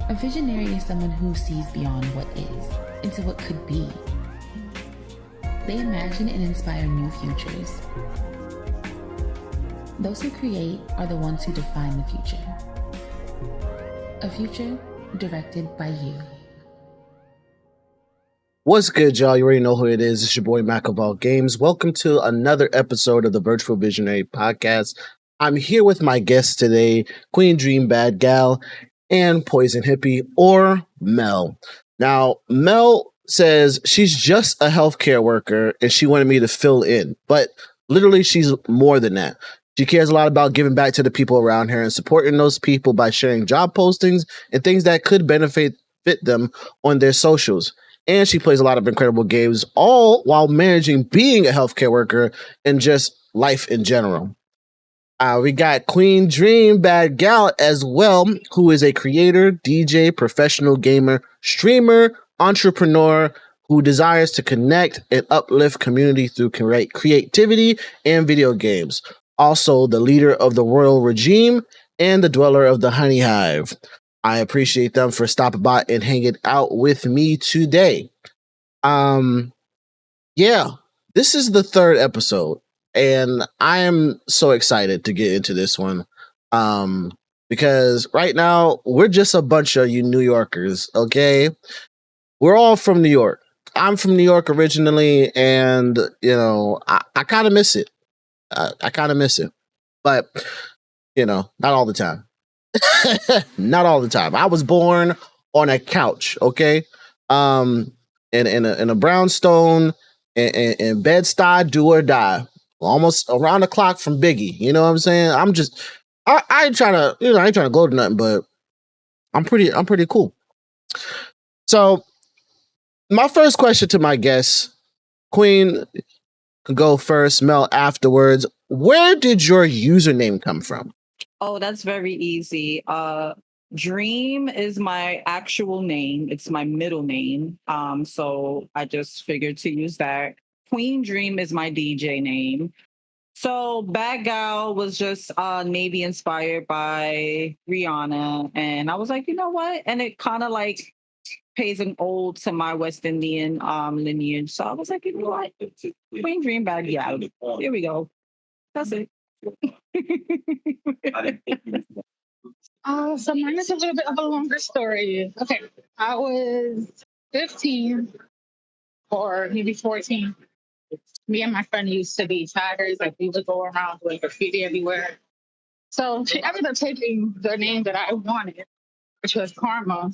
A visionary is someone who sees beyond what is into what could be. They imagine and inspire new futures. Those who create are the ones who define the future. A future directed by you. What's good, y'all? You already know who it is. It's your boy Macaball Games. Welcome to another episode of the Virtual Visionary Podcast. I'm here with my guests today, QueenDreamBadGal and Poison Hippie, or Mel. Now, Mel says she's just a healthcare worker and she wanted me to fill in, but literally she's more than that. She cares a lot about giving back to the people around her and supporting those people by sharing job postings and things that could benefit them on their socials. And she plays a lot of incredible games, all while managing being a healthcare worker and just life in general. We got QueenDreamBadGal as well, who is a creator, DJ, professional gamer, streamer, entrepreneur who desires to connect and uplift community through creativity and video games. Also, the leader of the royal regime and the dweller of the honey hive. I appreciate them for stopping by and hanging out with me today. Yeah, this is the third episode. And I am so excited to get into this one because right now we're just a bunch of you New Yorkers, okay? We're all from New York. I'm from New York originally, and, you know, I kind of miss it. I kind of miss it. But, you know, not all the time. Not all the time. I was born on a couch, okay? In a brownstone, in Bed-Stuy, do or die. Almost around the clock from Biggie. You know what I'm saying? I ain't trying to, I ain't trying to glow to nothing, but I'm pretty cool. So my first question to my guests, Queen can go first, Mel afterwards. Where did your username come from? Oh, that's very easy. Dream is my actual name. It's my middle name. So I just figured to use that. Queen Dream is my DJ name. So Bad Gal was just maybe inspired by Rihanna. And I was like, you know what? And it kind of like pays an ode to my West Indian lineage. So I was like, you know what? Queen Dream Bad Gal. Here we go. That's it. So mine is a little bit of a longer story. Okay, I was 15 or maybe 14. Me and my friend used to be taggers. Like, we would go around doing graffiti everywhere. So she ended up taking the name that I wanted, which was Karma.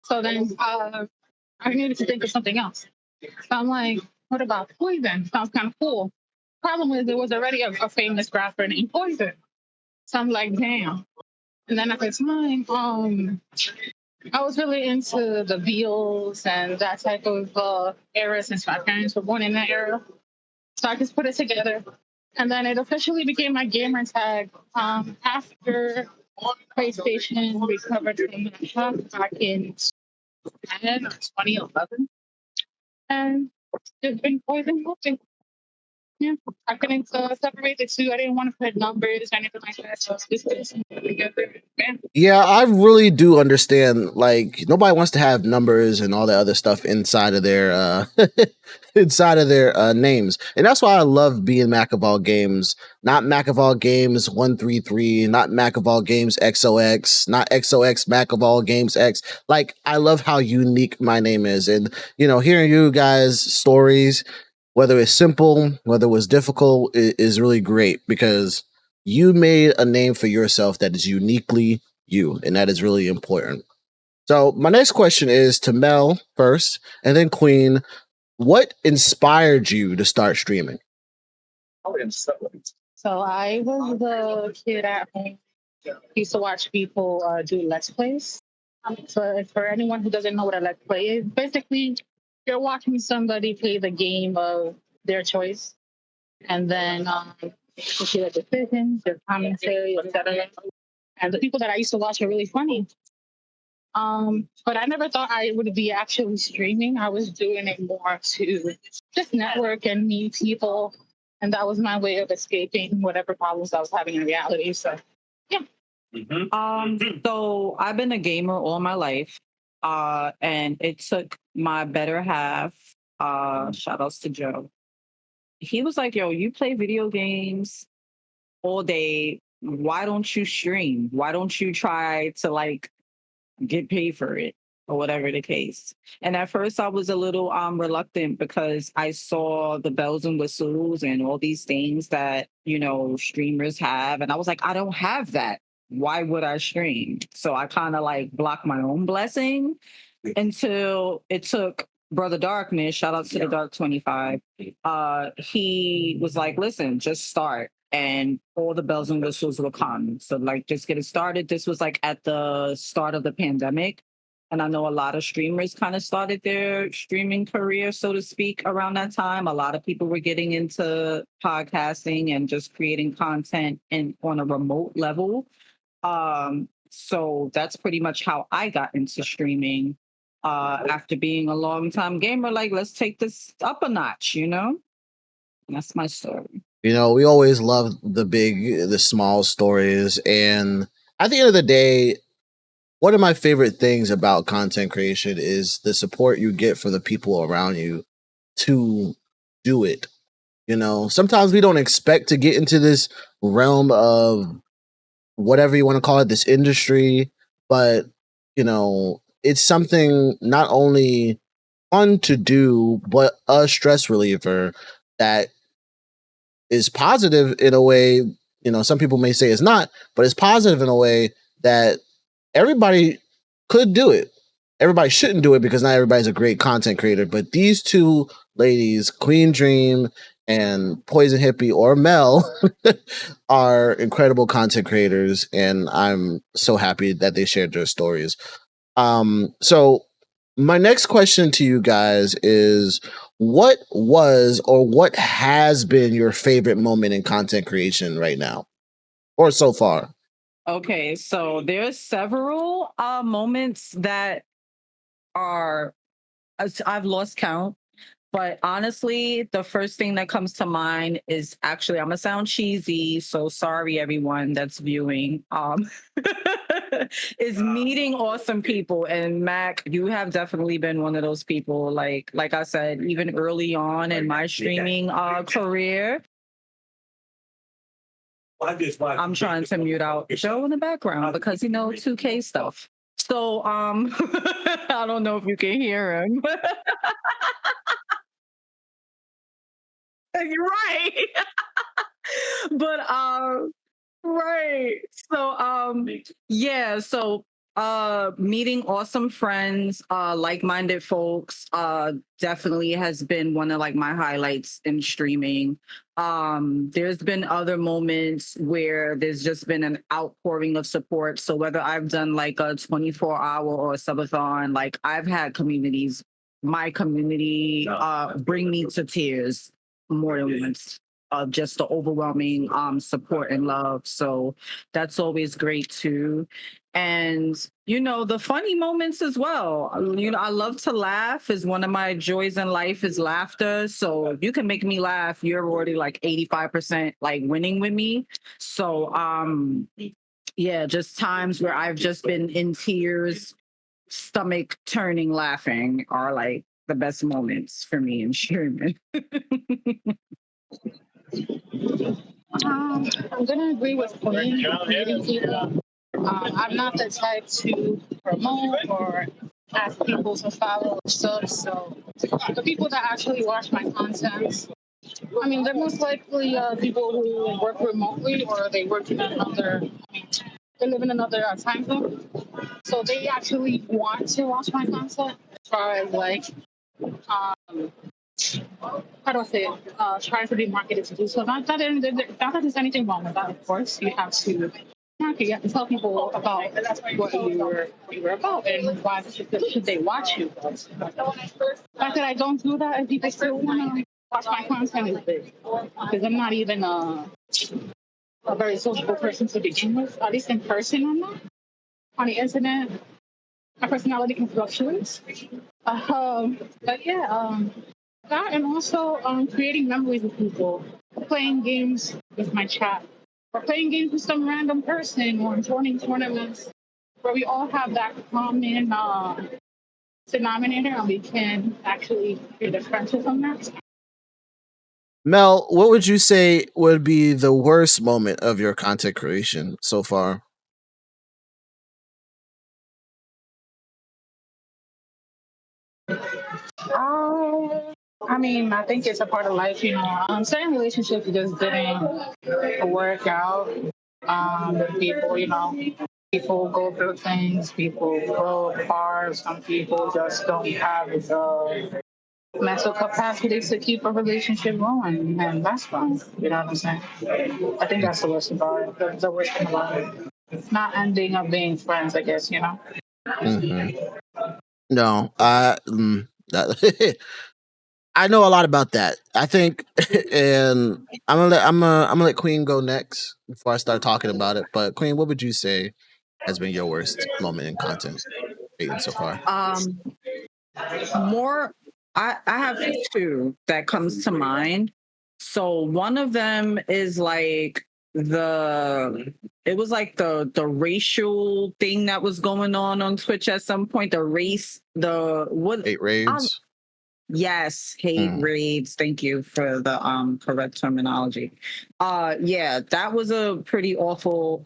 So then I needed to think of something else. So I'm like, what about Poison? Sounds kind of cool. Problem is, there was already a famous rapper named Poison. So I'm like, damn. And then at the time, I was really into the Beatles and that type of era since my parents were born in that era. So I just put it together. And then it officially became my gamer tag after PlayStation recovered from the hack back in 2011. And it's been Poison Hoping. Yeah, I couldn't separate the two. I didn't want to put numbers or anything like that. So this is together. Yeah, I really do understand. Like, nobody wants to have numbers and all that other stuff inside of their names, and that's why I love being Macaball Games. Not Macaball Games 133, not Macaball Games XOX, not XOX Macaball Games X. Like, I love how unique my name is, and hearing you guys' stories, whether it's simple, whether it was difficult, is really great because you made a name for yourself that is uniquely you, and that is really important. So my next question is to Mel first, and then Queen. What inspired you to start streaming? So I was the kid at home. Used to watch people do Let's Plays. So for anyone who doesn't know what a Let's Play is, basically you're watching somebody play the game of their choice, and then you see the decisions, their commentary, etc. And the people that I used to watch are really funny. But I never thought I would be actually streaming. I was doing it more to just network and meet people And that was my way of escaping whatever problems I was having in reality. So, yeah. So I've been a gamer all my life. And it took my better half, shout outs to Joe. He was like, yo, you play video games all day. Why don't you stream? Why don't you try to like get paid for it or whatever the case? And at first I was a little reluctant because I saw the bells and whistles and all these things that, you know, streamers have. And I was like, I don't have that. Why would I stream? So I kind of like blocked my own blessing until it took Brother Darkness, shout out to the Dark 25. He was like, listen, just start. And all the bells and whistles will come. So like just get it started. This was like at the start of the pandemic. And I know a lot of streamers kind of started their streaming career, so to speak, around that time. A lot of people were getting into podcasting and just creating content and on a remote level. So that's pretty much how I got into streaming. After being a long time gamer, like let's take this up a notch, you know? And that's my story. You know, we always love the small stories. And at the end of the day, one of my favorite things about content creation is the support you get from the people around you to do it. You know, sometimes we don't expect to get into this realm of whatever you want to call it, this industry, but, you know, it's something not only fun to do, but a stress reliever that is positive in a way, you know, some people may say it's not, but it's positive in a way that everybody could do it. Everybody shouldn't do it because not everybody's a great content creator, but these two ladies, Queen Dream and Poison Hippie or Mel, are incredible content creators, and I'm so happy that they shared their stories. So my next question to you guys is, what was or what has been your favorite moment in content creation right now or so far? Okay, so there's several moments that are I've lost count, but honestly, the first thing that comes to mind is actually I'm gonna sound cheesy, so sorry everyone that's viewing. Is meeting awesome people, and Mac, you have definitely been one of those people. Like I said, even early on in my streaming career. I'm trying to mute out Joe in the background because 2K stuff. So I don't know if you can hear him. You're right. But right. So yeah, so meeting awesome friends, like-minded folks, definitely has been one of like my highlights in streaming. There's been other moments where there's just been an outpouring of support. So whether I've done like a 24-hour or a subathon, like I've had communities, my community bring me to tears more than once of just the overwhelming support and love. So that's always great too. And the funny moments as well. I love to laugh. Is one of my joys in life is laughter. So if you can make me laugh, you're already like 85% like winning with me. So yeah, just times where I've just been in tears, stomach turning laughing are like the best moments for me in streaming. I'm gonna agree with Queen. Meeting people. I'm not the type to promote or ask people to follow stuff. So the people that actually watch my content, I mean, they're most likely people who work remotely or they work in another. They live in another time zone, so they actually want to watch my content. As far as like, how do I say it? Trying to be marketed to do so. Not that there's anything wrong with that. Of course, you have to market. You have to tell people about what you were about and why should they watch you. The fact that I don't do that and people still want to watch my content is big because I'm not even a very sociable person to begin with. At least in person, I'm not. On the internet, my personality can fluctuate. But yeah, that and also creating memories with people. playing games with my chat, or playing games with some random person, or joining tournaments where we all have that common denominator and we can actually create a friendship from that. Mel, what would you say would be the worst moment of your content creation so far? I mean, I think it's a part of life, you know. Certain relationships just didn't work out. People, you know, people go through things, people grow apart. Some people just don't have the mental capacity to keep a relationship going, and that's fine. You know what I'm saying? I think that's the worst about it. The worst thing about it. It's not ending up being friends, I guess, you know? Mm-hmm. No, I know a lot about that. I think, and I'm gonna let Queen go next before I start talking about it. But Queen, what would you say has been your worst moment in content creating so far? More, I have two that comes to mind. So one of them is like it was like the racial thing that was going on Twitch at some point. The race, the what? Hate raids. Yes, hate raids. Thank you for the correct terminology. Yeah, that was a pretty awful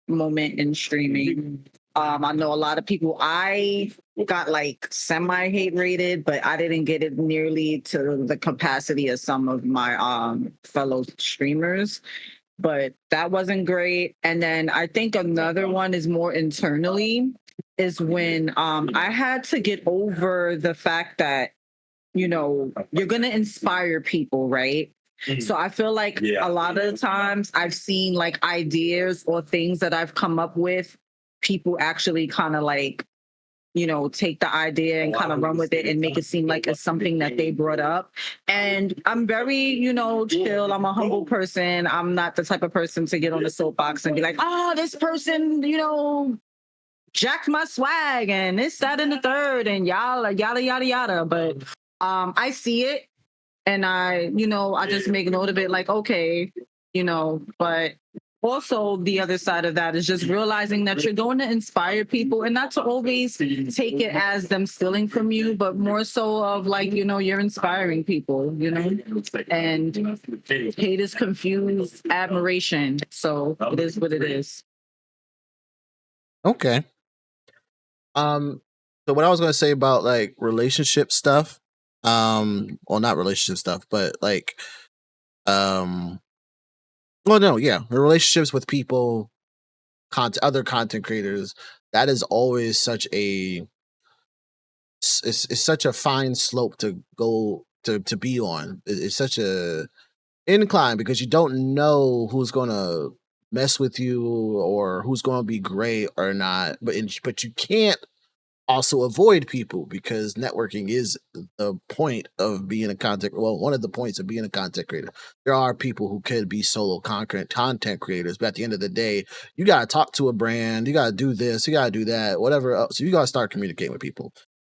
moment in streaming. I know a lot of people, I got like semi hate rated, but I didn't get it nearly to the capacity of some of my fellow streamers. But that wasn't great. And then I think another one is more internally, is when I had to get over the fact that, you know, you're going to inspire people, right? So I feel like a lot of the times I've seen like ideas or things that I've come up with, people actually kind of like, you know, take the idea and kind of run with it and make it seem like it's something that they brought up. And I'm very, you know, chill. I'm a humble person. I'm not the type of person to get on the soapbox and be like, oh, this person, you know, jacked my swag and this, that, and the third, and yada, yada, yada, yada. But I see it and I, you know, I just make note of it like, okay, you know, but also the other side of that is just realizing that you're going to inspire people and not to always take it as them stealing from you, but more so of like, you know, you're inspiring people, you know, and hate is confused admiration. So it is what it is. Okay. So what I was gonna say about like relationship stuff, well, not relationship stuff, but like, well, no, yeah, the relationships with people, other content creators. That is always such a it's such a fine slope to go to be on. It's such a incline because you don't know who's gonna mess with you or who's gonna be great or not. But you can't also avoid people because networking is the point of being a content. Well, one of the points of being a content creator. There are people who could be solo content creators, but at the end of the day, you gotta talk to a brand. You gotta do this. You gotta do that. Whatever else. So you gotta start communicating with people.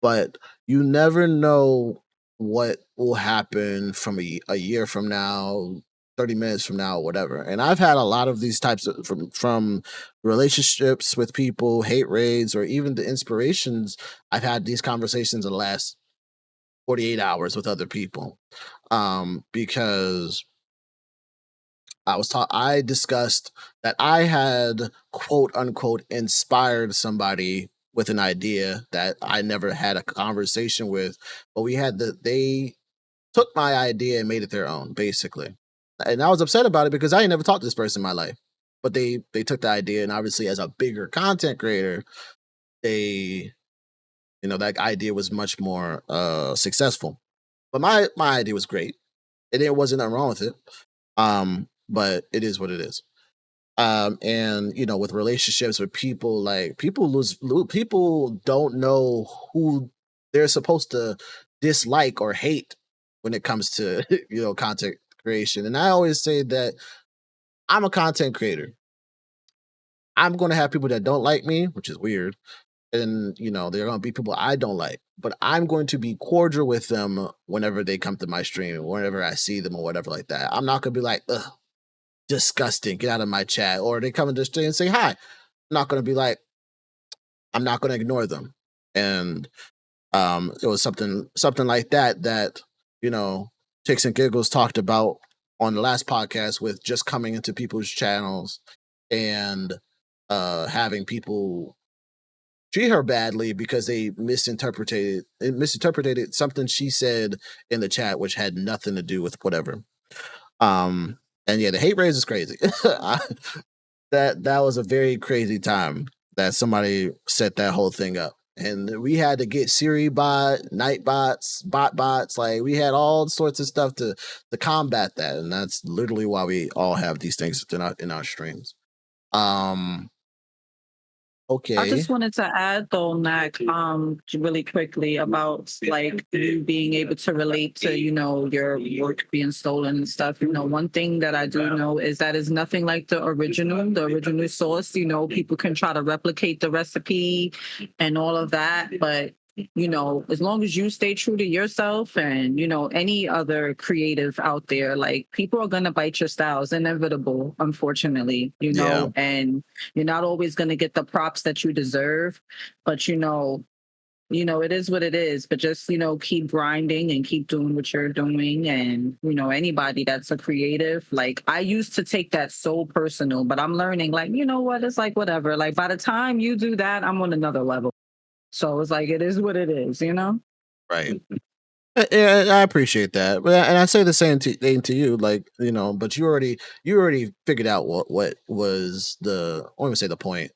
But you never know what will happen from a year from now, 30 minutes from now, whatever. And I've had a lot of these types of from relationships with people, hate raids, or even the inspirations. I've had these conversations in the last 48 hours with other people. Because I discussed that I had quote unquote inspired somebody with an idea that I never had a conversation with, but they took my idea and made it their own, basically. And I was upset about it because I ain't never talked to this person in my life. But they took the idea, and obviously as a bigger content creator, they, you know, that idea was much more successful. But my idea was great. And there wasn't nothing wrong with it. But it is what it is. And you know, with relationships with people, like people don't know who they're supposed to dislike or hate when it comes to you know, content creation. And I always say that I'm a content creator. I'm going to have people that don't like me, which is weird, and there are going to be people I don't like, but I'm going to be cordial with them whenever they come to my stream, whenever I see them or whatever like that. I'm not going to be like, ugh, disgusting, get out of my chat. Or they come into the stream and say hi. I'm not going to be like, I'm not going to ignore them. And it was something like that Chicks and Giggles talked about on the last podcast with just coming into people's channels and having people treat her badly because they misinterpreted something she said in the chat, which had nothing to do with whatever. And yeah, the hate raise is crazy. That was a very crazy time that somebody set that whole thing up. And we had to get Siri bot, night bots, bot bots. Like we had all sorts of stuff to combat that. And that's literally why we all have these things in our streams. Okay. I just wanted to add though, Mac, really quickly about like you being able to relate to, your work being stolen and stuff. One thing that I do know is that it's nothing like the original source. People can try to replicate the recipe and all of that, but as long as you stay true to yourself and, any other creative out there, like people are going to bite your style. It's inevitable, unfortunately, and you're not always going to get the props that you deserve, but it is what it is, but just, keep grinding and keep doing what you're doing. And, anybody that's a creative, like I used to take that so personal, but I'm learning like, what, it's like, whatever. Like by the time you do that, I'm on another level. So it's like, it is what it is, Right. Yeah, I appreciate that, and I say the same thing to you, like but you already figured out what was I won't even say the point.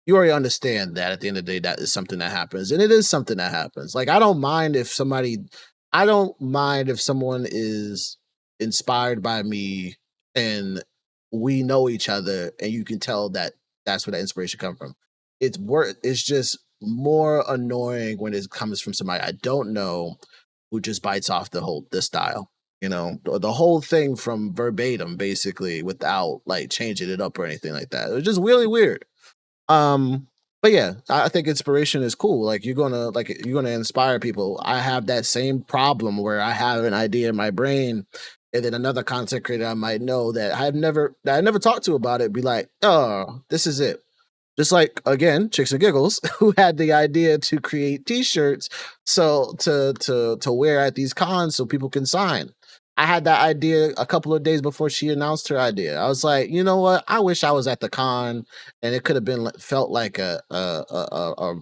You already understand that at the end of the day, that is something that happens, and it is something that happens. Like I don't mind if someone is inspired by me, and we know each other, and you can tell that that's where that inspiration comes from. It's just more annoying when it comes from somebody I don't know who just bites off the style, the whole thing from verbatim, basically, without like changing it up or anything like that. It was just really weird. But yeah, I think inspiration is cool. Like you're gonna inspire people. I have that same problem where I have an idea in my brain, and then another content creator I might know that I never talked to about it be like, oh, this is it. Just like, again, Chicks and Giggles, who had the idea to create T-shirts so to wear at these cons so people can sign. I had that idea a couple of days before she announced her idea. I was like, you know what? I wish I was at the con, and it could have felt like a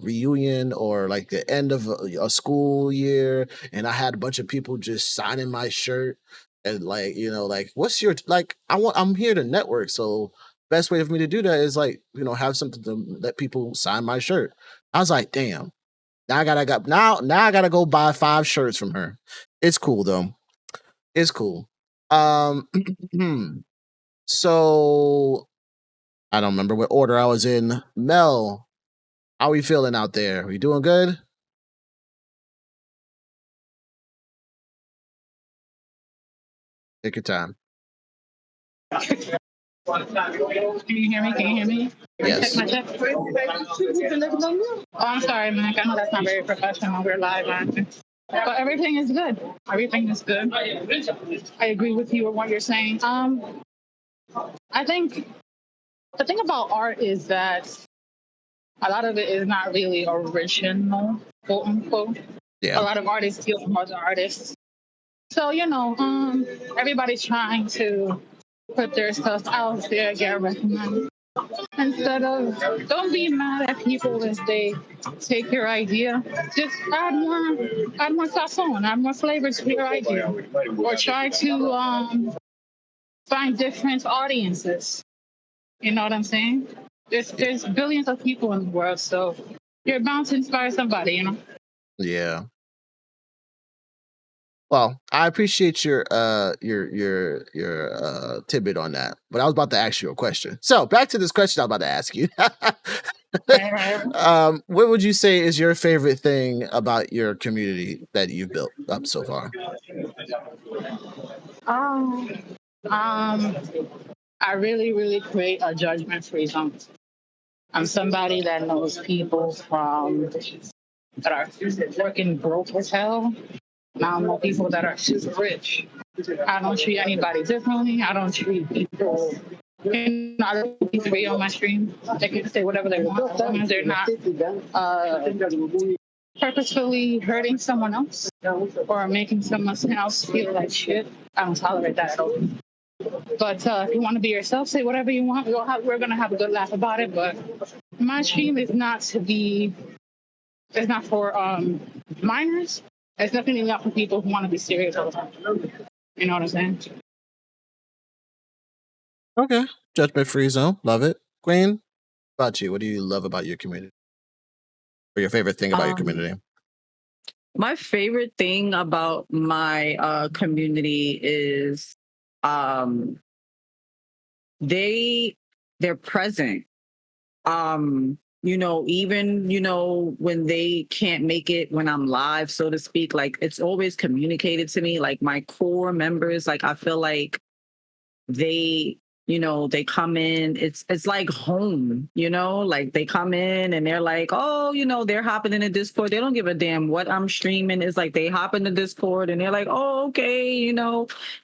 reunion or like the end of a school year, and I had a bunch of people just signing my shirt and like what's your I'm here to network, so best way for me to do that is like have something to let people sign my shirt. I was like, damn, now I gotta go buy 5 shirts from her. It's cool though. It's cool. So I don't remember what order I was in. Mel, how we feeling out there? We doing good? Take your time. Can you hear me? Yes. Check. Oh, I'm sorry, Mac. I know that's not very professional. We're live, man. But everything is good. I agree with you on what you're saying. I think the thing about art is that a lot of it is not really original, quote unquote. Yeah. A lot of artists steal from other artists. So, everybody's trying to put their stuff out there, get recognized. Instead of, don't be mad at people if they take your idea. Just add more sazon, add more flavor to your idea. Or try to find different audiences. You know what I'm saying? There's billions of people in the world, so you're bound to inspire somebody, Yeah. Well, I appreciate your tidbit on that, but I was about to ask you a question. So back to this question I was about to ask you. What would you say is your favorite thing about your community that you've built up so far? I really, really create a judgment-free zone. I'm somebody that knows people from that are working broke as hell. And I know people that are super rich. I don't treat anybody differently. I don't treat people. I don't be free on my stream. They can say whatever they want as long as they're not purposefully hurting someone else or making someone else feel like shit. I don't tolerate that at all. But if you want to be yourself, say whatever you want. We're gonna have a good laugh about it. But my stream is not to be. It's not for minors. It's definitely not for people who want to be serious all the time. You know what I'm saying? Okay. Judgment free zone. Love it. Queen, what about you? What do you love about your community? Or your favorite thing about your community? My favorite thing about my community is they're present. Even when they can't make it when I'm live, so to speak, like it's always communicated to me. Like my core members, like I feel like they come in, it's like home, like they come in and they're like, oh, they're hopping in the Discord. They don't give a damn what I'm streaming. It's like they hop in the Discord and they're like, oh, okay,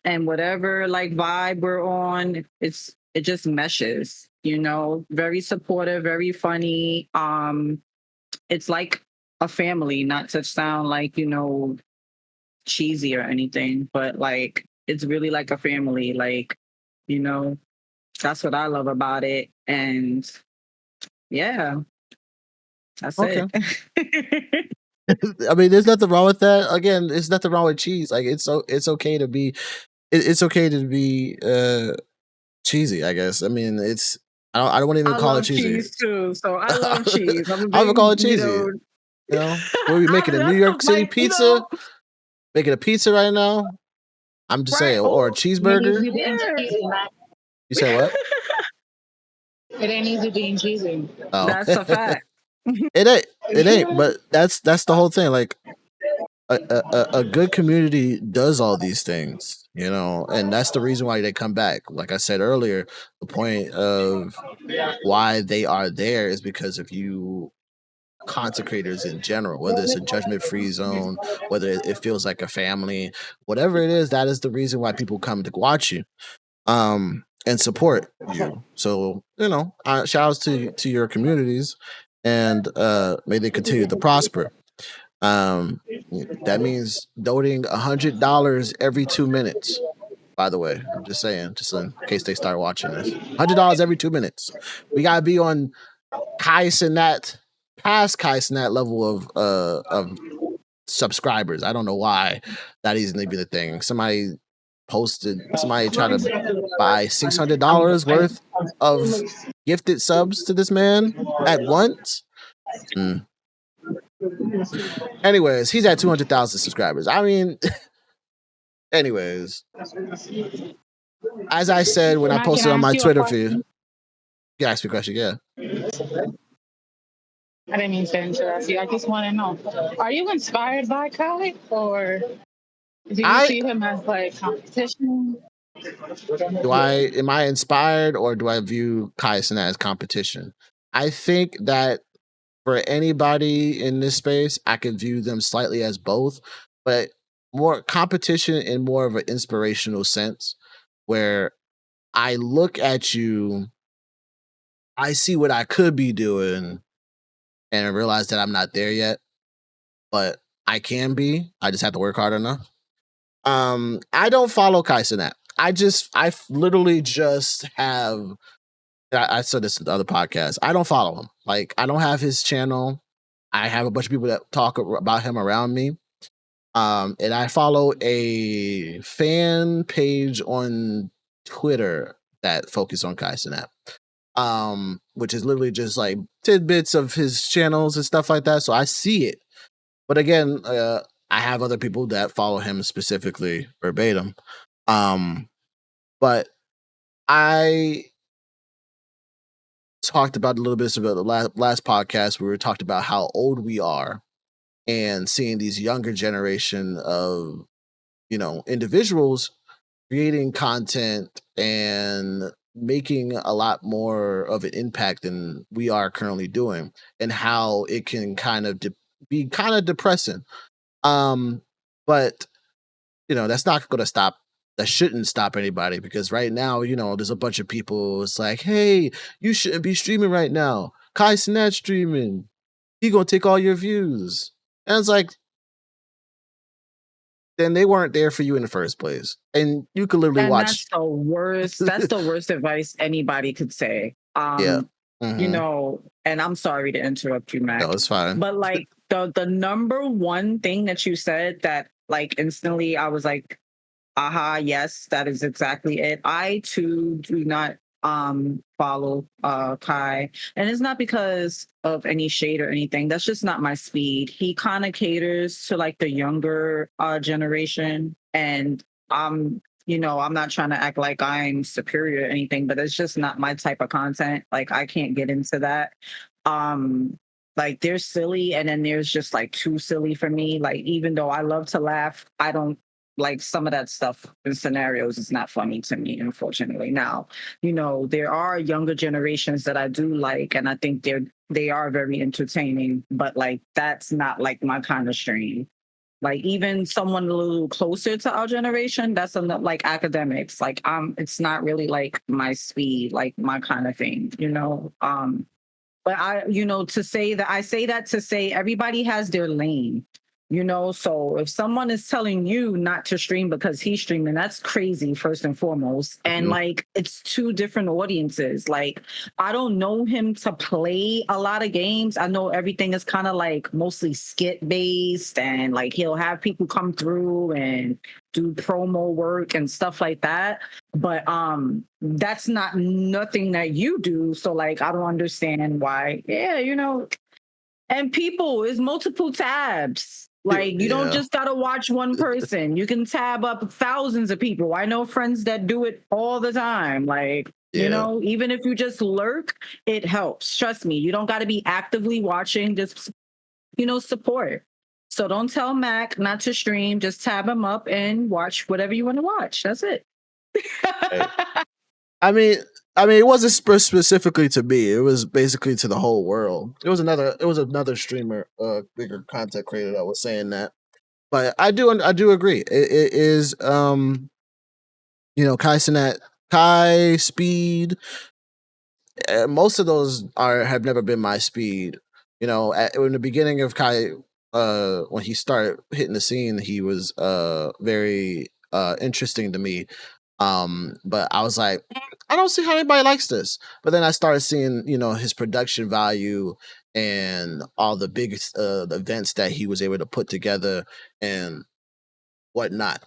and whatever like vibe we're on, it just meshes, very supportive, very funny. It's like a family, not to sound like, cheesy or anything, but like it's really like a family, like, that's what I love about it. And yeah, that's it. I mean, there's nothing wrong with that. Again, there's nothing wrong with cheese. Like it's okay to be it's okay to be cheesy, I guess. I mean, I don't want to even call it cheesy. Cheese too, so I love cheese. I would call it cheesy. What are we making? A New York City pizza? Making a pizza right now? I'm just saying, or a cheeseburger. You say what? It ain't easy being cheesy. Oh. That's a fact. It ain't. But that's the whole thing. Like a good community does all these things, and that's the reason why they come back. Like I said earlier, the point of why they are there is because of you content creators in general, whether it's a judgment-free zone, whether it feels like a family, whatever it is, that is the reason why people come to watch you and support you. So shout outs to your communities, and may they continue to prosper. That means donating $100 every 2 minutes. By the way, I'm just saying, just in case they start watching this, $100 every 2 minutes. We gotta be on Cenat, past Cenat level of subscribers. I don't know why that isn't even the thing. Somebody tried to buy $600 worth of gifted subs to this man at once. Anyways, he's at 200,000 subscribers. I mean, anyways, as I said when I posted on my Twitter feed, you asked me a question, yeah. I didn't mean to interrupt you. I just want to know: are you inspired by Kai, or do you see him as like competition? Am I inspired, or do I view Kai Cenat as competition? I think that for anybody in this space, I could view them slightly as both, but more competition in more of an inspirational sense, where I look at you, I see what I could be doing, and I realize that I'm not there yet, but I can be. I just have to work hard enough. I don't follow Kai Cenat. I literally just have. I said this in the other podcast. I don't follow him. Like, I don't have his channel. I have a bunch of people that talk about him around me. And I follow a fan page on Twitter that focus on Kai Cenat. Which is literally just like tidbits of his channels and stuff like that. So I see it. But again, I have other people that follow him specifically verbatim. But I talked about a little bit about the last podcast where we talked about how old we are and seeing these younger generation of individuals creating content and making a lot more of an impact than we are currently doing, and how it can kind of be kind of depressing. But that's not going to stop. That shouldn't stop anybody, because right now, there's a bunch of people. It's like, hey, you shouldn't be streaming right now. Cenat streaming. He gonna take all your views. And it's like, then they weren't there for you in the first place, and you could literally watch. That's the worst. That's the worst advice anybody could say. Yeah. And I'm sorry to interrupt you, Mac. No, it's fine. But like the number one thing that you said that like instantly I was like, aha, yes, that is exactly it. I too do not follow Kai, and it's not because of any shade or anything. That's just not my speed. He kind of caters to like the younger generation, and I'm not trying to act like I'm superior or anything, but it's just not my type of content. Like I can't get into that. Like they're silly, and then there's just like too silly for me. Like even though I love to laugh, I don't like some of that stuff in scenarios is not funny to me, unfortunately. Now, there are younger generations that I do like, and I think they are very entertaining, but like that's not like my kind of stream. Like even someone a little closer to our generation, that's like academics. Like it's not really like my speed, like my kind of thing, But to say that, I say that to say everybody has their lane. So if someone is telling you not to stream because he's streaming, that's crazy, first and foremost. And like, it's two different audiences. Like, I don't know him to play a lot of games. I know everything is kind of like mostly skit based, and like he'll have people come through and do promo work and stuff like that. But that's not nothing that you do. So like, I don't understand why. Yeah, and people is multiple tabs. Like, you don't just got to watch one person. You can tab up thousands of people. I know friends that do it all the time. Like, even if you just lurk, it helps. Trust me. You don't got to be actively watching. Just, support. So don't tell Mac not to stream. Just tab him up and watch whatever you want to watch. That's it. I mean, it wasn't specifically to me. It was basically to the whole world. It was another streamer, bigger content creator that was saying that. But I do agree. It is, Kai Cenat, Kai Speed. Most of those have never been my speed. In the beginning of Kai, when he started hitting the scene, he was very interesting to me. But I was like, I don't see how anybody likes this. But then I started seeing, his production value and all the big the events that he was able to put together and whatnot.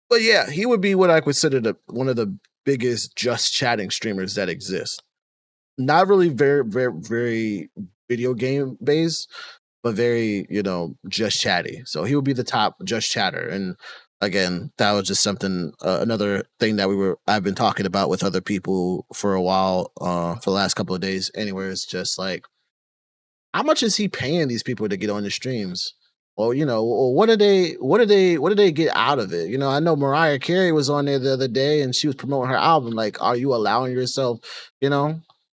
But yeah, he would be what I consider one of the biggest just chatting streamers that exist. Not really very, very, very video game based, but very, just chatty. So he would be the top just chatter. And again, that was just something, another thing that I've been talking about with other people for a while, for the last couple of days. Anyway, it's just like, how much is he paying these people to get on the streams? Or, what do they get out of it? I know Mariah Carey was on there the other day and she was promoting her album. Like, are you allowing yourself,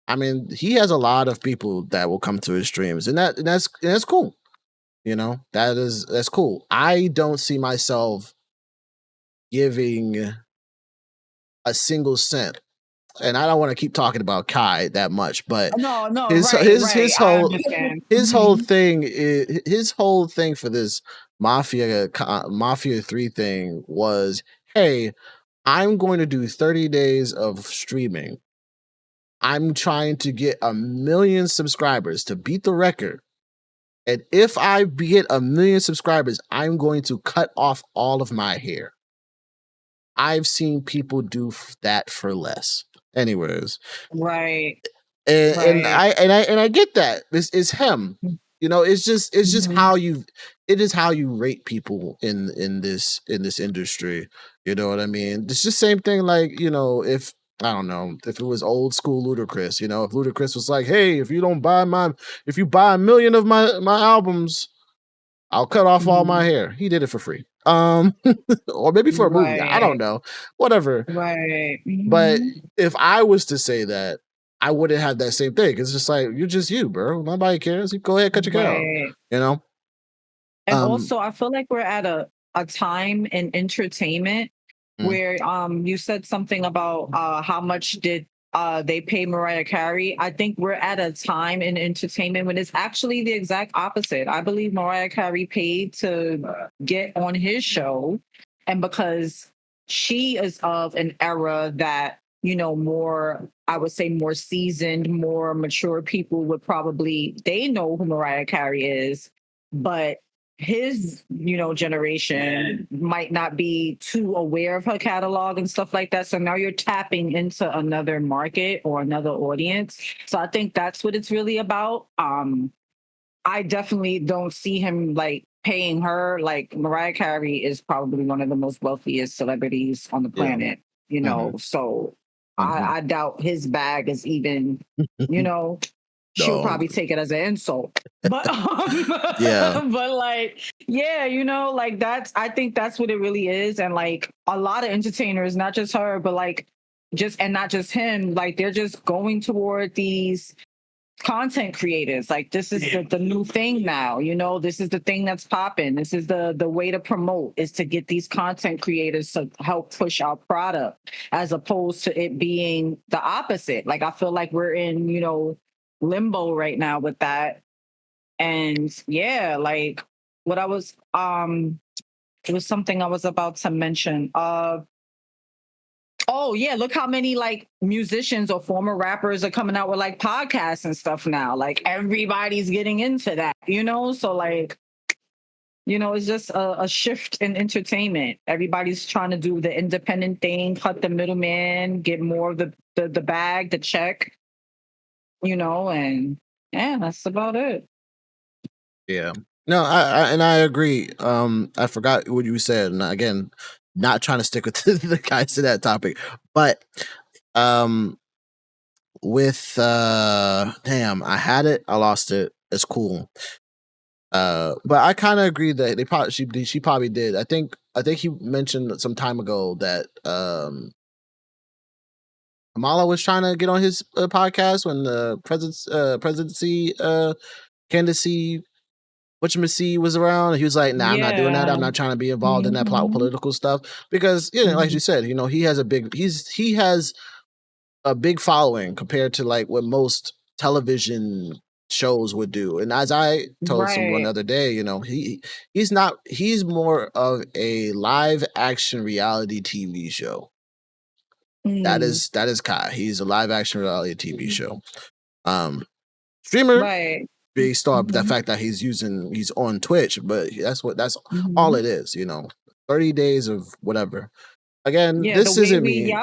I mean, he has a lot of people that will come to his streams, and that's cool. That's cool. I don't see myself giving a single cent, and I don't want to keep talking about Kai that much, but his whole thing for this Mafia 3 thing was, hey, I'm going to do 30 days of streaming. I'm trying to get 1 million subscribers to beat the record. And if I get 1 million subscribers, I'm going to cut off all of my hair. I've seen people do that for less. Anyways. Right. And I get that. This is him. It's just how you rate people in this industry. You know what I mean? It's just the same thing like, if I don't know, if it was old school Ludacris, if Ludacris was like, hey, if you buy 1 million of my albums, I'll cut off all my hair. He did it for free. or maybe for a movie. I don't know. Whatever. Right. But if I was to say that, I wouldn't have that same thing. It's just like, you're just you, bro. Nobody cares. You go ahead, cut your hair off. Right. You know? And also, I feel like we're at a time in entertainment where you said something about how much did they pay Mariah Carey. I think we're at a time in entertainment when it's actually the exact opposite. I believe Mariah Carey paid to get on his show, and because she is of an era that, you know, more, I would say more seasoned, more mature people would probably, they know who Mariah Carey is, but his, you know, generation might not be too aware of her catalog and stuff like that. So now you're tapping into another market or another audience. So I think that's what it's really about. I definitely don't see him like paying her. Like, Mariah Carey is probably one of the most wealthiest celebrities on the planet, you know. So I doubt his bag is even, you know, she'll probably take it as an insult. But but like, yeah, you know, like that's, I think that's what it really is. And like a lot of entertainers, not just her, but like just, and not just him, like they're just going toward these content creators. Like this is the new thing now, you know, this is the thing that's popping. This is the way to promote, is to get these content creators to help push our product, as opposed to it being the opposite. Like I feel like we're in, you know, limbo right now with that. And yeah, like what I was it was something I was about to mention. Oh yeah, look how many like musicians or former rappers are coming out with like podcasts and stuff now. Like everybody's getting into that, you know? So like, you know, it's just a shift in entertainment. Everybody's trying to do the independent thing, cut the middleman, get more of the bag, the check, you know, and yeah, that's about it. Yeah. No, I agree. I forgot what you said, and again, not trying to stick with the guys to that topic, but with damn, I had it, I lost it. It's cool. But I kind of agree that they probably she probably did. I think he mentioned some time ago that Kamala was trying to get on his podcast when the presidency candidacy whatchamacallit was around. He was like, "Nah, I'm not doing that. I'm not trying to be involved in that political stuff." Because, you know, like you said, you know, he has a big following compared to like what most television shows would do. And as I told someone the other day, you know, he's more of a live action reality TV show. That is Kai. He's a live action reality TV show. Streamer, based on the fact that he's on Twitch, but that's all it is, you know. 30 days of whatever. Again, this isn't me.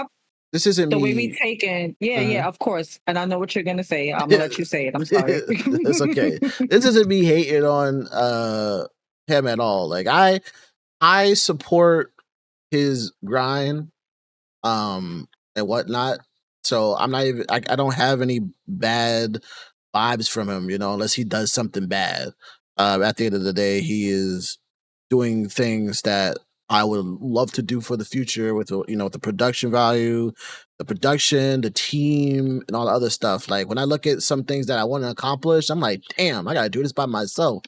This isn't me. The way we taken, of course. And I know what you're gonna say. I'm gonna let you say it. I'm sorry. It's okay. This isn't me hating on him at all. Like I support his grind and whatnot. So I'm not even I don't have any bad vibes from him, you know, unless he does something bad. At the end of the day, he is doing things that I would love to do for the future with, you know, the production value, the production, the team, and all the other stuff. Like when I look at some things that I want to accomplish, I'm like, damn, I gotta do this by myself.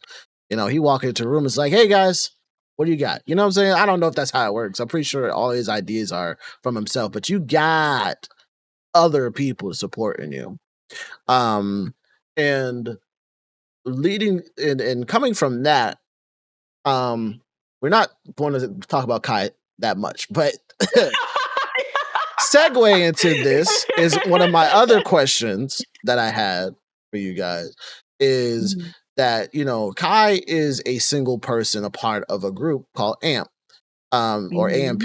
You know, he walk into a room, it's like, hey guys, what do you got? You know what I'm saying? I don't know if that's how it works. I'm pretty sure all his ideas are from himself, but you got other people supporting you. And leading and coming from that, we're not going to talk about Kai that much, but segue into this is one of my other questions that I had for you guys is that, you know, Kai is a single person, a part of a group called AMP, or AMP,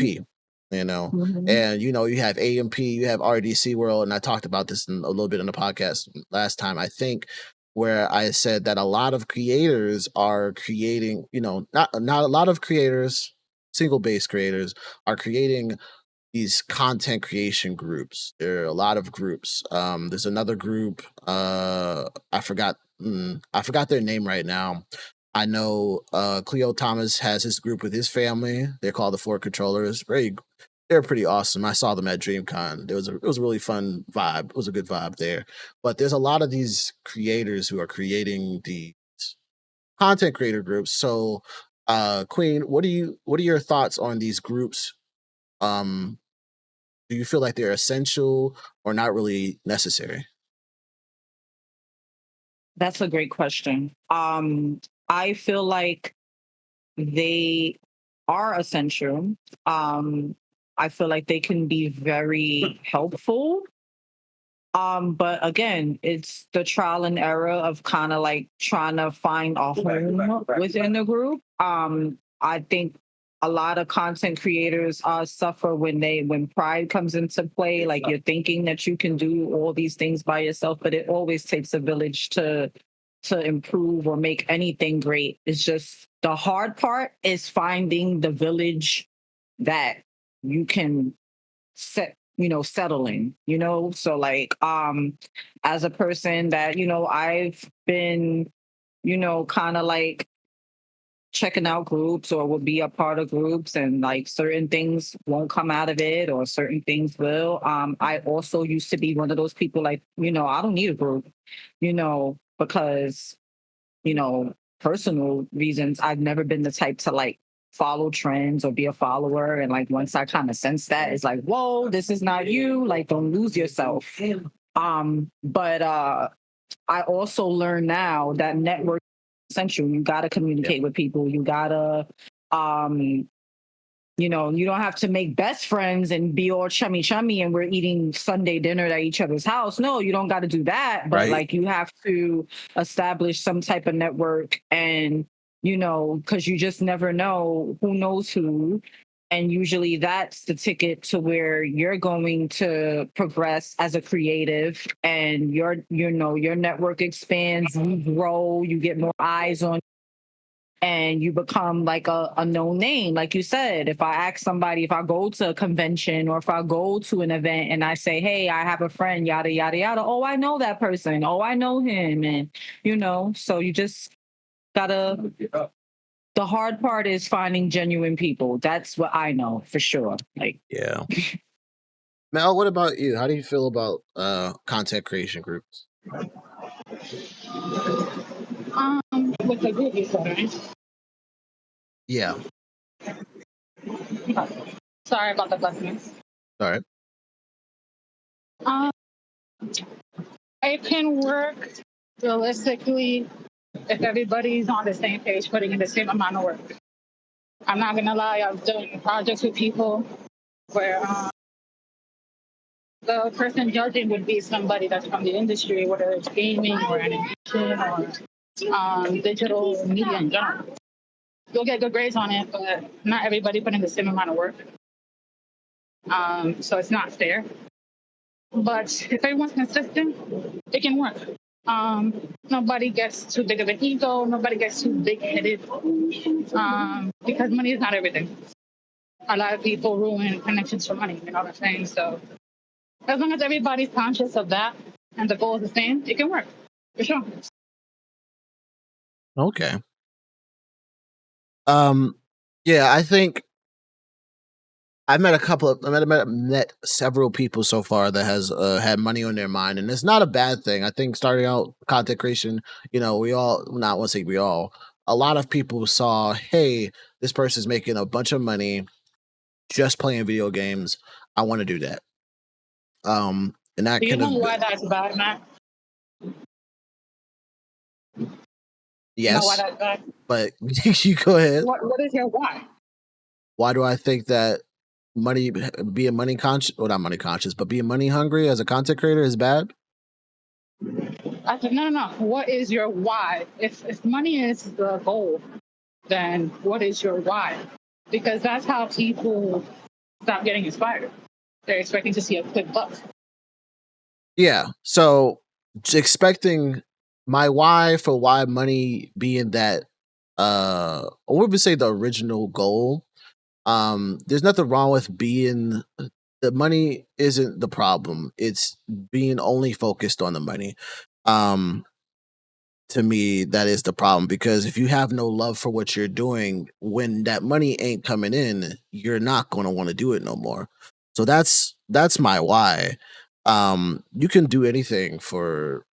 you know, and, you know, you have AMP, you have RDC World, and I talked about this a little bit in the podcast last time, I think, where I said that a lot of creators are creating, you know, not a lot of creators, single-based creators are creating these content creation groups. There are a lot of groups. There's another group, I forgot their name right now. I know Cleo Thomas has his group with his family. They're called the Four Controllers. They're pretty awesome. I saw them at DreamCon. It was a really fun vibe. It was a good vibe there. But there's a lot of these creators who are creating the content creator groups. So, Queen, what are your thoughts on these groups? Do you feel like they're essential or not really necessary? That's a great question. I feel like they are essential. I feel like they can be very helpful. But again, it's the trial and error of kind of like trying to find a home within the group. I think a lot of content creators suffer when pride comes into play. Like you're thinking that you can do all these things by yourself, but it always takes a village to improve or make anything great. It's just the hard part is finding the village that you can settle in, so like as a person that I've been kind of like checking out groups or will be a part of groups, and like certain things won't come out of it or certain things will. I also used to be one of those people like, I don't need a group, because personal reasons, I've never been the type to like follow trends or be a follower. And like once I kind of sense that, it's like, whoa, this is not you. Like, don't lose yourself. But I also learn now that network is essential. You gotta communicate with people. You gotta you don't have to make best friends and be all chummy and we're eating Sunday dinner at each other's house. No, you don't got to do that. But like you have to establish some type of network, and because you just never know who knows who. And usually that's the ticket to where you're going to progress as a creative, and your network expands, you grow, you get more eyes on, and you become like a known name. Like you said, if I ask somebody, if I go to a convention or if I go to an event and I say, hey, I have a friend, yada, yada, yada. Oh, I know that person. Oh, I know him. And, so you just gotta, the hard part is finding genuine people. That's what I know for sure. Like, yeah. Mel, what about you? How do you feel about content creation groups? With the group you said, right? Yeah. Sorry about the questions. All right. It can work realistically if everybody's on the same page, putting in the same amount of work. I'm not gonna lie, I've done projects with people where the person judging would be somebody that's from the industry, whether it's gaming or animation or digital media in general. You'll get good grades on it, but not everybody put in the same amount of work. So it's not fair. But if everyone's consistent, it can work. Nobody gets too big of an ego. Nobody gets too big-headed because money is not everything. A lot of people ruin connections for money, you know what I'm saying? So as long as everybody's conscious of that and the goal is the same, it can work, for sure. Okay. Yeah, I think I've met several people so far that has had money on their mind, and it's not a bad thing. I think starting out content creation, we all, not want to say we all, a lot of people saw, hey, this person's making a bunch of money just playing video games. I want to do that. And that Do you know why that's bad, Matt? Yes. You know why that's bad? But you go ahead. What is your why? Why do I think that being money conscious, well, not money conscious, but being money hungry as a content creator is bad? I said, no. What is your why? If money is the goal, then what is your why? Because that's how people stop getting inspired. They're expecting to see a quick buck. Yeah. So expecting my why for why money being that, or we would say the original goal. There's nothing wrong with being, the money isn't the problem. It's being only focused on the money. to me, that is the problem, because if you have no love for what you're doing, when that money ain't coming in, you're not going to want to do it no more. So that's my why. You can do anything for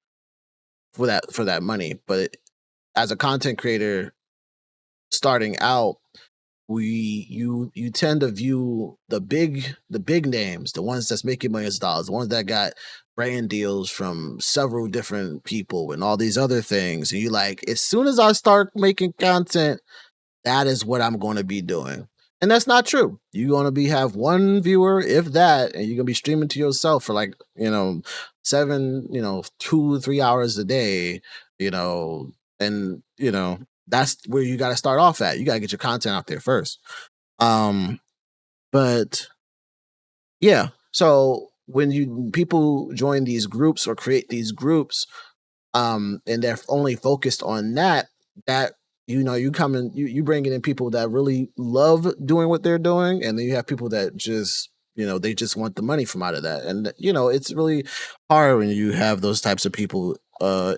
that money, but as a content creator starting out, you tend to view the big names, the ones that's making millions of dollars, the ones that got brand deals from several different people and all these other things. And you like, as soon as I start making content, that is what I'm going to be doing. And that's not true. You're going to be have one viewer, if that, and you're going to be streaming to yourself for like, 2-3 hours a day, and that's where you got to start off at. You got to get your content out there first. But yeah, so when people join these groups or create these groups, and they're only focused on that you come in, you bringing in people that really love doing what they're doing, and then you have people that just they just want the money from out of that, and it's really hard when you have those types of people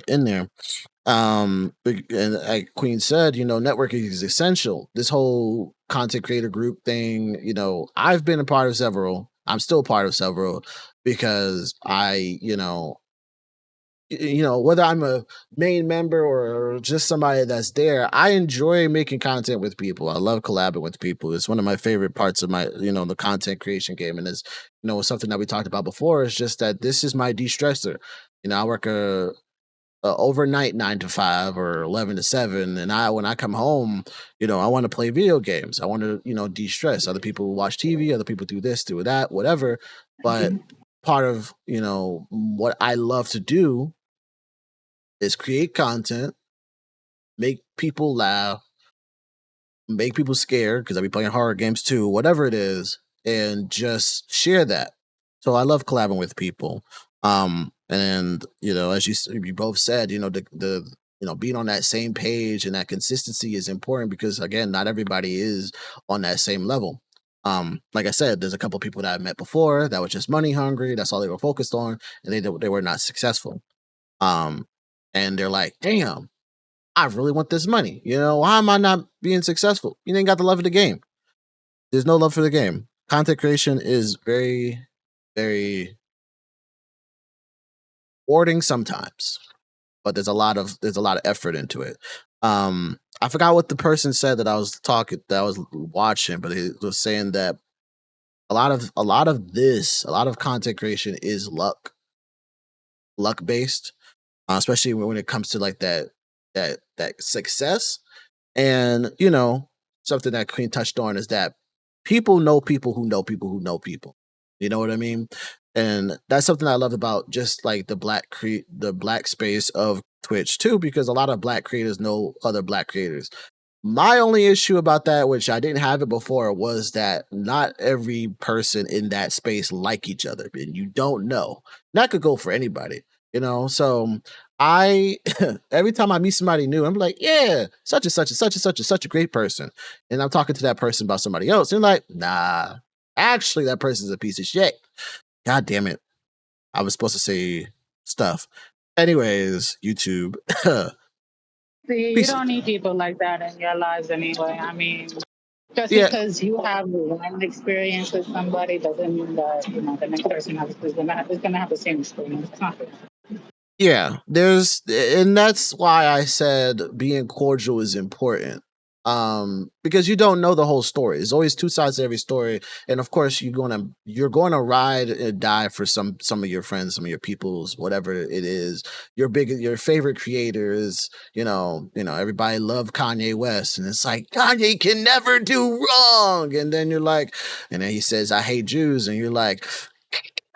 in there. And like Queen said, networking is essential. This whole content creator group thing, I've been a part of several. I'm still a part of several because whether I'm a main member or just somebody that's there, I enjoy making content with people. I love collabing with people. It's one of my favorite parts of my, the content creation game. And it's, something that we talked about before is just that this is my de-stressor. I work a overnight 9 to 5 or 11 to 7, and when I come home, I want to play video games. I want to de-stress. Other people watch TV, other people do this, do that, whatever. But part of what I love to do is create content, make people laugh, make people scared, because I be playing horror games too, whatever it is, and just share that. So I love collabing with people. And as you both said, the being on that same page and that consistency is important, because again, not everybody is on that same level. Like I said, there's a couple people that I met before that were just money hungry. That's all they were focused on, and they were not successful. And they're like, damn, I really want this money. Why am I not being successful? You ain't got the love of the game. There's no love for the game. Content creation is very, very rewarding sometimes, but there's a lot of effort into it. I forgot what the person said that I was watching, but he was saying that a lot of content creation is luck based, especially when it comes to like that success. And something that Queen touched on is that people know people who know people who know people. You know what I mean? And that's something I love about just like the black space of Twitch too, because a lot of black creators know other black creators. My only issue about that, which I didn't have it before, was that not every person in that space like each other, and you don't know. That could go for anybody, So I every time I meet somebody new, I'm like, yeah, such and such and such and such and such a great person, and I'm talking to that person about somebody else, and like, nah, actually, that person's a piece of shit. God damn it, I was supposed to say stuff. Anyways, YouTube. See, you don't need people like that in your lives anyway. I mean, just because you have one experience with somebody doesn't mean that the next person is gonna have the same experience. It's not fair. Yeah, and that's why I said being cordial is important. Because you don't know the whole story. There's always two sides to every story, and of course you're gonna ride and die for some of your friends, some of your peoples, whatever it is. Your favorite creators, everybody love Kanye West, and it's like Kanye can never do wrong, and then you're like, and then he says I hate Jews, and you're like,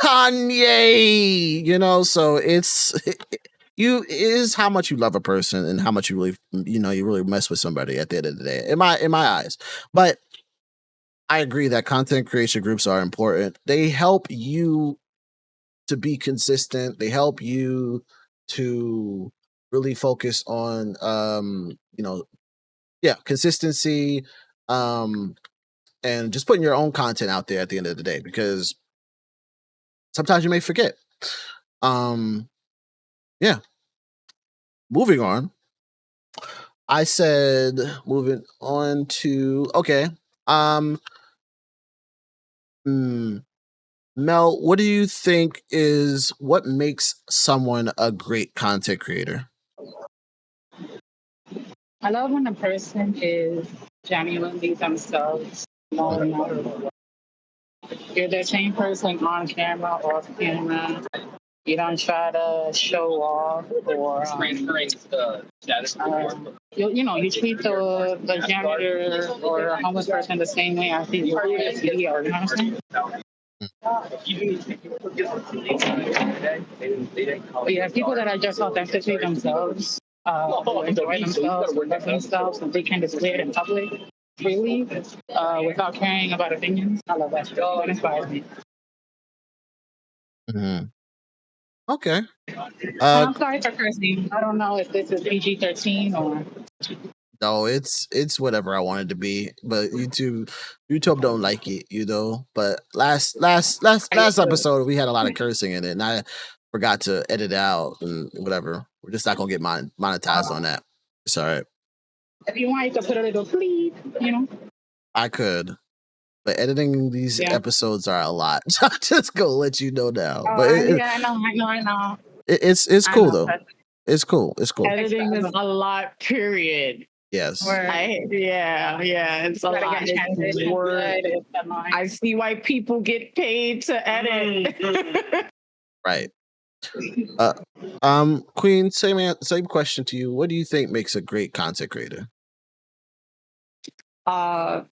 Kanye, so it is how much you love a person and how much you really, you really mess with somebody at the end of the day, in my eyes. But I agree that content creation groups are important. They help you to be consistent. They help you to really focus on, consistency, and just putting your own content out there at the end of the day, because sometimes you may forget. Yeah. moving on. I said moving on to okay. Um, hmm, Mel, what do you think is what makes someone a great content creator? I love when a person is genuinely themselves, no matter what. You're the same person on camera, off camera. You don't try to show off or you treat the janitor or a homeless person the same way I think you treat a video. You know what I'm saying? But yeah, people that are just authentically themselves, who enjoy themselves, who love themselves, and they can display it in public freely without caring about opinions. I love that. That inspires me. Mm-hmm. Okay. I'm sorry for cursing. I don't know if this is PG-13 or. No, it's whatever I want it to be. But YouTube don't like it, you know. But last episode we had a lot of cursing in it, and I forgot to edit it out and whatever. We're just not gonna get monetized on that. It's all right. If you want, you can put a little please, you know. I could, but editing these episodes are a lot. So I'm just gonna let you know now. But I know. It's cool though. It's cool. It's cool. Editing is a lot. Period. Yes. It's a lot. It's work. I see why people get paid to edit. Right. Queen, same question to you. What do you think makes a great content creator? I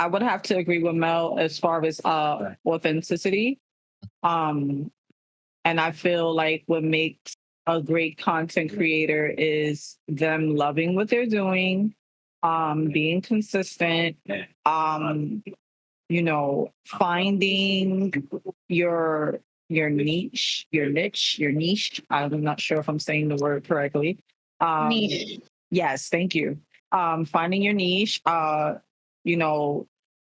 would have to agree with Mel as far as authenticity. And I feel like what makes a great content creator is them loving what they're doing, being consistent, finding your niche. I'm not sure if I'm saying the word correctly. Niche. Yes, thank you. Finding your niche.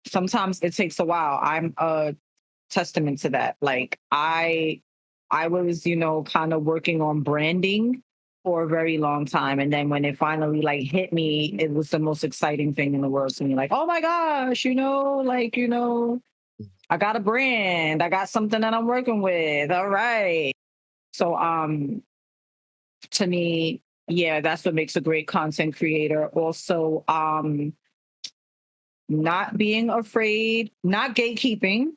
Sometimes it takes a while. I'm a testament to that. Like I was, kind of working on branding for a very long time. And then when it finally hit me, it was the most exciting thing in the world to me. Like, oh my gosh, I got a brand. I got something that I'm working with. All right. So to me, yeah, that's what makes a great content creator. Also, not being afraid, not gatekeeping,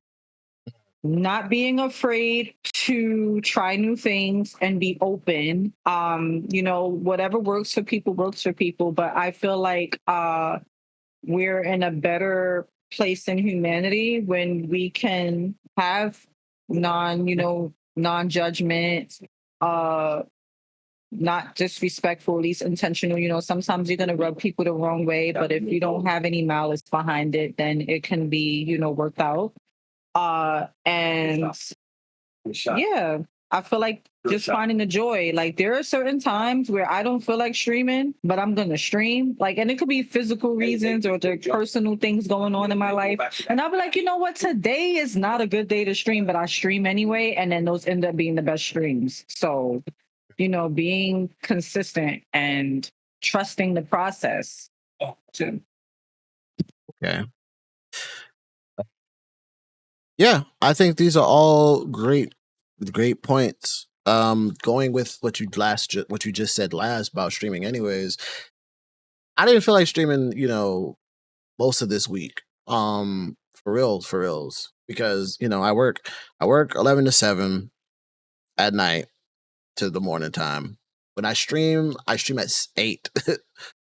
not being afraid to try new things and be open. Whatever works for people works for people. But I feel like we're in a better place in humanity when we can have non-judgment, not disrespectful, at least intentional. Sometimes you're going to rub people the wrong way, but if you don't have any malice behind it, then it can be, worked out. And yeah, I feel like just finding the joy. Like there are certain times where I don't feel like streaming, but I'm going to stream. And it could be physical reasons or the personal things going on in my life. And I'll be like, you know what? Today is not a good day to stream, but I stream anyway. And then those end up being the best streams. So, being consistent and trusting the process too. Okay. Yeah, I think these are all great points. Going with what you just said last about streaming anyways, I didn't feel like streaming, most of this week. For reals. Because, I work 11 to 7 at night to the morning time. When I stream at 8.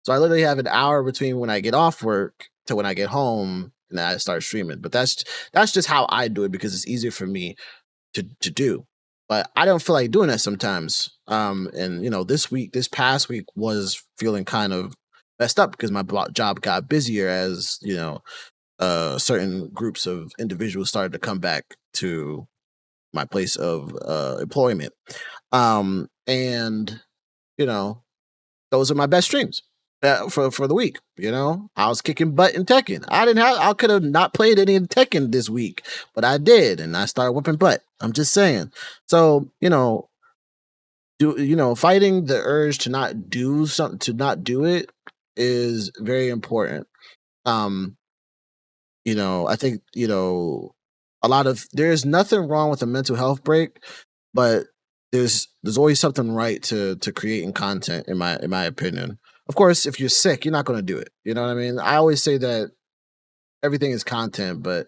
So I literally have an hour between when I get off work to when I get home and then I start streaming. But that's just how I do it because it's easier for me to do. But I don't feel like doing that sometimes. And this past week was feeling kind of messed up because my job got busier as, certain groups of individuals started to come back to my place of employment. And those are my best streams for the week. I was kicking butt in Tekken. I could have not played any in Tekken this week, but I did, and I started whipping butt. I'm just saying. So fighting the urge to not do something, to not do it, is very important. um I think, there's nothing wrong with a mental health break, but there's always something right to creating content, in my opinion. Of course, if you're sick, you're not going to do it. You know what I mean? I always say that everything is content, but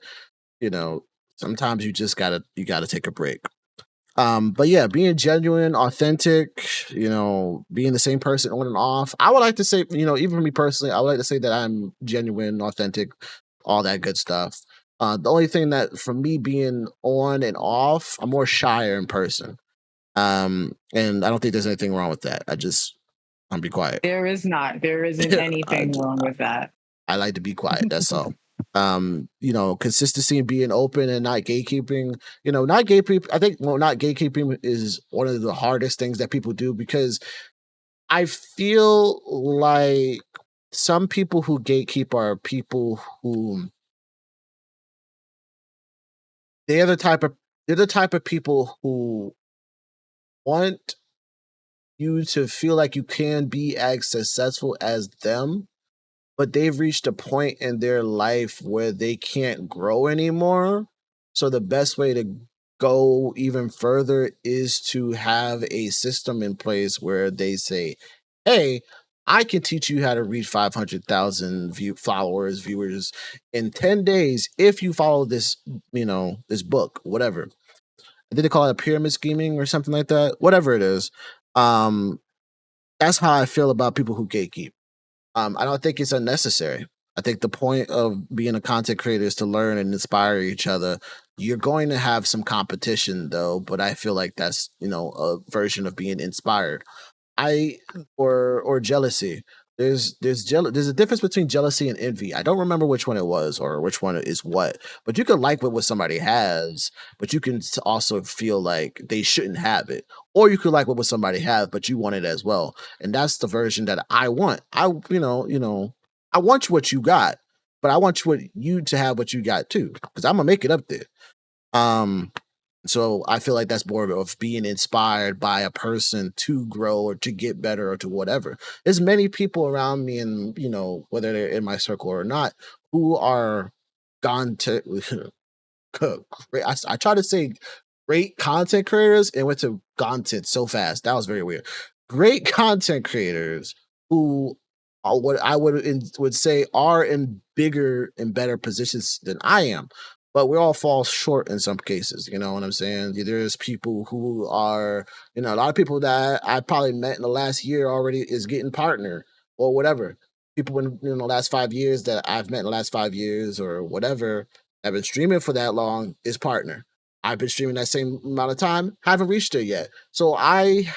you know, sometimes you gotta take a break. But yeah, being genuine, authentic, being the same person on and off. I would like to say, even for me personally, I would like to say that I'm genuine, authentic, all that good stuff. The only thing that for me being on and off, I'm more shyer in person. And I don't think there's anything wrong with that. I'm be quiet. There is not. There isn't I, anything wrong with that. I like to be quiet. That's all. Consistency and being open and not gatekeeping. Not gatekeeping. I think, well, not gatekeeping is one of the hardest things that people do, because I feel like some people who gatekeep are people who they're the type of they're the type of people who want you to feel like you can be as successful as them, but they've reached a point in their life where they can't grow anymore. So the best way to go even further is to have a system in place where they say, "Hey, I can teach you how to reach 500,000 viewers in 10 days if you follow this book, whatever." Did they call it pyramid scheming or something like that? Whatever it is. Um, that's how I feel about people who gatekeep. I don't think it's unnecessary. I think the point of being a content creator is to learn and inspire each other. You're going to have some competition though, but I feel like that's, a version of being inspired. I or jealousy. There's a difference between jealousy and envy. I don't remember which one it was or which one is what, but you can like what somebody has, but you can also feel like they shouldn't have it, or you could like what somebody has, but you want it as well. And that's the version that I want. I want what you got, but I want you to have what you got too, because I'm gonna make it up there. Um, so I feel like that's more of being inspired by a person to grow or to get better or to whatever. There's many people around me, and whether they're in my circle or not, who are gone to great. I try to say great content creators and went to content so fast. That was very weird. Great content creators who are what I would say are in bigger and better positions than I am. But we all fall short in some cases. You know what I'm saying? There's people who are, a lot of people that I probably met in the last year already is getting partner or whatever. People in the last 5 years that I've met in the last 5 years or whatever, I've been streaming for that long, is partner. I've been streaming that same amount of time, haven't reached it yet. So I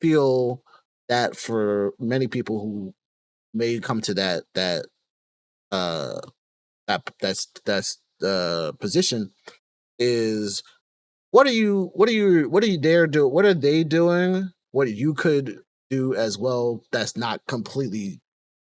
feel that for many people who may come to uh that's position, is what are they doing? What you could do as well that's not completely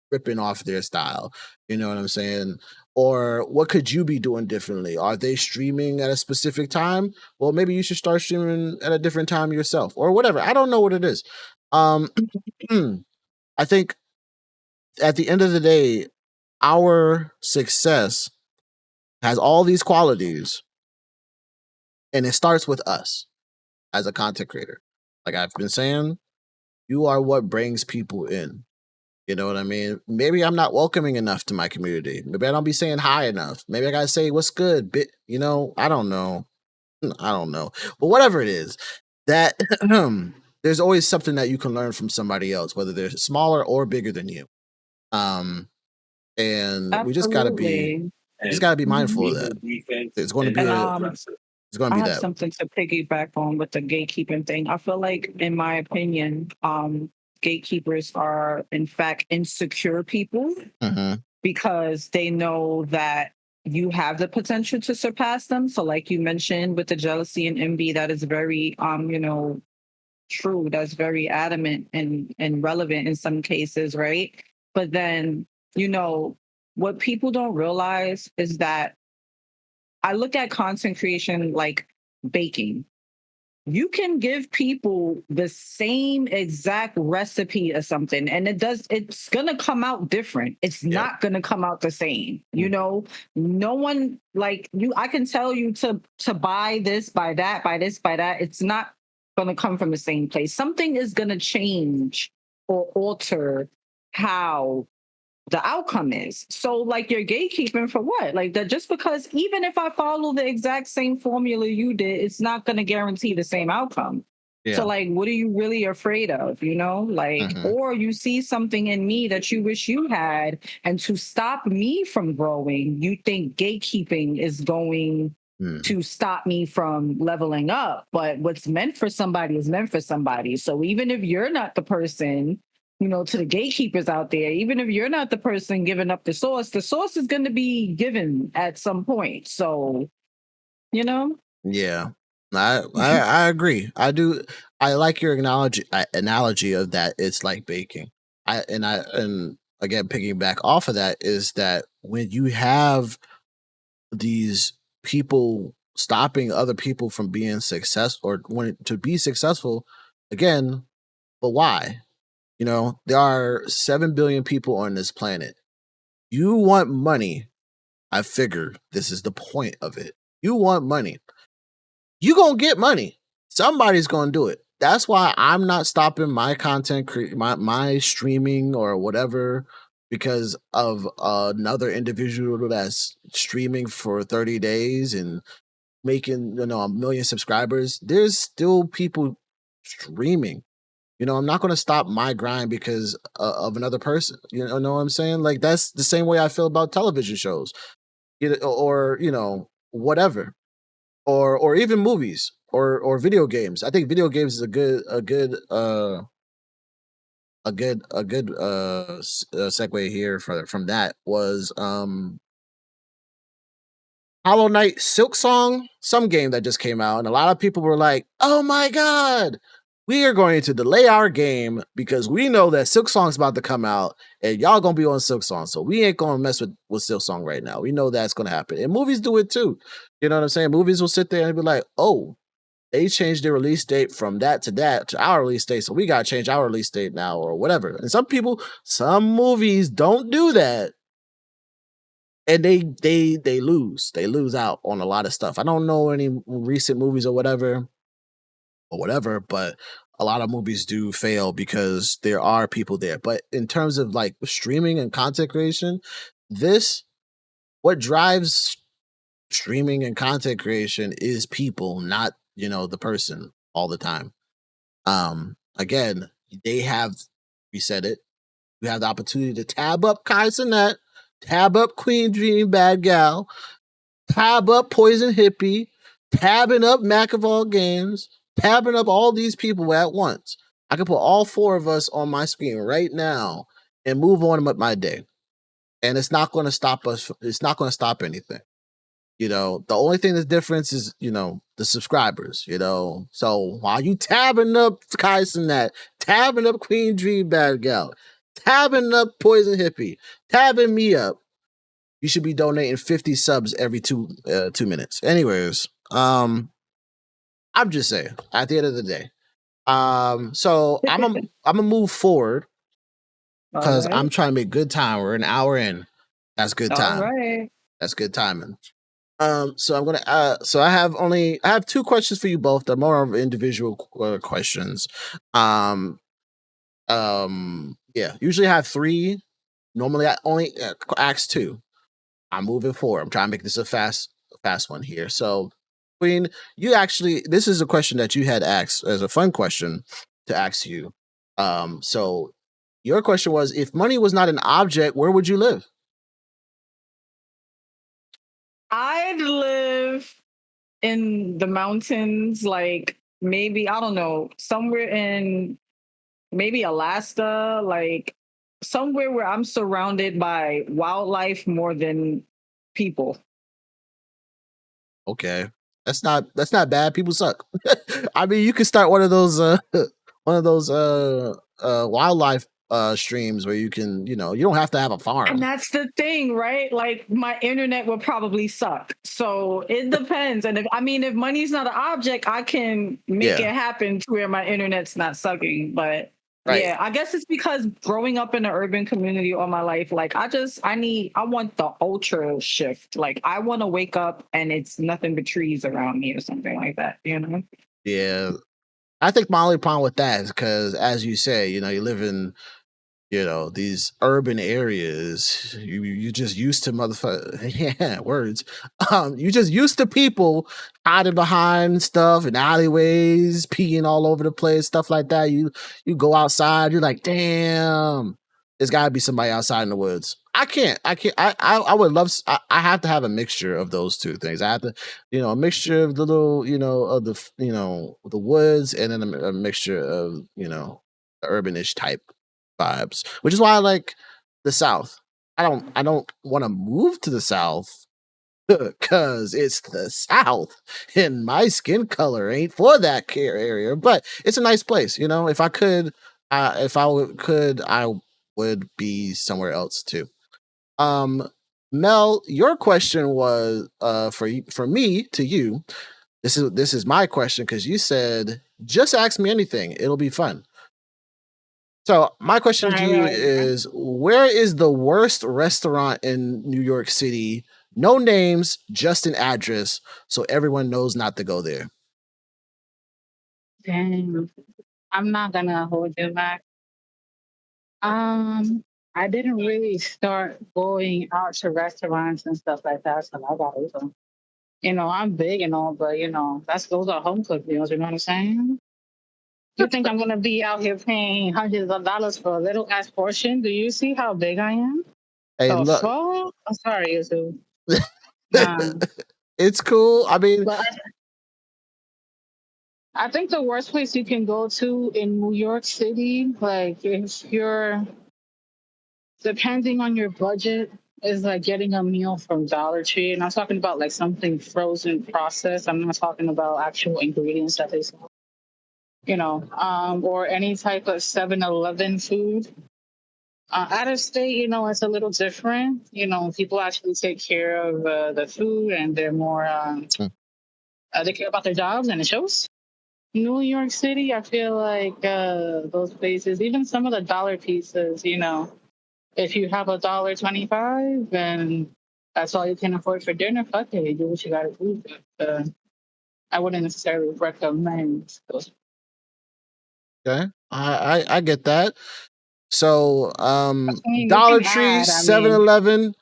ripping off their style. You know what I'm saying? Or what could you be doing differently? Are they streaming at a specific time? Well, maybe you should start streaming at a different time yourself or whatever. I don't know what it is. Um, I think at the end of the day, our success has all these qualities, and it starts with us as a content creator. Like I've been saying, you are what brings people in. You know what I mean? Maybe I'm not welcoming enough to my community. Maybe I don't be saying hi enough. Maybe I gotta say what's good. I don't know. I don't know. But whatever it is, that there's always something that you can learn from somebody else, whether they're smaller or bigger than you. And we just gotta be Absolutely. mindful of that. It's going to be And it's going to I be have that. something to piggyback on with the gatekeeping thing. I feel like, in my opinion, gatekeepers are in fact insecure people Hmm. because they know that you have the potential to surpass them. So, like you mentioned with the jealousy and envy, that is very true. That's very adamant and relevant in some cases, right? But then, what people don't realize is that I look at content creation like baking. you can give people the same exact recipe or something, and it's gonna come out different. It's not gonna come out the same. You know, no one like you, I can tell you to buy this, buy that, buy this, buy that. It's not gonna come from the same place. Something is gonna change or alter how the outcome is. So like you're gatekeeping for what? Like that, just because even if I follow the exact same formula you did, it's not going to guarantee the same outcome. Yeah. So like, what are you really afraid of? You know, like, or you see something in me that you wish you had, and to stop me from growing, you think gatekeeping is going to stop me from leveling up. But what's meant for somebody is meant for somebody. So even if you're not the person, you know, to the gatekeepers out there, even if you're not the person giving up the source is going to be given at some point. So, you know? Yeah. I agree. I do. I like your analogy of that. It's like baking. And again, piggyback off of that is that when you have these people stopping other people from being successful or wanting to be successful, again, but why? You know, there are 7 billion people on this planet. You want money. I figure this is the point of it. You want money. You gonna get money. Somebody's gonna do it. That's why I'm not stopping my content, my streaming or whatever, because of another individual that's streaming for 30 days and making 1 million subscribers. There's still people streaming. You know, I'm not going to stop my grind because of another person. You know what I'm saying? Like that's the same way I feel about television shows, or whatever, or even movies or video games. I think video games is a good segue here from that was Hollow Knight Silk Song, some game that just came out, and a lot of people were like, "Oh my god, we are going to delay our game because we know that Silk Song's about to come out, and y'all gonna be on Silk Song, so we ain't gonna mess with Silk Song right now. We know that's gonna happen." And movies do it too. You know what I'm saying? Movies will sit there and be like, "Oh, they changed their release date from that to our release date, so we gotta change our release date now," or whatever. And some movies don't do that. And they lose out on a lot of stuff. I don't know any recent movies or whatever, but a lot of movies do fail because there are people there. But in terms of like streaming and content creation, what drives streaming and content creation is people, not the person all the time. Again, we said it, we have the opportunity to tab up Cenat, tab up QueenDreamBadGal, tab up Poison Hippie, tabbing up Mac of all games, tabbing up all these people at once. I can put all 4 of us on my screen right now and move on with my day. And it's not going to stop us. It's not going to stop anything. The only thing that's different is, the subscribers, So while you tabbing up Cenat, tabbing up QueenDreamBadGal, tabbing up Poison Hippie, tabbing me up, you should be donating 50 subs every 2 minutes. Anyways, I'm just saying, at the end of the day. So I'm gonna move forward because I'm trying to make good time. We're an hour in. That's good time. All right. That's good timing. So I'm gonna. So I have 2 questions for you both. They're more of individual questions. Yeah. Usually I have 3. Normally I only ask 2. I'm moving forward. I'm trying to make this a fast one here. So, Queen, this is a question that you had asked as a fun question to ask you. So your question was, if money was not an object, where would you live? I'd live in the mountains, like maybe, I don't know, somewhere in maybe Alaska, like somewhere where I'm surrounded by wildlife more than people. Okay. That's not bad. People suck. I mean, you could start one of those wildlife streams where you can, you don't have to have a farm. And that's the thing, right? Like my internet will probably suck. So it depends. And if money's not an object, I can make it happen to where my internet's not sucking. But yeah, I guess it's because growing up in an urban community all my life, like I want the ultra shift. Like I want to wake up and it's nothing but trees around me or something like that, Yeah. I think my only problem with that is because, as you say, you live in, these urban areas. You just used to words. You just used to people hiding behind stuff in alleyways, peeing all over the place, stuff like that. You go outside, you're like, damn, there's got to be somebody outside in the woods. I can't. I would love. I have to have a mixture of those two things. I have to, a mixture of the little, of the, the woods, and then a mixture of, the urbanish type vibes. Which is why I like the South. I don't want to move to the South because it's the South, and my skin color ain't for that care area. But it's a nice place. If I could, I would be somewhere else too. Mel, your question was for me to you. This is my question because you said just ask me anything. It'll be fun. So my question to you is: where is the worst restaurant in New York City? No names, just an address, so everyone knows not to go there. Dang, I'm not gonna hold you back. I didn't really start going out to restaurants and stuff like that, so I got open. I'm big and all, but those are home cooked meals. You know what I'm saying? You think I'm gonna be out here paying hundreds of dollars for a little ass portion? Do you see how big I am? Hey, look. I'm sorry, Yuzu. It's cool. I mean, I think the worst place you can go to in New York City, like if you're depending on your budget, is like getting a meal from Dollar Tree. And I'm talking about like something frozen processed. I'm not talking about actual ingredients that they sell. Or any type of 7-Eleven food. Out of state, it's a little different. People actually take care of the food and they're more, they care about their jobs and it shows. New York City, I feel like those places, even some of the dollar pieces, if you have $1.25 and that's all you can afford for dinner, fuck it, you do what you gotta do. But I wouldn't necessarily recommend those. Okay, I get that. So, Dollar Tree, 7-Eleven,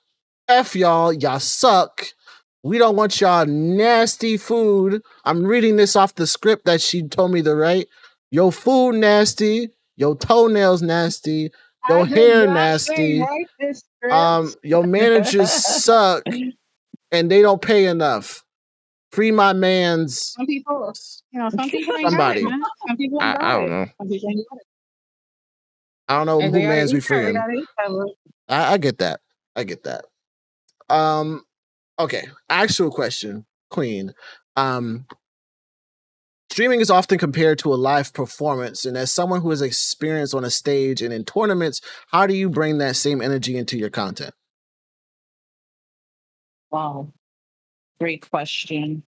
F y'all suck. We don't want y'all nasty food. I'm reading this off the script that she told me to write. Your food nasty, your toenails nasty, your hair nasty. Your managers suck, and they don't pay enough. Free my man's. Some people, somebody. Some people I don't know. I don't know who man's we freeing. I get that. Okay. Actual question, Queen. Streaming is often compared to a live performance, and as someone who has experience on a stage and in tournaments, how do you bring that same energy into your content? Wow. Great question.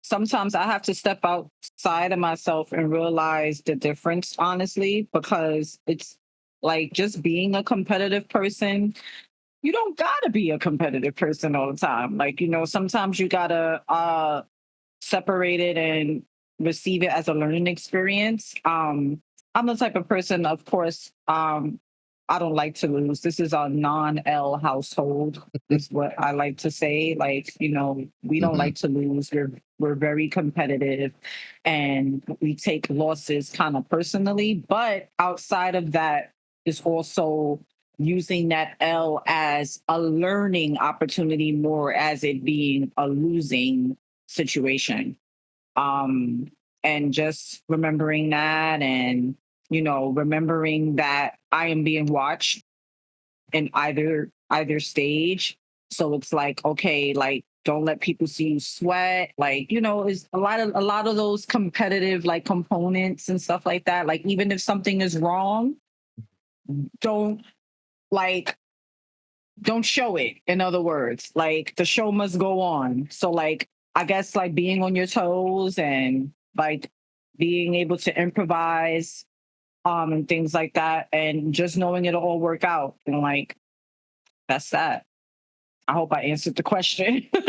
Sometimes I have to step outside of myself and realize the difference, honestly, because it's like just being a competitive person. You don't gotta be a competitive person all the time. Like, sometimes you gotta separate it and receive it as a learning experience. I'm the type of person, of course, I don't like to lose. This is a non-L household, is what I like to say. Like, we don't like to lose. We're very competitive and we take losses kind of personally. But outside of that is also using that L as a learning opportunity more as it being a losing situation. And just remembering that and remembering that I am being watched in either stage. So it's like, okay, like don't let people see you sweat. Like, is a lot of those competitive like components and stuff like that. Like, even if something is wrong, don't like don't show it. In other words, like the show must go on. So like, I guess like being on your toes and like being able to improvise and things like that, and just knowing it'll all work out, and like that's that. I hope I answered the question. No,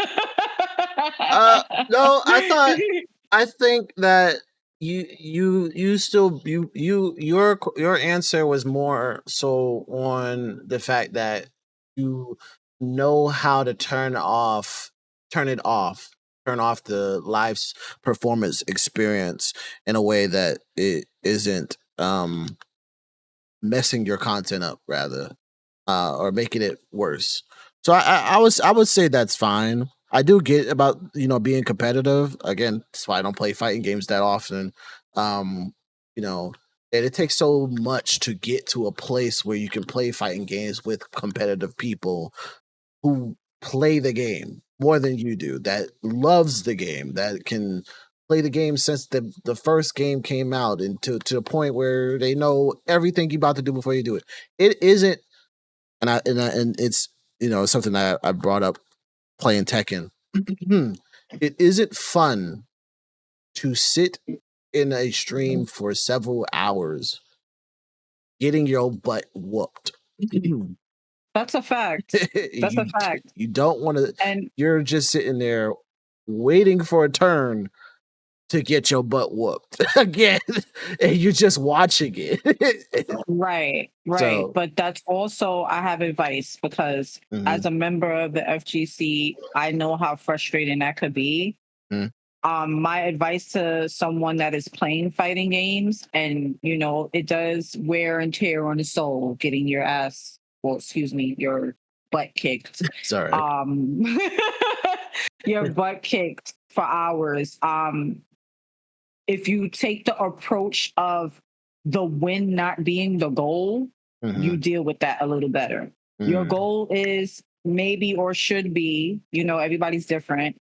I think that you still your answer was more so on the fact that you know how to turn it off, turn off the performance experience in a way that it isn't messing your content up, rather, or making it worse. So I would say that's fine. I do get about being competitive. Again, that's why I don't play fighting games that often. Um, you know, and it takes so much to get to a place where you can play fighting games with competitive people who play the game more than you do, that loves the game, that can play the game since the first game came out, and to the point where they know everything you're about to do before you do it. It isn't, and it's something that I brought up playing Tekken. It isn't fun to sit in a stream for several hours getting your butt whooped. That's a fact. That's a fact. You don't want to. And You're just sitting there waiting for a turn to get your butt whooped again, and you're just watching it. right. So, But that's also, I have advice because as a member of the FGC, I know how frustrating that could be. Mhm. My advice to someone that is playing fighting games, and it does wear and tear on the soul, getting your ass, well, excuse me, your butt kicked. sorry. Your butt kicked for hours. If you take the approach of the win not being the goal, you deal with that a little better. Your goal is maybe, or should be, everybody's different.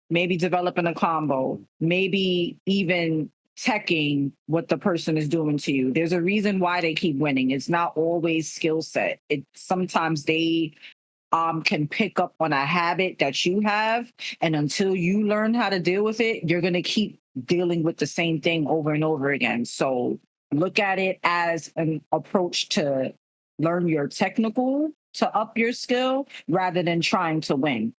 Maybe developing a combo, maybe even teching what the person is doing to you. There's a reason why they keep winning. It's not always skill set. Sometimes they can pick up on a habit that you have, and until you learn how to deal with it, you're going to keep dealing with the same thing over and over again. So look at it as an approach to learn your technical, to up your skill, rather than trying to win,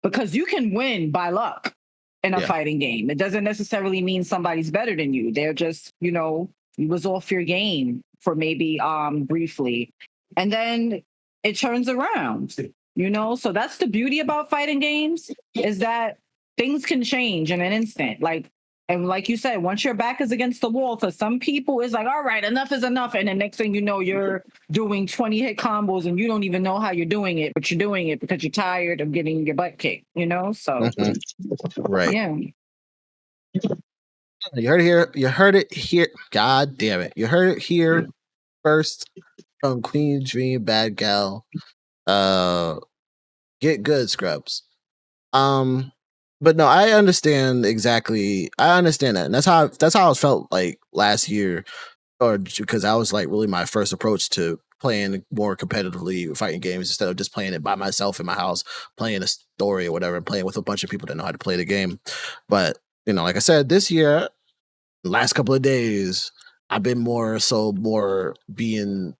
because you can win by luck in a fighting game. It doesn't necessarily mean somebody's better than you. They're just, you was off your game for maybe briefly, and then it turns around. So that's the beauty about fighting games, is that things can change in an instant. And like you said, once your back is against the wall, for some people, it's like, all right, enough is enough. And the next thing you know, you're doing 20 hit combos and you don't even know how you're doing it, but you're doing it because you're tired of getting your butt kicked, So, right. Yeah. You heard it here. You heard it here. God damn it. You heard it here first from QueenDreamBadGal. Get good, scrubs. But no, I understand exactly. I understand that, and that's how I felt like last year, or because that was like really my first approach to playing more competitively fighting games instead of just playing it by myself in my house, playing a story or whatever, playing with a bunch of people that know how to play the game. But like I said, this year, last couple of days, I've been more being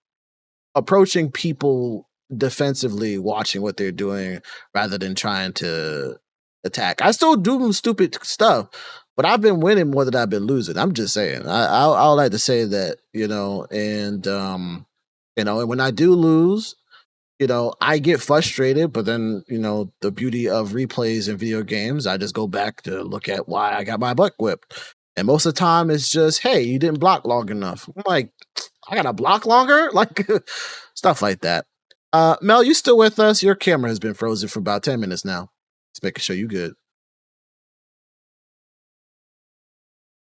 approaching people defensively, watching what they're doing rather than trying to attack. I still do stupid stuff, but I've been winning more than I've been losing. I'm just saying. I would like to say that, and and when I do lose, I get frustrated, but then, the beauty of replays in video games, I just go back to look at why I got my butt whipped. And most of the time it's just, hey, you didn't block long enough. I'm like, I gotta block longer? Like stuff like that. Mel, you still with us? Your camera has been frozen for about 10 minutes now. Just making sure you good.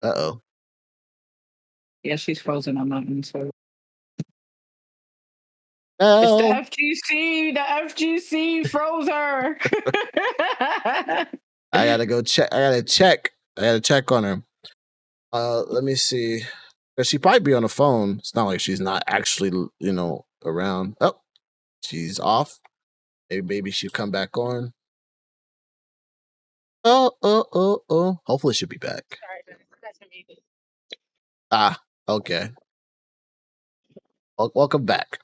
Uh-oh. Yeah, she's frozen. I'm not into It's the Oh, FGC. The FGC froze her. I gotta go check. I gotta check on her. Let me see. Cause she probably be on the phone. It's not like she's not actually, around. Oh, she's off. Maybe she'll come back on. Oh. Hopefully she'll be back. Sorry, that's amazing. Ah, okay. Welcome back.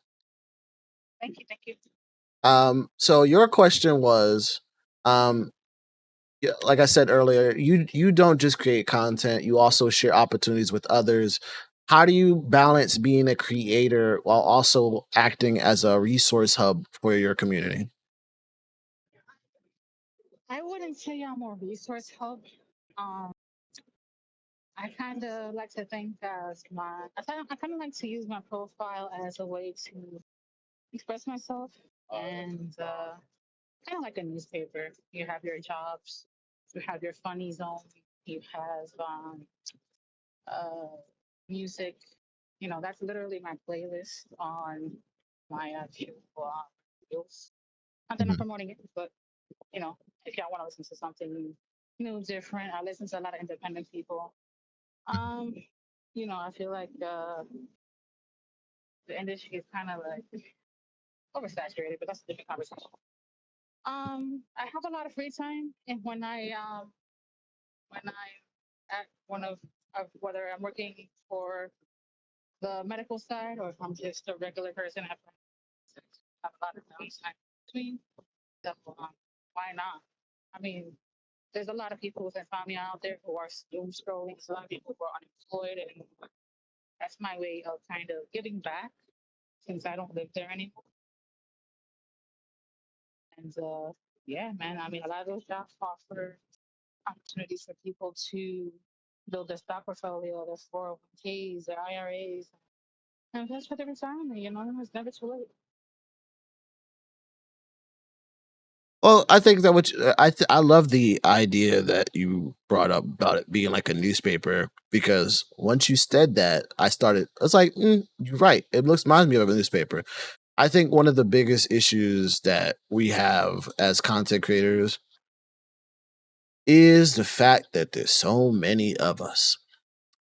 Thank you. So your question was, yeah, like I said earlier, you don't just create content, you also share opportunities with others. How do you balance being a creator while also acting as a resource hub for your community? I wouldn't say I'm a resource hub. Um, I kind of like to think as I kind of like to use my profile as a way to express myself and kind of like a newspaper. You have your jobs, you have your funny zone, you have uh, music. You know, that's literally my playlist on my actual reels. Not that I'm Mhm. promoting it, but you know, if y'all want to listen to something new, different, I listen to a lot of independent people. Um, you know, I feel like the industry is kind of like oversaturated, but that's a different conversation. I have a lot of free time, and when I at one of whether I'm working for the medical side or if I'm just a regular person, have a lot of downtime between. So why not? I mean, there's a lot of people with insomnia out there who are doom scrolling. So a lot of people who are unemployed, and that's my way of kind of giving back since I don't live there anymore. And yeah, man, I mean, a lot of those jobs offer opportunities for people to build their stock portfolio, their 401ks, their IRAs, and that's for their retirement. You know, it's never too late. Well, I think that I love the idea that you brought up about it being like a newspaper, because once you said that, I started. It's like, you're right. It looks reminds me of a newspaper. I think one of the biggest issues that we have as content creators is the fact that there's so many of us.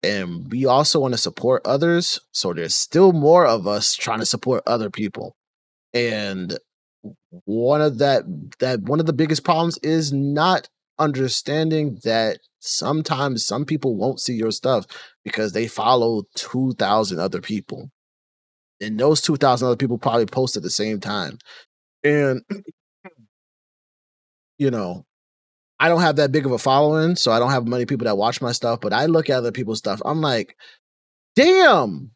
And we also want to support others. So there's still more of us trying to support other people. And one of the biggest problems is not understanding that sometimes some people won't see your stuff because they follow 2,000 other people. And those 2,000 other people probably post at the same time. And you know, I don't have that big of a following, so I don't have many people that watch my stuff, but I look at other people's stuff. I'm like, damn,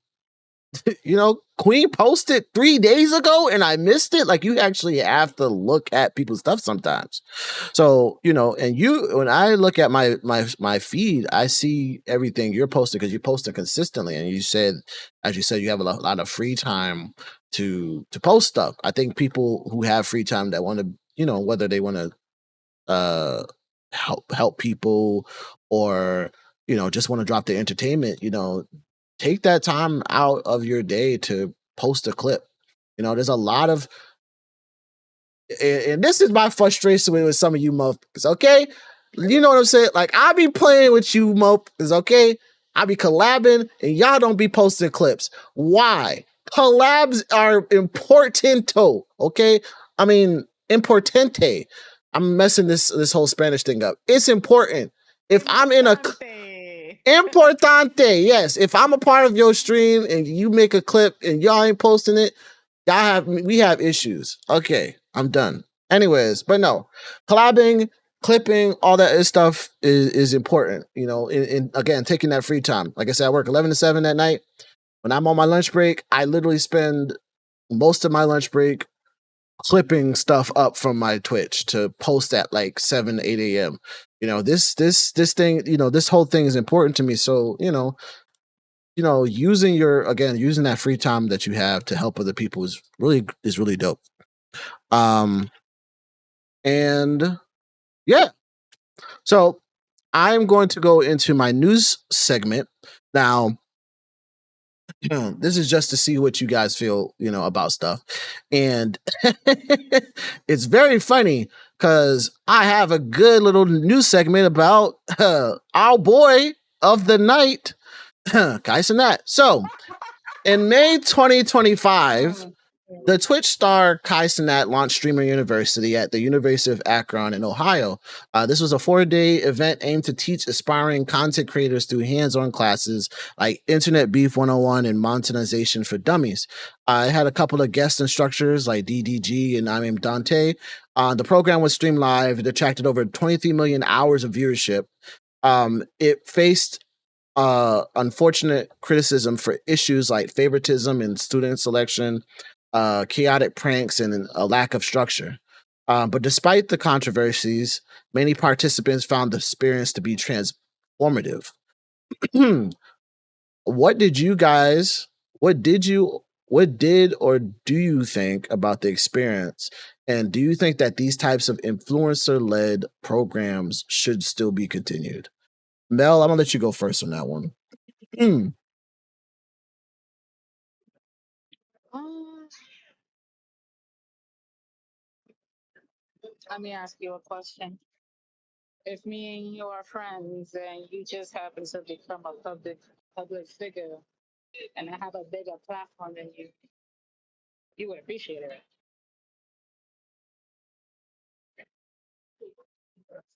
Queen posted 3 days ago and I missed it. Like, you actually have to look at people's stuff sometimes. So, and when I look at my feed, I see everything you're posting because you're posting consistently. And as you said, you have a lot of free time to post stuff. I think people who have free time that want to, whether they want to uh help people, or just want to drop their entertainment, take that time out of your day to post a clip. There's a lot of, and this is my frustration with some of you motherfuckers, okay? You know what I'm saying? Like, I be playing with you motherfuckers, okay? I be collabing and y'all don't be posting clips. Why? Collabs are importanto, okay? I mean, importante. I'm messing this whole Spanish thing up. It's important. If I'm in a importante, yes. If I'm a part of your stream and you make a clip and y'all ain't posting it, we have issues. Okay, I'm done. Anyways, but no, collabing, clipping, all that stuff is important. In again, taking that free time. Like I said, I work 11 to 7 at night. When I'm on my lunch break, I literally spend most of my lunch break clipping stuff up from my Twitch to post at like 7, 8 a.m. This thing, this whole thing is important to me. So, using that free time that you have to help other people is really dope. And yeah. So I'm going to go into my news segment now. this is just to see what you guys feel, about stuff. And it's very funny because I have a good little news segment about our boy of the night, Cenat. So in May 2025, the Twitch star Cenat launched Streamer University at the University of Akron in Ohio. This was a 4-day event aimed to teach aspiring content creators through hands-on classes like Internet Beef 101 and Monetization for Dummies. It had a couple of guest instructors like DDG and I'm Dante. The program was streamed live. It attracted over 23 million hours of viewership. It faced unfortunate criticism for issues like favoritism and student selection, chaotic pranks, and a lack of structure. But despite the controversies, many participants found the experience to be transformative. What did or do you think about the experience? And do you think that these types of influencer-led programs should still be continued? Mel, I'm gonna let you go first on that one. Let me ask you a question. If me and you are friends and you just happen to become a public figure and I have a bigger platform than you would appreciate it.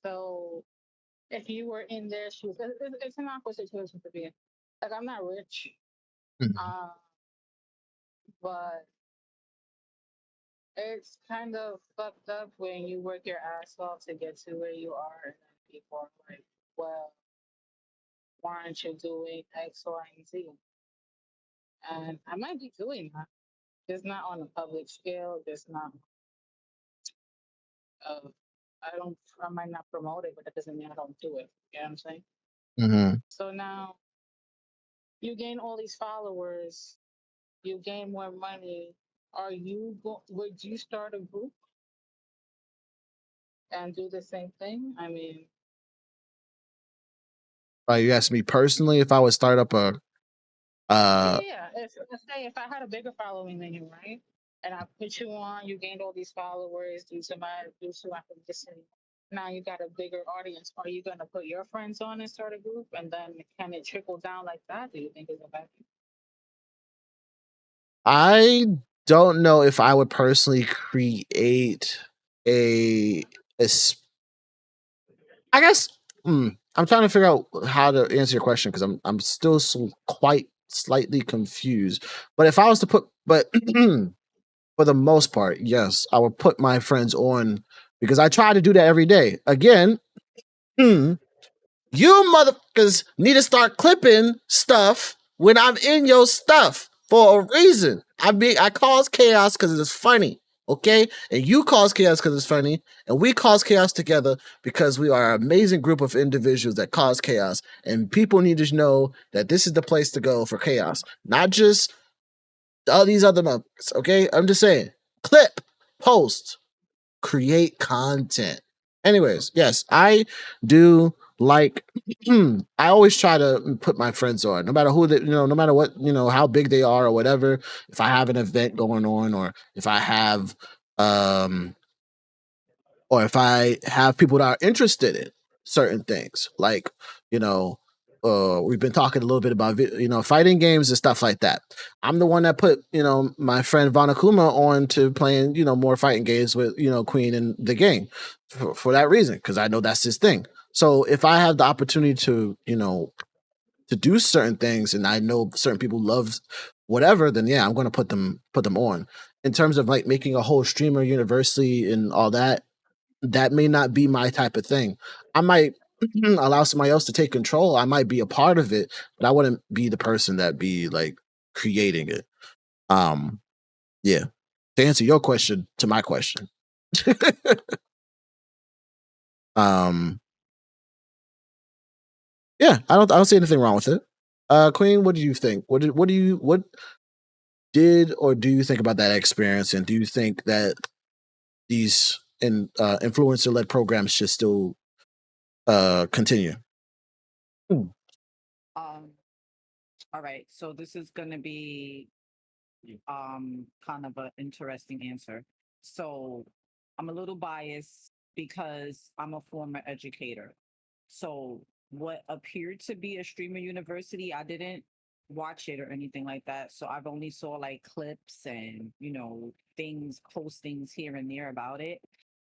So if you were in their shoes, it's an awkward situation to be in. Like, I'm not rich, but it's kind of fucked up when you work your ass off to get to where you are, and then people are like, well, why aren't you doing X, Y, and Z? And I might be doing that. Just not on a public scale, just not, I might not promote it, but that doesn't mean I don't do it. You know what I'm saying? Mm-hmm. So now you gain all these followers, you gain more money. Would you start a group and do the same thing? I mean, you asked me personally if I would start up a. yeah. Let's say if I had a bigger following than you, right? And I put you on, you gained all these followers due to my publicity. Now you got a bigger audience. Are you gonna put your friends on and start a group, and then can it trickle down like that? Do you think is a bad thing? I don't know if I would personally create a I guess I'm trying to figure out how to answer your question because I'm still quite slightly confused. But if I was to put, for the most part, yes, I would put my friends on because I try to do that every day. Again, you motherfuckers need to start clipping stuff when I'm in your stuff for a reason. I cause chaos because it's funny, okay? And you cause chaos because it's funny, and we cause chaos together because we are an amazing group of individuals that cause chaos. And people need to know that this is the place to go for chaos, not just all these other motherfuckers, okay? I'm just saying, clip, post, create content. Anyways, yes, I do like I always try to put my friends on, no matter who they, no matter what, how big they are or whatever. If I have an event going on, or if I have people that are interested in certain things, like, we've been talking a little bit about fighting games and stuff like that. I'm the one that put my friend Vanakuma on to playing more fighting games with Queen in the game for that reason, because I know that's his thing. So if I have the opportunity to to do certain things, and I know certain people love whatever, then yeah, I'm going to put them on. In terms of like making a whole streamer university and all that, that may not be my type of thing. I might allow somebody else to take control. I might be a part of it, but I wouldn't be the person that be like creating it. Yeah. To answer your question to my question. Yeah, I don't see anything wrong with it. Queen, what do you think? What did or do you think about that experience, and do you think that these influencer led programs should still continue? All right. So this is gonna be kind of an interesting answer. So I'm a little biased because I'm a former educator. So what appeared to be a streamer university, I didn't watch it or anything like that. So I've only saw like clips and, things, postings here and there about it.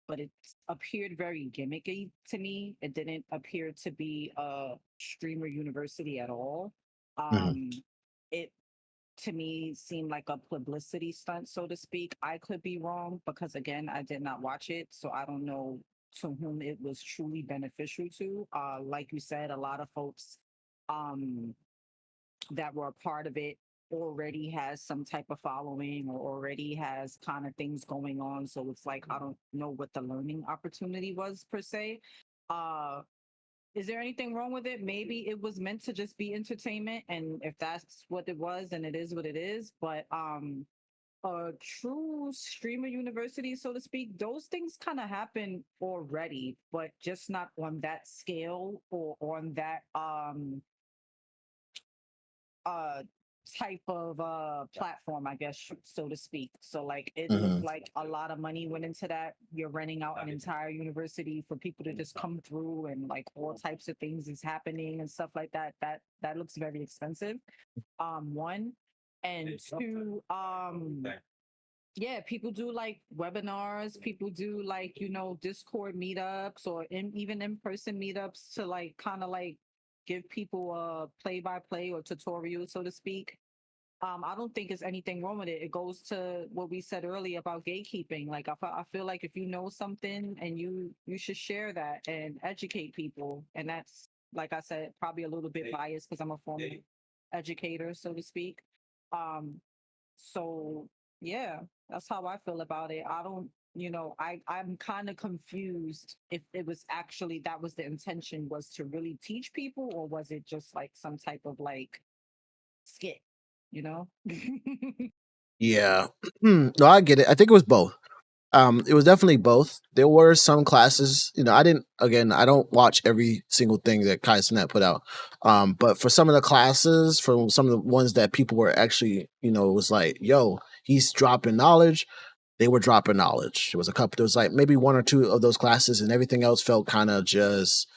But it appeared very gimmicky to me. It didn't appear to be a streamer university at all. Hmm. It to me seemed like a publicity stunt, so to speak. I could be wrong because again, I did not watch it, so I don't know to whom it was truly beneficial to. Like you said, a lot of folks um that were a part of it already has some type of following or already has kind of things going on. So it's like I don't know what the learning opportunity was per se. Uh is there anything wrong with it? Maybe it was meant to just be entertainment, and if that's what it was, then it is what it is. But a true streamer university, so to speak, those things kind of happen already, but just not on that scale or on that uh type of platform, I guess, so to speak. So like it Hmm. looked like a lot of money went into that. You're renting out an entire university for people to just come through, and like all types of things is happening and stuff like that. That looks very expensive. One. And two, yeah, people do like webinars, people do like, Discord meetups or even in-person meetups to like kind of like give people a play-by-play or tutorial, so to speak. I don't think there's anything wrong with it. It goes to what we said earlier about gatekeeping. Like I feel like if you know something and you should share that and educate people. And that's, like I said, probably a little bit biased because I'm a former educator, so to speak. Um, so yeah, that's how I feel about it. I don't, I'm kind of confused if it was actually that was the intention, was to really teach people, or was it just like some type of like skit, you know? Yeah. No, I get it. I think it was both. It was definitely both. There were some classes, I didn't, again, I don't watch every single thing that Kai Cenat put out. But for some of the classes, for some of the ones that people were actually, it was like, yo, he's dropping knowledge. They were dropping knowledge. There was like maybe one or two of those classes, and everything else felt kind of just,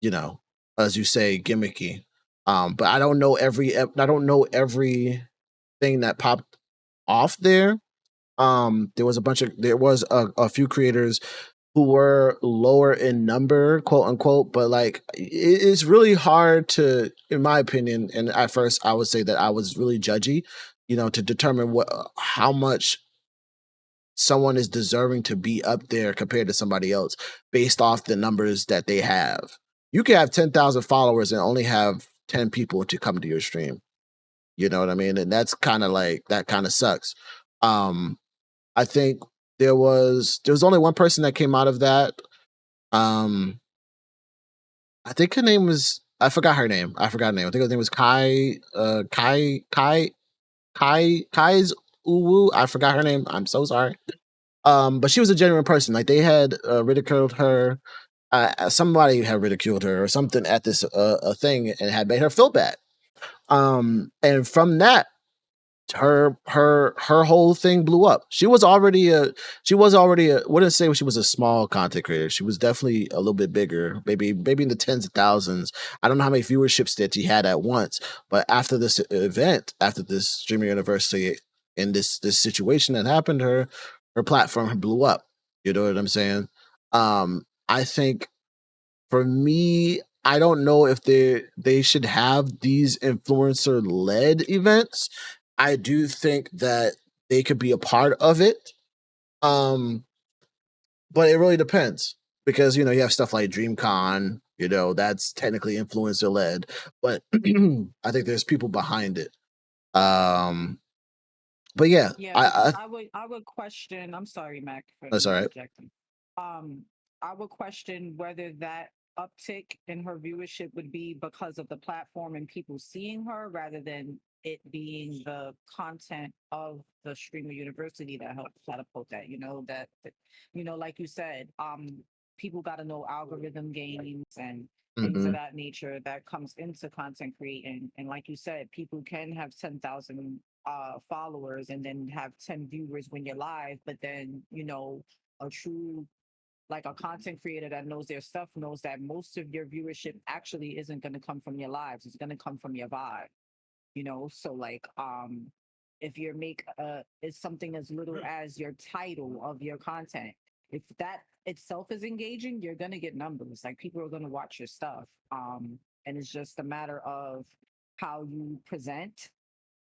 you know, as you say, gimmicky. But I don't know everything that popped off there. There was a few creators who were lower in number, quote unquote, but like it's really hard to, in my opinion, and at first I would say that I was really judgy, to determine how much someone is deserving to be up there compared to somebody else based off the numbers that they have. You can have 10,000 followers and only have 10 people to come to your stream. You know what I mean? And that's kind of like, that kind of sucks. Um, I think there was only one person that came out of that. Um, I think her name was, I forgot her name. I forgot her name. I think her name was Kai's Uwu. I forgot her name. I'm so sorry. But she was a genuine person. Like they had ridiculed her. Somebody had ridiculed her or something at this thing and had made her feel bad. And from that, her whole thing blew up. She was already a wouldn't say she was a small content creator. She was definitely a little bit bigger, maybe in the tens of thousands. I don't know how many viewerships that she had at once, but after this event, after this streaming university and this situation that happened to her, her platform blew up. You know what I'm saying? I think for me, I don't know if they should have these influencer led events. I do think that they could be a part of it. Um, but it really depends because you have stuff like DreamCon, that's technically influencer led, but I think there's people behind it. Um, but yeah, Yeah, because I I would question. I'm sorry, Mac, for that's all right. interjecting. Um, I would question whether that uptick in her viewership would be because of the platform and people seeing her, rather than it being the content of the streamer university that helped catapult that. Like you said, people got to know algorithm games and things of Hmm. that nature that comes into content creating. And like you said, people can have 10,000 followers and then have 10 viewers when you're live, but then, a true like a content creator that knows their stuff knows that most of your viewership actually isn't going to come from your lives. It's going to come from your vibe, so like if you make it's something as little as your title of your content, if that itself is engaging, you're going to get numbers, like people are going to watch your stuff. And it's just a matter of how you present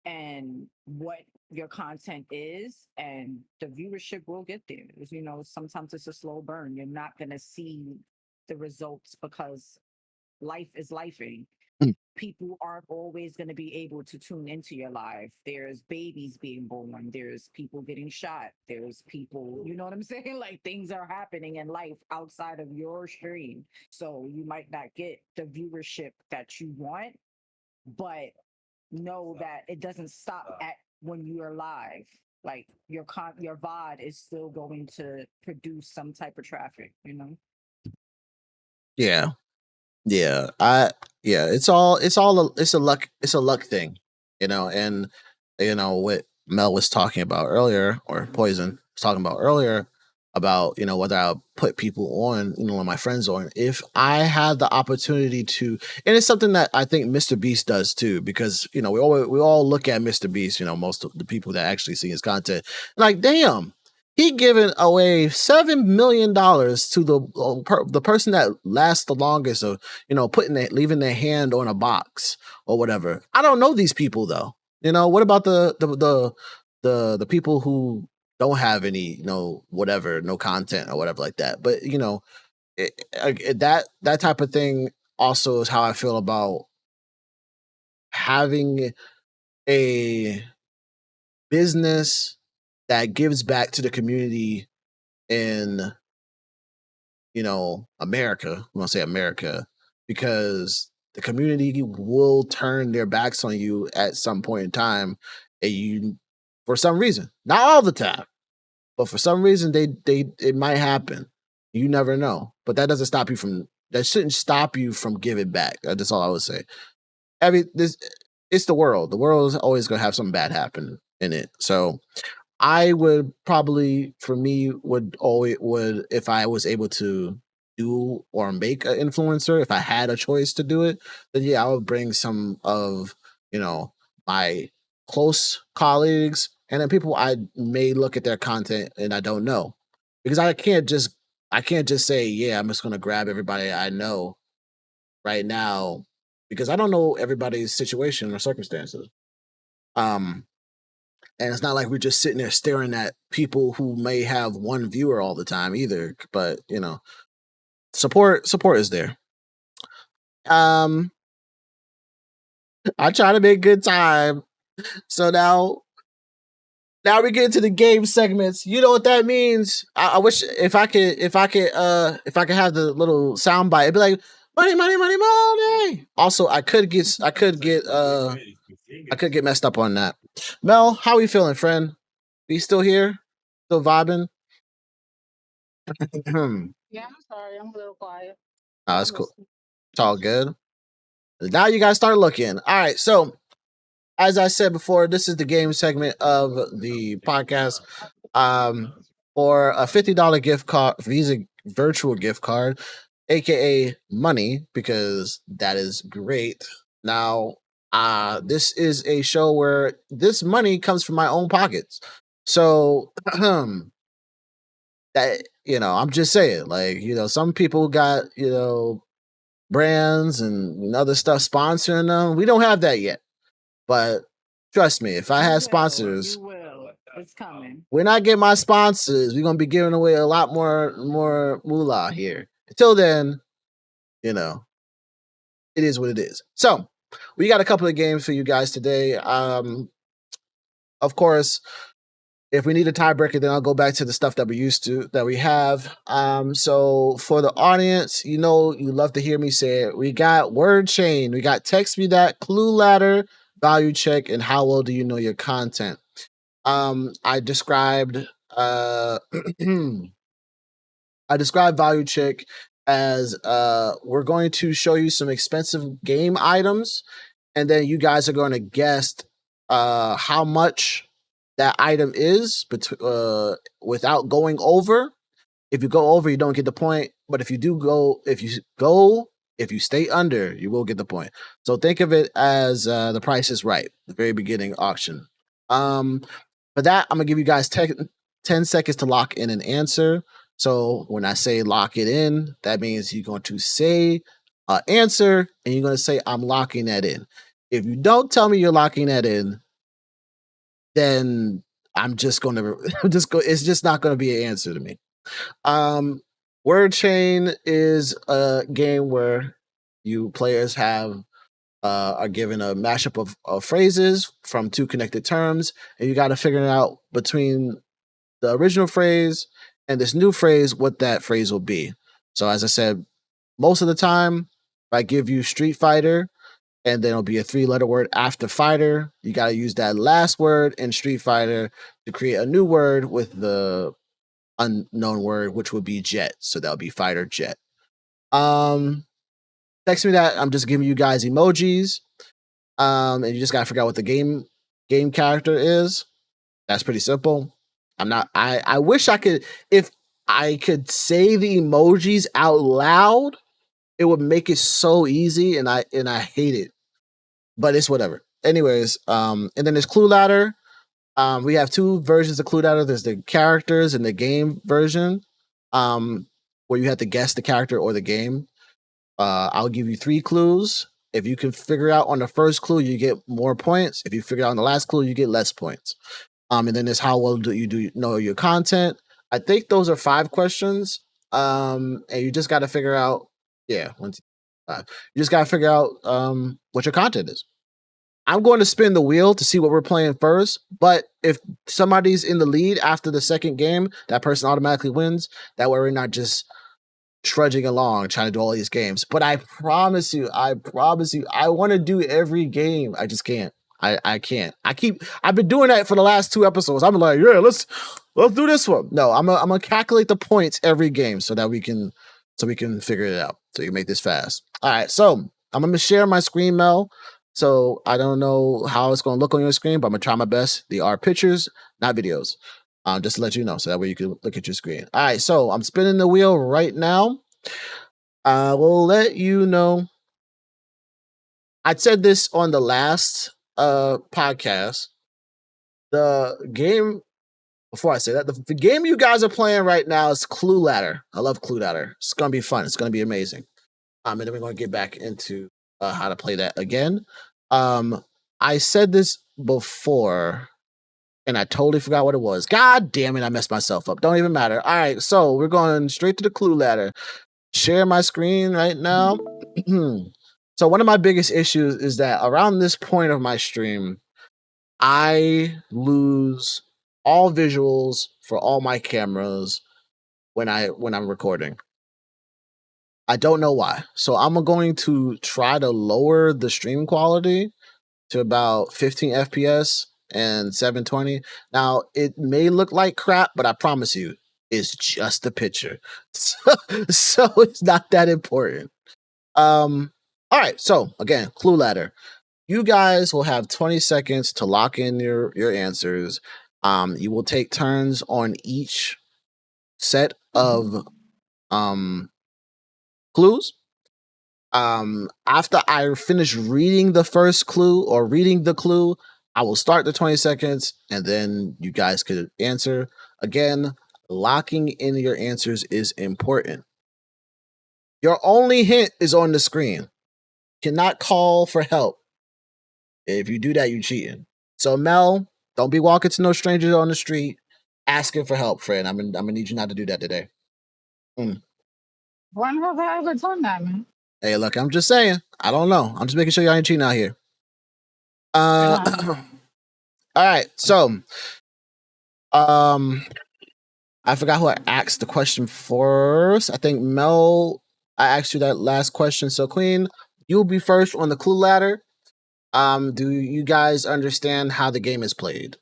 and what your content is, and the viewership will get there. Sometimes it's a slow burn. You're not going to see the results because life is lifing. People aren't always going to be able to tune into your live. There's babies being born, there's people getting shot, there's people, you know what I'm saying? Like things are happening in life outside of your stream. So you might not get the viewership that you want, but know that it doesn't stop at when you are live. Like your VOD is still going to produce some type of traffic, Yeah. Yeah, it's a luck thing, and what Mel was talking about earlier, or Poison was talking about earlier, about whether I'll put people on, my friends on, if I had the opportunity to. And it's something that I think Mr. Beast does too, because we all look at Mr. Beast, most of the people that actually see his content, like, damn, he giving away $7 million to the person that lasts the longest of leaving their hand on a box or whatever. I don't know these people though. What about the people who don't have any whatever, no content or whatever like that? But that type of thing also is how I feel about having a business that gives back to the community in America. I'm gonna say America, because the community will turn their backs on you at some point in time, and you, for some reason, not all the time, but for some reason, they it might happen. You never know, but that shouldn't stop you from giving back. That's all I would say. This it's the world. The world is always gonna have something bad happen in it. So I would probably, for me, would if I was able to do or make an influencer, if I had a choice to do it, then yeah, I would bring some of my close colleagues, and then people I may look at their content and I don't know, because I can't just say, yeah, I'm just gonna grab everybody I know right now, because I don't know everybody's situation or circumstances. Um, and it's not like we're just sitting there staring at people who may have one viewer all the time either. But support is there. I try to make good time. So now we get into the game segments. You know what that means? I wish if I could have the little sound bite, it'd be like money, money, money, money. Also, I could get messed up on that. Mel, how are you feeling, friend? Be still here? Still vibing? Yeah, I'm sorry. I'm a little quiet, Oh, but that's I'm cool. listening. It's all good. Now you guys start looking. All right. So, as I said before, this is the game segment of the podcast. Um, for a $50 gift card, Visa virtual gift card, aka money, because that is great. Now, this is a show where this money comes from my own pockets. So, that I'm just saying, like, some people got brands and other stuff sponsoring them. We don't have that yet. But trust me, if I You had will. sponsors, You will. It's coming. when I get my sponsors, we're gonna be giving away a lot more moolah here. Until then, you know, it is what it is. So we got a couple of games for you guys today. Of course, if we need a tiebreaker, then I'll go back to the stuff that we have. So for the audience, you love to hear me say it. We got word chain, we got text me that, clue ladder, value check, and how well do you know your content. I described I describe value check as we're going to show you some expensive game items, and then you guys are going to guess how much that item is without going over. If you go over, you don't get the point. But if you stay under, you will get the point. So think of it as the Price is Right, the very beginning auction. For that, I'm gonna give you guys 10 seconds to lock in an answer. So when I say lock it in, that means you're going to say answer, and you're going to say I'm locking that in. If you don't tell me you're locking that in, then I'm just going to it's just not going to be an answer to me. Word chain is a game where you players are given a mashup of phrases from two connected terms, and you got to figure out between the original phrase and this new phrase what that phrase will be. So as I said, most of the time, if I give you Street Fighter, and then it'll be a 3-letter word after fighter, you got to use that last word in Street Fighter to create a new word with the unknown word, which would be jet. So that'll be fighter jet. Text me that. I'm just giving you guys emojis. And you just gotta figure out what the game character is. That's pretty simple. I wish I could, if I could say the emojis out loud, it would make it so easy, and I hate it. But it's whatever. Anyways, and then there's Clue Ladder. We have two versions of Clue Ladder. There's the characters and the game version, where you have to guess the character or the game. I'll give you 3 clues. If you can figure out on the first clue, you get more points. If you figure out on the last clue, you get less points. And then there's how well do you know your content. I think those are 5 questions. And you just got to figure out, 1, 2, 5. You just got to figure out what your content is. I'm going to spin the wheel to see what we're playing first, but if somebody's in the lead after the second game, that person automatically wins. That way we're not just trudging along trying to do all these games. But I promise you, I want to do every game. I just can't. I can't. I've been doing that for the last 2 episodes. I'm like, yeah, let's do this one. No, I'm gonna calculate the points every game so that we can figure it out. So you can make this fast. All right, so I'm gonna share my screen, Mel. So I don't know how it's gonna look on your screen, but I'm gonna try my best. They are pictures, not videos. Just to let you know, so that way you can look at your screen. All right, so I'm spinning the wheel right now. I will let you know. I said this on the last podcast. The game, before I say that, the game you guys are playing right now is Clue Ladder. I love Clue Ladder. It's gonna be fun. It's gonna be amazing. And then we're gonna get back into how to play that again. I said this before, and I totally forgot what it was. God damn it, I messed myself up. Don't even matter. All right, so we're going straight to the Clue Ladder. Share my screen right now. So one of my biggest issues is that around this point of my stream, I lose all visuals for all my cameras when I'm recording. I don't know why. So I'm going to try to lower the stream quality to about 15 FPS and 720. Now, it may look like crap, but I promise you, it's just a picture. So it's not that important. All right, so again, Clue Ladder. You guys will have 20 seconds to lock in your answers. You will take turns on each set of clues. After I finish reading the first clue or reading the clue, I will start the 20 seconds and then you guys could answer. Again, locking in your answers is important. Your only hint is on the screen. You cannot call for help. If you do that, you're cheating. So Mel, don't be walking to no strangers on the street asking for help, friend. I'm gonna need you not to do that today. When have I ever done that, man? Hey, look, I'm just saying. I don't know. I'm just making sure y'all ain't cheating out here. All right. So, I forgot who I asked the question first. I think Mel, I asked you that last question. So, Queen, you'll be first on the Clue Ladder. Do you guys understand how the game is played?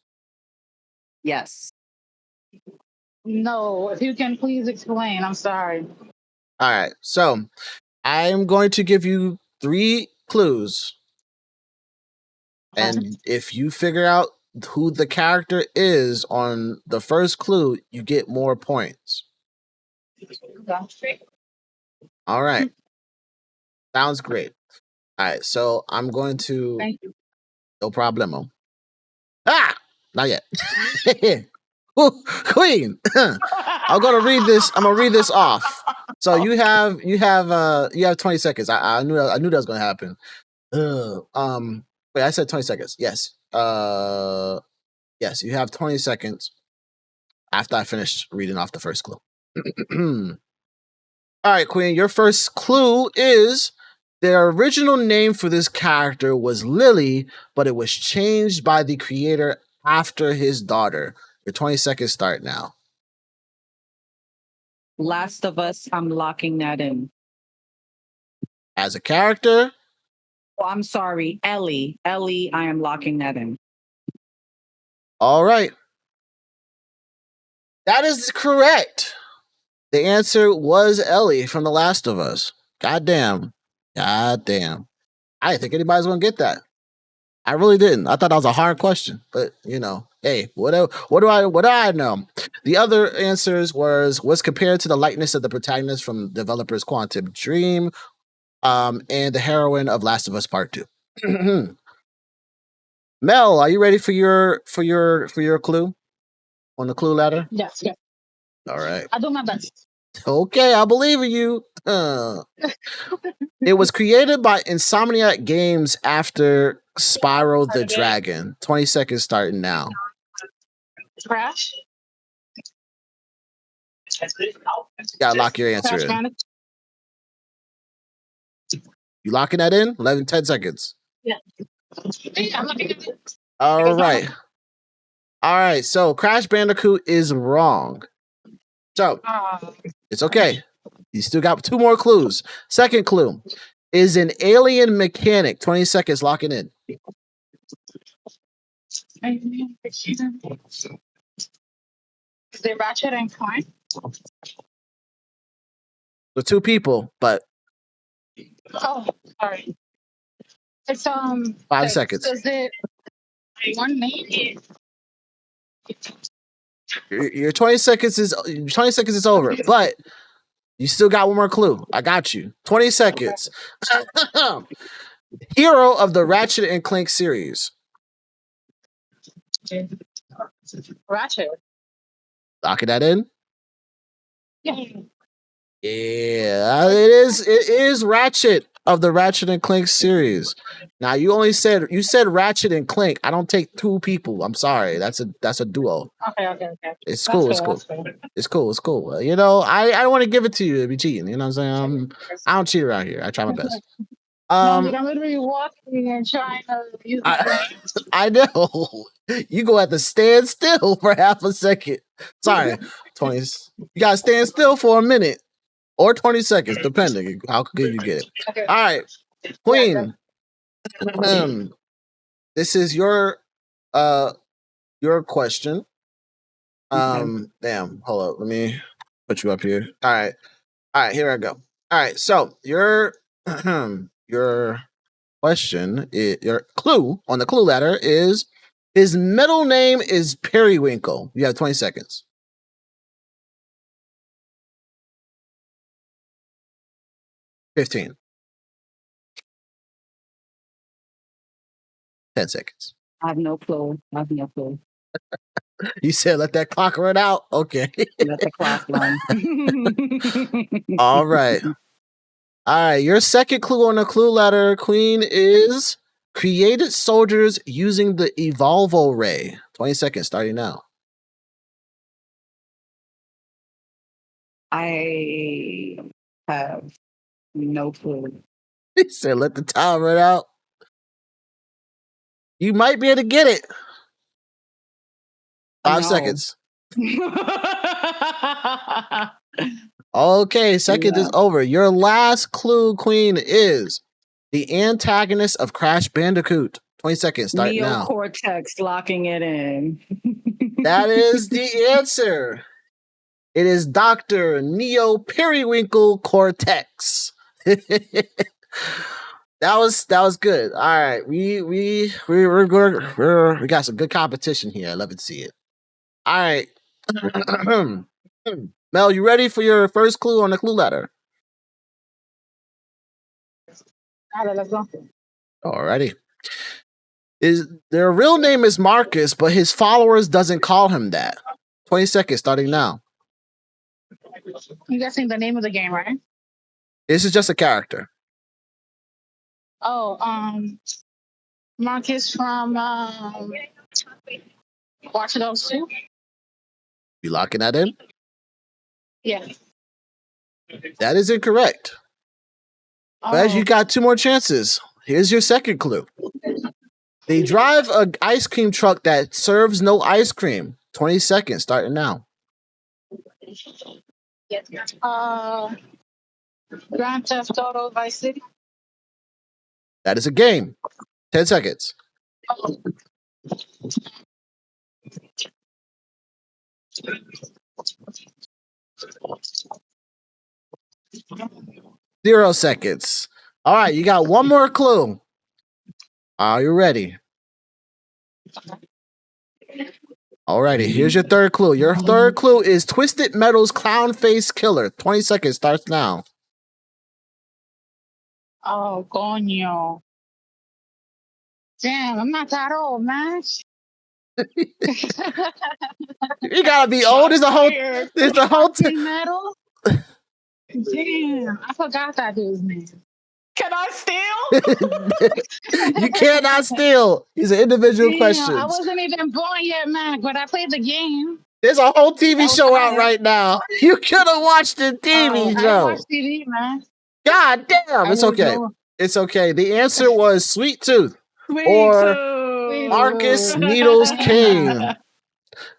Yes. No, if you can please explain. I'm sorry. All right. So I'm going to give you 3 clues. And if you figure out who the character is on the first clue, you get more points. All right. Sounds great. All right. So I'm going to. Thank you. No problemo. Ah! Not yet. Ooh, Queen. I'm gonna read this. I'm gonna read this off. So you have 20 seconds. I knew that was gonna happen. Wait, I said 20 seconds. Yes. Yes, you have 20 seconds after I finished reading off the first clue. All right, Queen, your first clue is the original name for this character was Lily, but it was changed by the creator after his daughter. Your 20 seconds start now. Last of Us, I'm locking that in. As a character? Oh, I'm sorry, Ellie. Ellie, I am locking that in. All right. That is correct. The answer was Ellie from The Last of Us. Goddamn. I didn't think anybody was going to get that. I really didn't. I thought that was a hard question, but hey, whatever. What do I know? The other answers was compared to the likeness of the protagonist from developers Quantum Dream, and the heroine of Last of Us Part 2. Mel, are you ready for your clue on the clue ladder? Yes. All right. I'll do my best. Okay, I believe in you. It was created by Insomniac Games after Spyro the Dragon. 20 seconds starting now. Crash. You gotta lock your answer Crash in. Bandicoot. You locking that in? 10 seconds. Yeah. I'm looking at it. All right. So Crash Bandicoot is wrong. So it's okay. You still got 2 more clues. Second clue is an alien mechanic. 20 seconds, locking in. Is it Ratchet and Clank? The 2 people, but Oh, sorry. It's 5 seconds. Is it one name? Your 20 seconds is over, but you still got 1 more clue. I got you. 20 seconds. Hero of the Ratchet and Clank series. Ratchet. Locking that in? Yeah. Yeah, it is Ratchet of the Ratchet and Clank series. Now you said Ratchet and Clank. I don't take 2 people. I'm sorry. That's a duo. Okay. It's cool. It's cool. I don't want to give it to you to be cheating. You know what I'm saying? I don't cheat around here. I try my best. No, dude, I'm literally walking and trying to use my brain. I know. You go have to stand still for half a second. Sorry, 20. You gotta stand still for a minute or 20 seconds, depending how good you get it. Okay. All right, Queen. This is your question. Damn, hold up. Let me put you up here. All right, here I go. All right, so your question, your clue on the clue ladder is his middle name is Periwinkle. You have 20 seconds. $15. 10 seconds. I have no clue. You said let that clock run out? Okay. Let the clock run. All right. Your second clue on the clue ladder, Queen, is created soldiers using the Evolvo Ray. 20 seconds starting now. I have no clue. He said let the time run out. You might be able to get it. 5 seconds. Okay, second is over. Your last clue, Queen, is the antagonist of Crash Bandicoot. 20 seconds, start now. Neocortex, locking it in. That is the answer. It is Dr. Neo Periwinkle Cortex. That was good. All right, we got some good competition here. I love to see it. All right, Mel, you ready for your first clue on the clue ladder? All right, let's go. Alrighty. Their real name is Marcus, but his followers doesn't call him that. 20 seconds starting now. You guessing the name of the game, right? This is just a character. Oh, Marcus from Watch Dogs 2. You locking that in? Yeah. That is incorrect. But you got 2 more chances. Here's your second clue. They drive an ice cream truck that serves no ice cream. 20 seconds starting now. Grand Theft Auto Vice City. That is a game. 10 seconds. Zero seconds. All right, you got 1 more clue. Are you ready? Alrighty, here's your third clue. Your third clue is Twisted Metal's Clown Face Killer. 20 seconds starts now. Oh, coño. Damn, I'm not that old, man. You gotta be old. There's a whole Metal. Damn, I forgot that dude's name. Can I steal? You cannot steal. These are individual questions. I wasn't even born yet, man, but I played the game. There's a whole TV show out right now. You could have watched the TV show. I watched TV, man. God damn. It's okay. It's okay. The answer was Sweet Tooth. Marcus Needles King.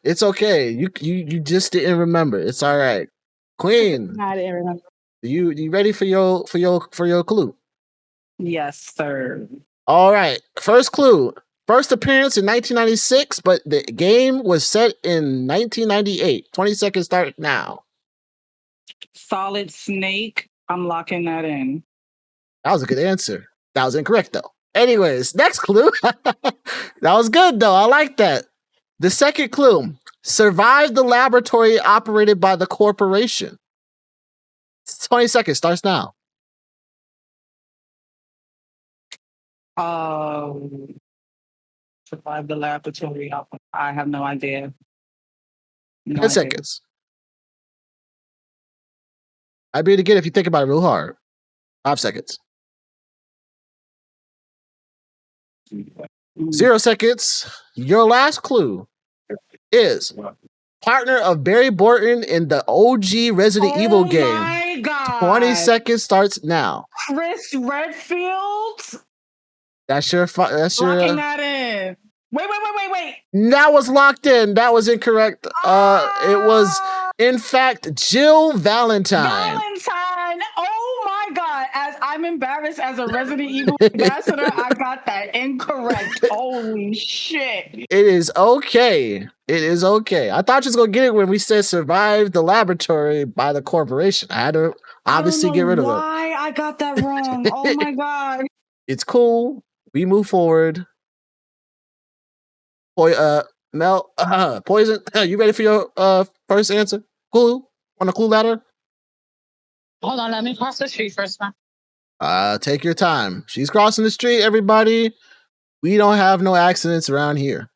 It's okay. You just didn't remember. It's all right. Queen. I didn't remember. You ready for your clue? Yes, sir. All right. First clue. First appearance in 1996, but the game was set in 1998. 20 seconds start now. Solid Snake. I'm locking that in. That was a good answer. That was incorrect, though. Anyways, next clue. That was good, though. I like that. The second clue. Survived the laboratory operated by the corporation. 20 seconds starts now. Survive the laboratory. I have no idea. 10 seconds. I'd be able to get it if you think about it real hard. 5 seconds. 0 seconds. Your last clue is partner of Barry Borton in the OG Resident Evil game. Oh my God. 20 seconds starts now. Chris Redfield? That's your locking that in. Wait. That was locked in. That was incorrect. It was, in fact, Jill Valentine. Oh my God. As I'm embarrassed as a Resident Evil ambassador, I got that incorrect. Holy shit. It is okay. It is okay. I thought you was going to get it when we said survive the laboratory by the corporation. I had to obviously get rid of it. Why I got that wrong. Oh my God. It's cool. We move forward. Mel, Poison, you ready for your first answer? Clue? On the clue ladder? Hold on, let me cross the street first, man. Take your time. She's crossing the street, everybody. We don't have no accidents around here.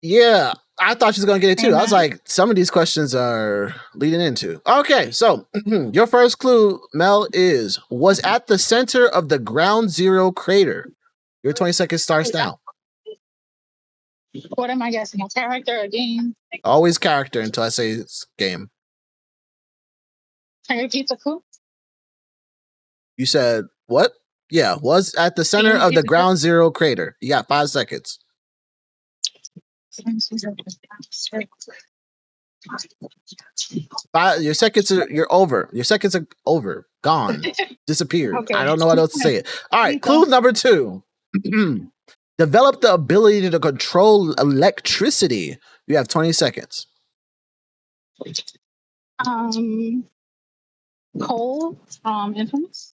Yeah, I thought she was going to get it too. I was like, some of these questions are leading into. Okay, so your first clue, Mel, was at the center of the Ground Zero crater. Your 20 seconds starts now. What am I guessing? A character, a game? Always character until I say it's game. Can you repeat the clue? You said what? Yeah, was at the center of the Ground Zero crater. You got 5 seconds. Your seconds you're over. Your seconds are over. Gone. Disappeared. Okay. I don't know what else to say it. All right, clue number 2. Develop the ability to control electricity. You have 20 seconds. Cole from Infamous.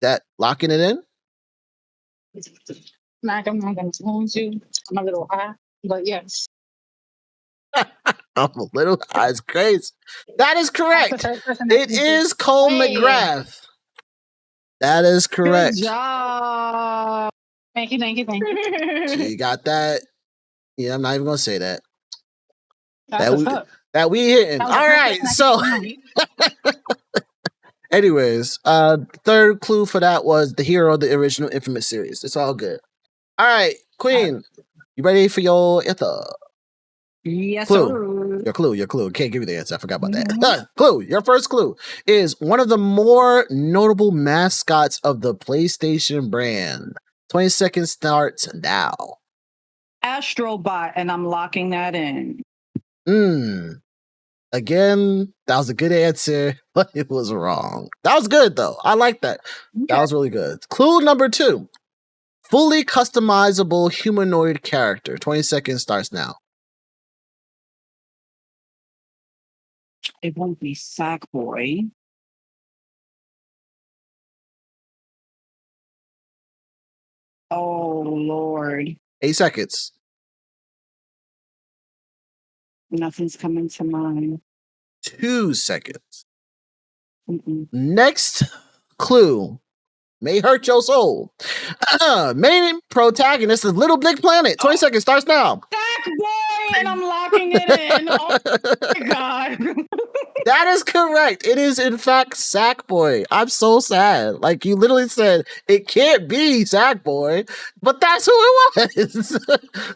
That locking it in? Mac, I'm not gonna wound you. I'm a little high, but yes. I'm a little eyes crazy. That is That's the correct. first person that It is Cole Hey. McGrath. That is Good correct. job. Thank you. So you got that. Yeah, I'm not even gonna say that. That's That what's we up. that we hitting. That All was the right. first So person that came to mind. anyways, third clue for that was the hero of the original Infamous series. It's all good. All right, Queen, you ready for your answer? Yes, Clue. sir. Your clue. Can't give you the answer. I forgot about that. Mhm. Clue. Your first clue is one of the more notable mascots of the PlayStation brand. 20 seconds starts now. Astrobot, and I'm locking that in. Again, that was a good answer, but it was wrong. That was good though. I like that. That was really good. Clue number 2. Fully customizable humanoid character. 20 seconds starts now. It won't be Sackboy. Oh, Lord. 8 seconds. Nothing's coming to mind. 2 seconds. Mm-mm. Next clue may hurt your soul. Main protagonist is Little Big Planet. 20 seconds starts now. Sackboy, and I'm locking it in. Oh, my God. That is correct. It is, in fact, Sackboy. I'm so sad. Like, you literally said, it can't be Sackboy, but that's who it was.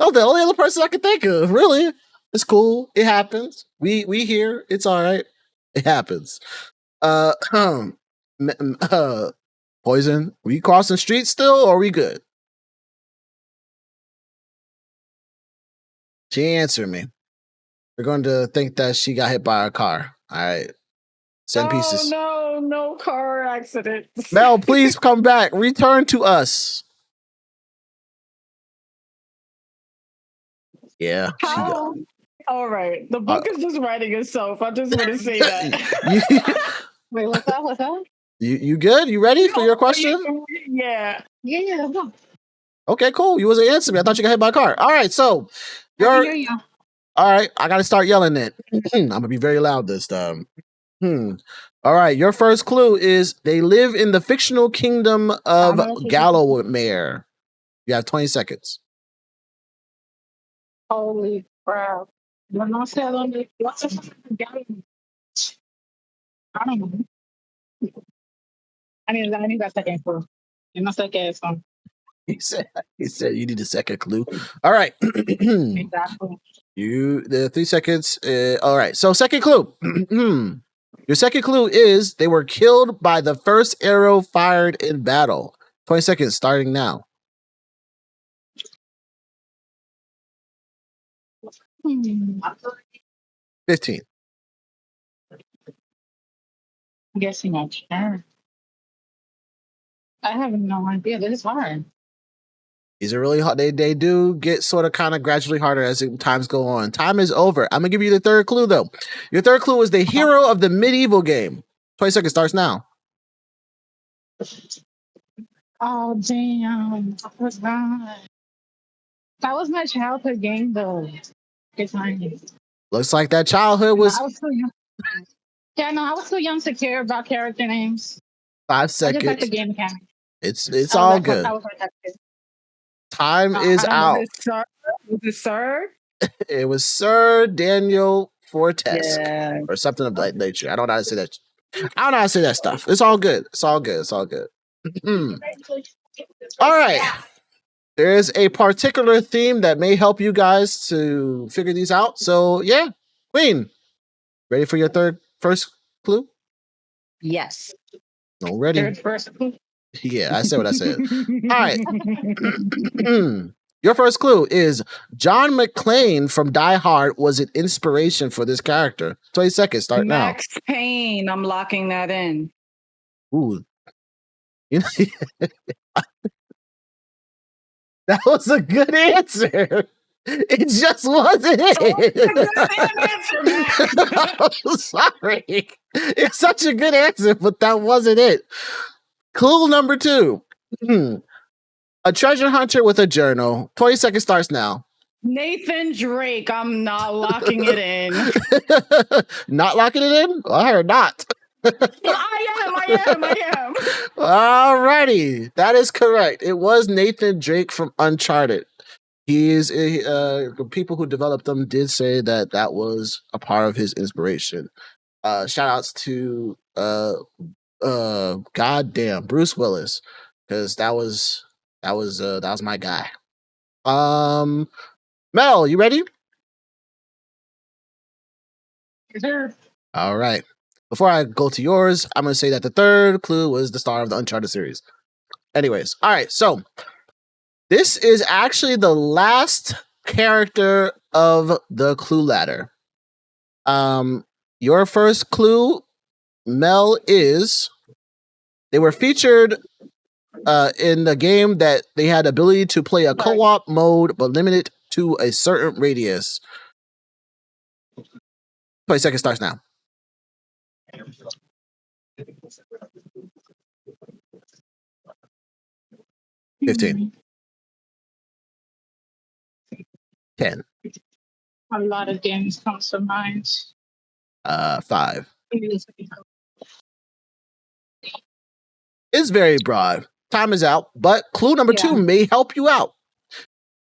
Oh, the only other person I could think of. Really? It's cool. It happens. We here. It's all right. It happens. Poison, we crossing streets still, or are we good? She answered me. We're going to think that she got hit by a car. All right. Send pieces. No car accident. Mel, please come back. Return to us. Yeah. How? All right. The book is just writing itself. I just want to say that. Wait, what's up? You good? You ready for your question? Yeah. Yeah. Okay, cool. You wasn't answering me. I thought you got hit by a car. All right, so All right. I got to start yelling it. I'm gonna be very loud this time. All right. Your first clue is they live in the fictional kingdom of Gallowmere. You have 20 seconds. Holy crap! When I said on the I don't know. I need that second clue. And my second song. He said you need a second clue. All right. Exactly. The 3 seconds. All right. So second clue. Your second clue is they were killed by the first arrow fired in battle. 20 seconds starting now. 15. I'm guessing I can. I have no idea. This is hard. These are really hard. They do get sort of kind of gradually harder as times go on. Time is over. I'm gonna give you the third clue though. Your third clue is the hero of the medieval game. 20 seconds starts now. Oh damn! That was my childhood game though. Good times. Looks like that childhood was. I was too young. Yeah, no, I was too young to care about character names. 5 seconds. I just like the game mechanic. It's all good. Time is out. Was it Sir? It was Sir Daniel Fortesque, Yeah. or something of that nature. I don't know how to say that. I don't know how to say that stuff. It's all good. It's all good. It's all good. All right. There's a particular theme that may help you guys to figure these out. So yeah, Queen, ready for your first clue? Yes. No, ready. First clue. Yeah, I said what I said. All right. Your first clue is John McClane from Die Hard was an inspiration for this character. 20 seconds, start now. Max Payne, I'm locking that in. Ooh. That was a good answer. It just wasn't it. I'm sorry. It's such a good answer, but that wasn't it. Clue number 2. A treasure hunter with a journal. 20 seconds starts now. Nathan Drake. I'm not locking it in. Not locking it in? I heard not. I am. Alrighty. That is correct. It was Nathan Drake from Uncharted. The people who developed them did say that that was a part of his inspiration. Shout outs to goddamn Bruce Willis, because that was my guy. Mel, you ready? Sure. All right. Before I go to yours, I'm gonna say that the third clue was the star of the Uncharted series. Anyways, all right. So this is actually the last character of the clue ladder. Your first clue, Mel, is they were featured in the game that they had ability to play a co-op mode, but limited to a certain radius. 20 seconds starts now. 15. 10. A lot of games come to mind. 5. It's very broad. Time is out, but clue number 2 may help you out.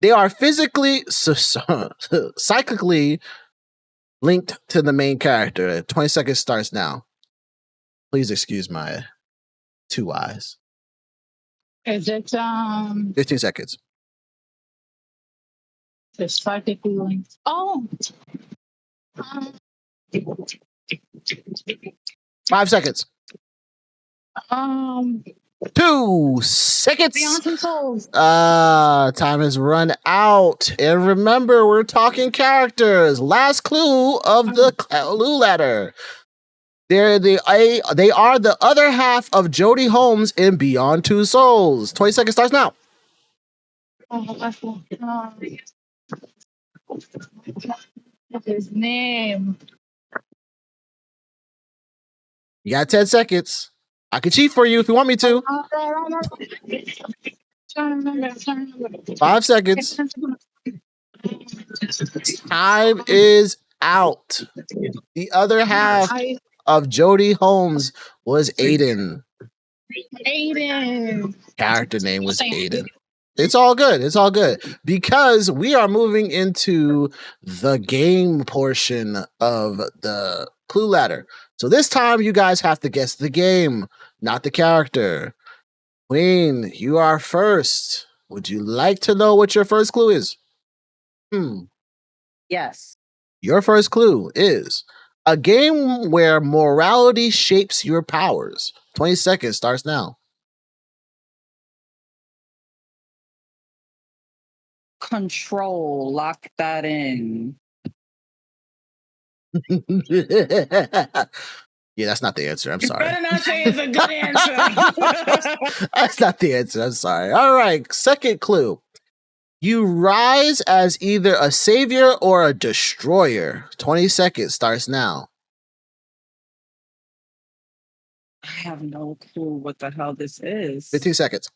They are physically, psychically linked to the main character. 20 seconds starts now. Please excuse my 2 eyes. Is it 15 seconds. the psychically linked? Oh. 5 seconds. 2 seconds. Beyond Two Souls. Time has run out. And remember, we're talking characters. Last clue of the clue ladder. They are the other half of Jodie Holmes in Beyond Two Souls. 20 seconds starts now. His name. You got 10 seconds. I can cheat for you if you want me to. 5 seconds. Time is out. The other half of Jodie Holmes was Aiden. Character name was Aiden. It's all good. It's all good. Because we are moving into the game portion of the clue ladder. So this time you guys have to guess the game, not the character. Queen, you are first. Would you like to know what your first clue is? Yes. Your first clue is a game where morality shapes your powers. 20 seconds starts now. Control. Lock that in. Yeah, that's not the answer. I'm sorry. You better not say it's a good answer. That's not the answer. I'm sorry. All right. Second clue. You rise as either a savior or a destroyer. 20 seconds starts now. I have no clue what the hell this is. 15 seconds.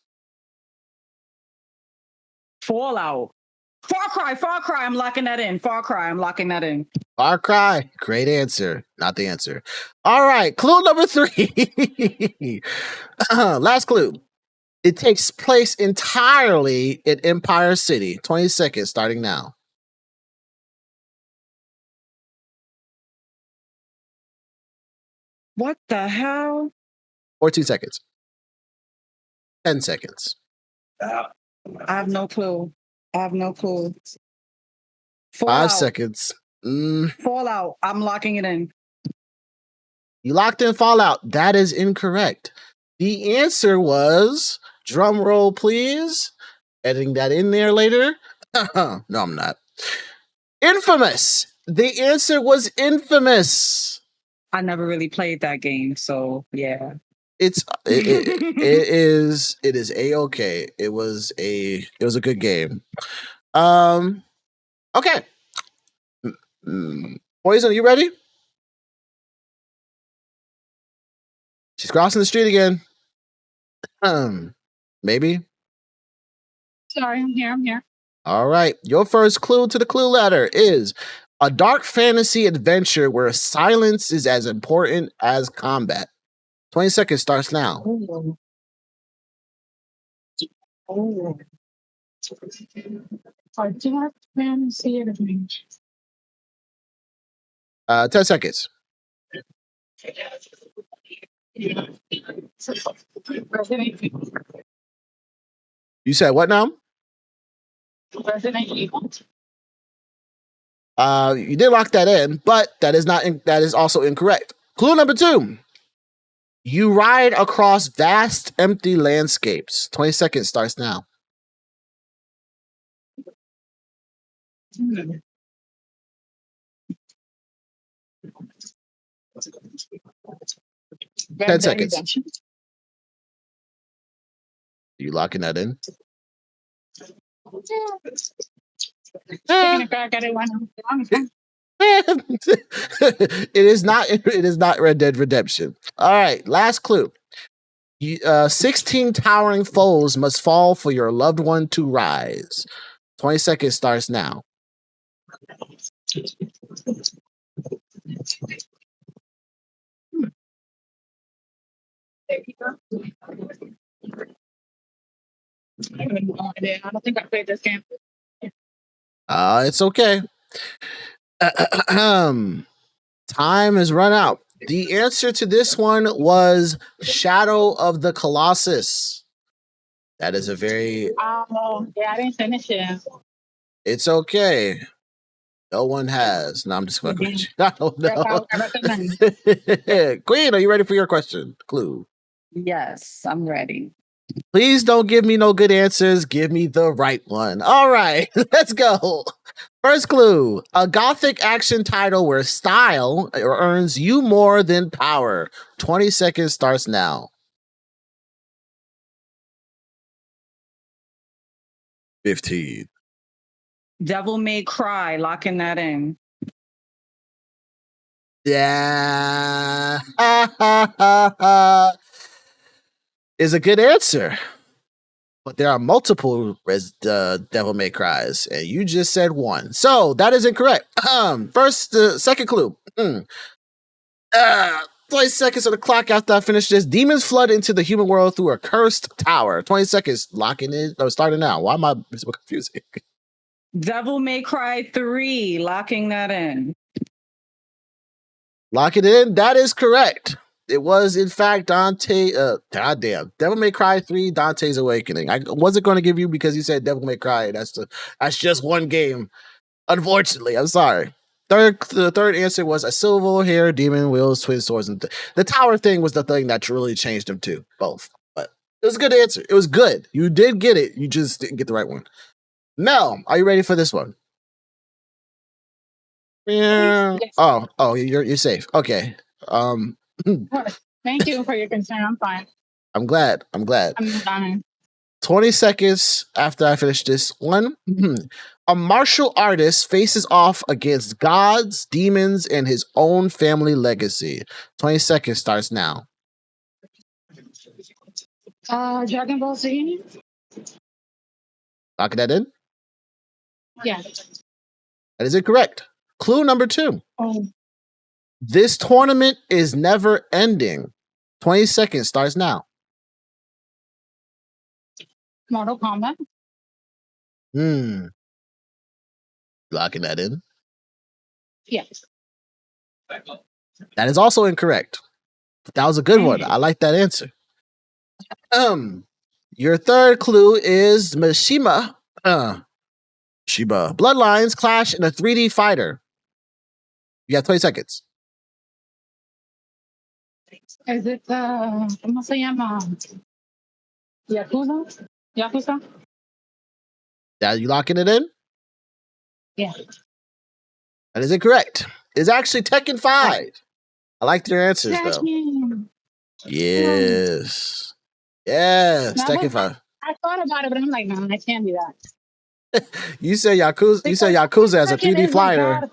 Fallout. Far Cry. I'm locking that in. Far Cry. I'm locking that in. Far Cry. Great answer. Not the answer. All right. Clue number 3. Last clue. It takes place entirely in Empire City. 20 seconds starting now. What the hell? 14 seconds. 10 seconds. I have no clue. 5 Fallout. seconds. Fallout. I'm locking it in. You locked in Fallout. That is incorrect. The answer was, drum roll please, editing that in there later. No, I'm not. Infamous. The answer was Infamous. I never really played that game, so yeah. It is A-okay. It was a good game. Okay. Poison, are you ready? She's crossing the street again. Maybe. Sorry, I'm here. I'm here. All right. Your first clue to the clue letter is a dark fantasy adventure where silence is as important as combat. 20 seconds starts now. Oh. A dark fantasy adventure. 10 seconds. Resident Evil. You said what now? Resident Evil. You did lock that in, but that is also incorrect. Clue number 2. You ride across vast empty landscapes. 20 seconds starts now. Hmm. 10 seconds. You locking that in? Taking a crack at it one. It is not Red Dead Redemption. All right, last clue. 16 towering foes must fall for your loved one to rise. 20 seconds starts now. I have no idea. I don't think I played this game. It's okay. Time has run out. The answer to this one was Shadow of the Colossus. That is a very... Oh, yeah, I didn't finish it. It's okay. No one has. No, I'm just fucking with you. I don't know. Queen, are you ready for your question? Clue. Yes, I'm ready. Please don't give me no good answers. Give me the right one. All right, let's go. First clue, a gothic action title where style earns you more than power. 20 seconds starts now. 15. Devil May Cry, locking that in. Yeah. Is a good answer. But there are multiple Devil May Cries, and you just said one. So that is incorrect. Second clue. 20 seconds on the clock after I finish this. Demons flood into the human world through a cursed tower. 20 seconds. Locking in. No, starting now. Why am I so confusing? Devil May Cry 3, locking that in. Lock it in. That is correct. It was, in fact, goddamn. Devil May Cry 3, Dante's Awakening. I wasn't going to give you because you said Devil May Cry. That's just one game. Unfortunately, I'm sorry. The third answer was a silver hair, demon wheels, twin swords, and the tower thing was the thing that really changed them too. Both. But it was a good answer. It was good. You did get it. You just didn't get the right one. Mel, are you ready for this one? Yeah. Yes. Oh, you're safe. Okay. Thank you for your concern. I'm fine. I'm glad. I'm fine. 20 seconds after I finish this one. A martial artist faces off against gods, demons, and his own family legacy. 20 seconds starts now. Dragon Ball Z? Lock that in? Yeah. That is incorrect. Clue number 2. Oh. This tournament is never ending. 20 seconds starts now. Mortal Kombat? Locking that in? Yes. That is also incorrect. But that was a good one. I like that answer. Your third clue is Mishima. Shiba. Bloodlines clash in a 3D fighter. You got 20 seconds. Is it ¿cómo se llama? Yakuza? Now you locking it in? Yeah. That is incorrect. It's actually Tekken 5. I liked your answers though. Yes. Yes, Tekken 5. I thought about it, but I'm like, no, I can't do that. You said Yakuza. You said Yakuza as a 3D flyer.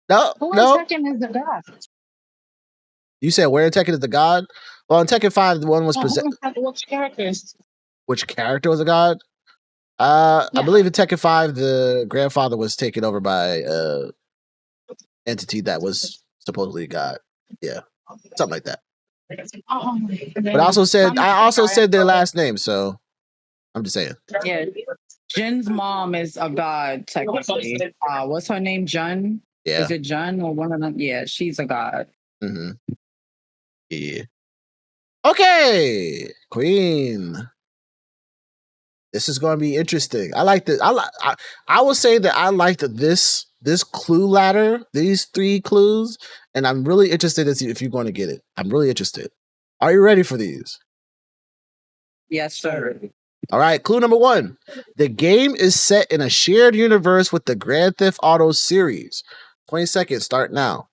No, Who in no. Tekken is the god? You said where in Tekken is the god? Well, in Tekken 5, the one was Which characters? Which character was a god? I believe in Tekken 5, the grandfather was taken over by entity that was supposedly a god. Yeah, something like that. But I also said their last name, so I'm just saying. Yeah, Jin's mom is a god technically. What's her name? Jun? Yeah. Is it Jun or one of them? Yeah, she's a god. Mm-hmm. Yeah. Okay, Queen. This is going to be interesting. I like this. I will say that I liked this clue ladder, these 3 clues, and I'm really interested to see if you're going to get it. I'm really interested. Are you ready for these? Yes, sir. All right, clue number 1. The game is set in a shared universe with the Grand Theft Auto series. 20 seconds, start now.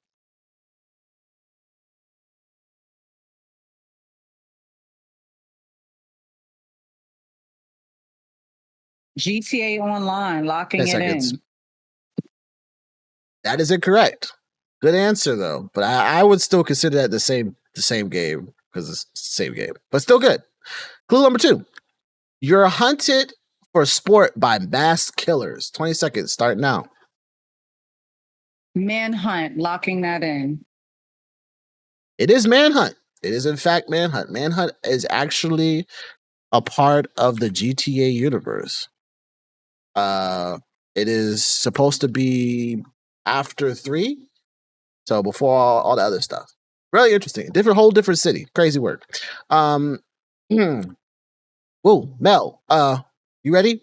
GTA Online, locking 10 it seconds. in. That is incorrect. Good answer though, but I would still consider that the same game because it's the same game, but still good. Clue number 2. You're hunted for sport by masked killers. 20 seconds, start now. Manhunt, locking that in. It is Manhunt. It is in fact Manhunt. Manhunt is actually a part of the GTA universe. It is supposed to be after 3, so before all the other stuff. Really interesting. Whole different city. Crazy work. Whoa, Mel. You ready?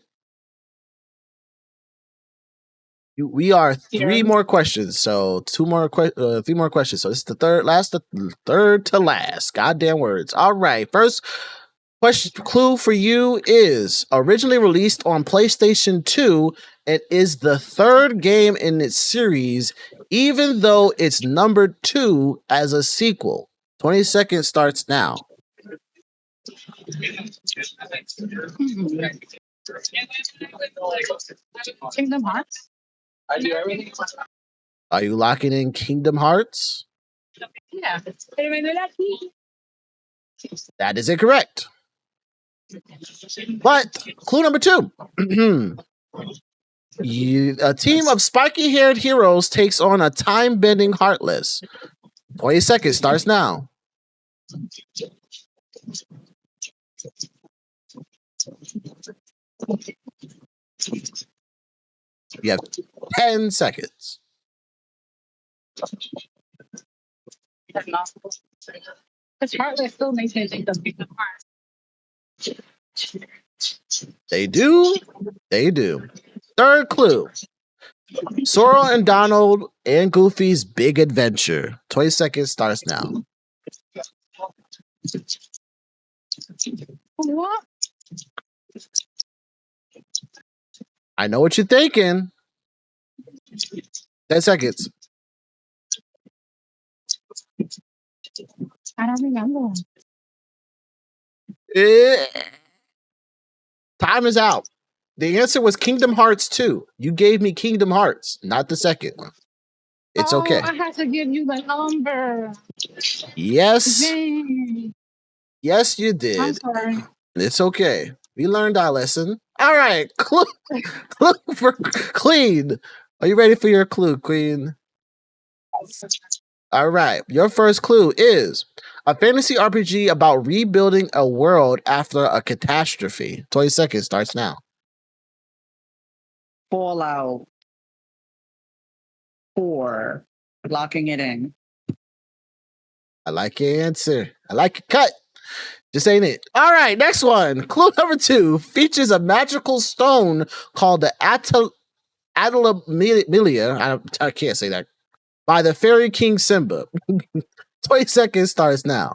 We are 3 more questions, so 3 more questions. So this is the third to last. Goddamn words. All right. First clue for you is originally released on PlayStation 2. It is the 3rd game in its series, even though it's numbered 2 as a sequel. 20 seconds starts now. Kingdom Hearts. Are you locking in Kingdom Hearts? Yeah. That is incorrect. But clue number 2. A team of spiky-haired heroes takes on a time-bending Heartless. 20 seconds starts now. You have 10 seconds. Because Heartless still makes me think of Kingdom Hearts. They do. 3rd clue. Sora and Donald and Goofy's Big Adventure. 20 seconds starts now. What? I know what you're thinking. 10 seconds. I don't remember. Time is out. The answer was Kingdom Hearts 2. You gave me Kingdom Hearts, not the second one. It's okay. I had to give you the number. Yes. Dang. Yes, you did. I'm sorry. It's okay. We learned our lesson. All right. Clue for Queen. Are you ready for your clue, Queen? All right. Your first clue is a fantasy RPG about rebuilding a world after a catastrophe. 20 seconds starts now. Fallout 4, locking it in. I like your answer. I like your cut. Just ain't it. All right, next one. Clue number 2 features a magical stone called the Atalamelia. I can't say that. By the Fairy King Simba. 20 seconds starts now.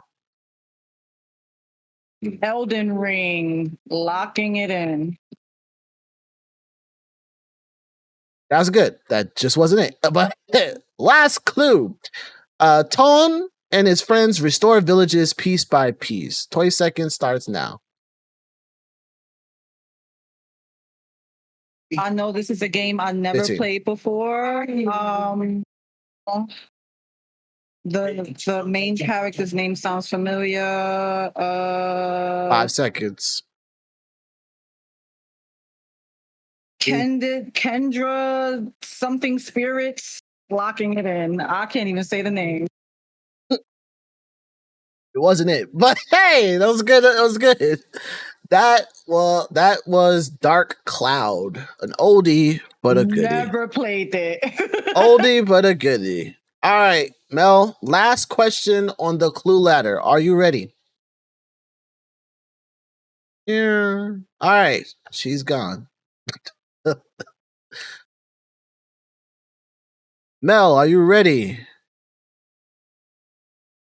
Elden Ring, locking it in. That's good. That just wasn't it. But last clue. Ton and his friends restore villages piece by piece. 20 seconds starts now. I know this is a game I never 15. played before. The main character's name sounds familiar. 5 seconds. Kendra something spirits, locking it in. I can't even say the name. It wasn't it, but hey, that was good. That was good. That was Dark Cloud, an oldie but a goodie. Never played it. Oldie but a goodie. All right, Mel. Last question on the clue ladder. Are you ready? Yeah. All right. She's gone. Mel, are you ready?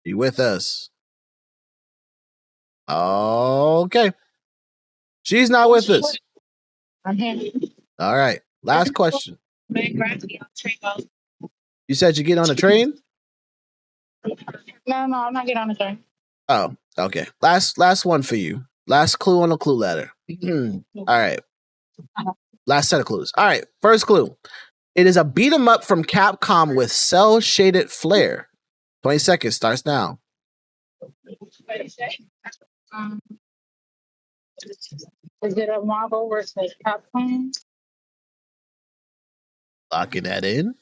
You with us? Okay. She's not with us. I'm here. All right. Last question. You said you get on a train? No, I'm not getting on the train. Oh, okay. Last one for you. Last clue on the clue ladder. All right. Last set of clues. All right. First clue. It is a beat 'em up from Capcom with cell shaded flair. 20 seconds starts now. Is it a Marvel versus Capcom? Locking that in.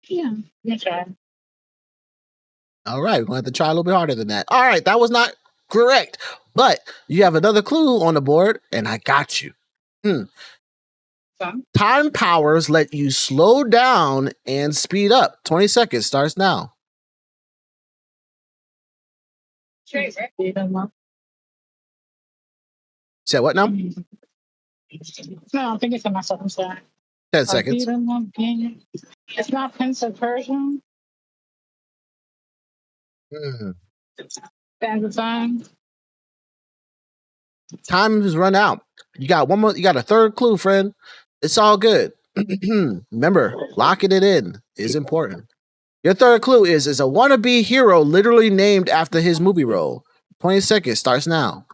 Yeah, let me try. All right. We're going to have to try a little bit harder than that. All right. That was not correct. But you have another clue on the board, and I got you. Time powers let you slow down and speed up. 20 seconds starts now. Said Say what now? No, I think it's in myself. I'm sorry. 10 seconds. It's not Prince of Persia. Stand the time. Time has run out. You got one more. You got a third clue, friend. It's all good. Remember, locking it in is important. Your third clue is a wannabe hero literally named after his movie role. 20 seconds starts now.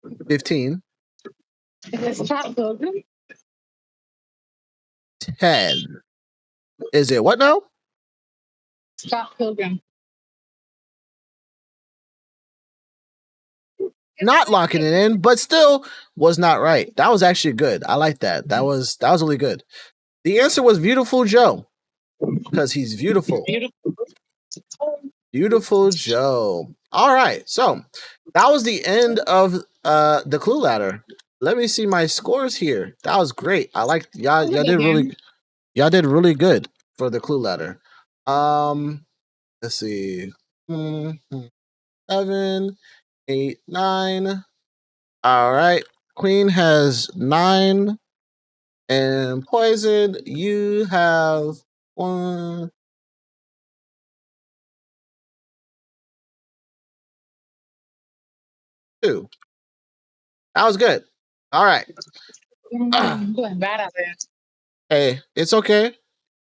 $15. It's Scott Pilgrim. 10. Is it what now? Scott Pilgrim. Not locking it in, but still was not right. That was actually good. I like that. That was really good. The answer was Beautiful Joe, because he's beautiful. Beautiful Joe. All right, so that was the end of the clue ladder. Let me see my scores here. That was great. I like y'all. Y'all did really good for the clue ladder. Let's see. 7, 8, 9. All right. Queen has 9. And Poison, you have 1. 2. That was good. All right. I'm doing bad at it. Hey, it's okay.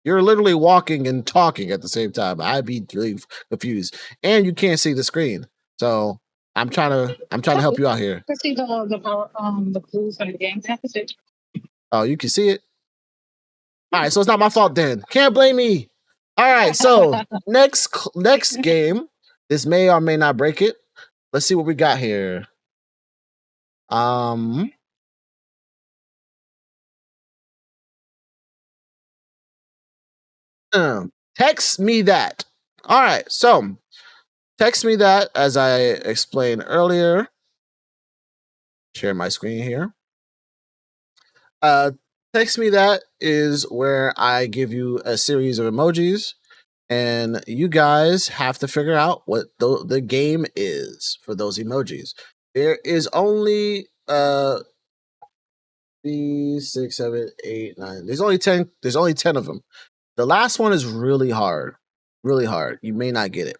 You're literally walking and talking at the same time. I'd be really confused. And you can't see the screen. So I'm trying to help you out here. Let's see the clues for the game. Oh, you can see it? All right, so it's not my fault then. Can't blame me. All right, so next game. This may or may not break it. Let's see what we got here. Text me that. All right, so text me that, as I explained earlier. Share my screen here. Text me that is where I give you a series of emojis, and you guys have to figure out what the game is for those emojis. There is only 3, 6, 7, 8, 9. There's only 10. There's only 10 of them. The last one is really hard. Really hard. You may not get it.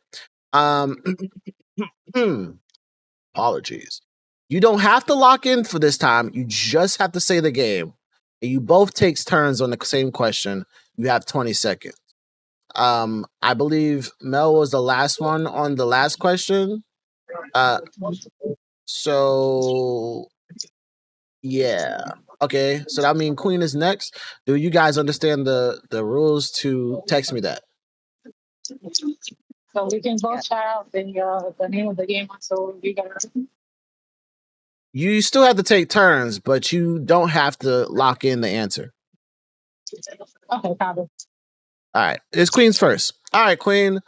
Apologies. You don't have to lock in for this time. You just have to say the game. And you both take turns on the same question. You have 20 seconds. I believe Mel was the last one on the last question. So yeah. Okay. So that means Queen is next. Do you guys understand the rules to text me that? So we can both shout out the name of the game. So you got You still have to take turns, but you don't have to lock in the answer. okay, copy. All right. It's Queen's first. All right, Queen.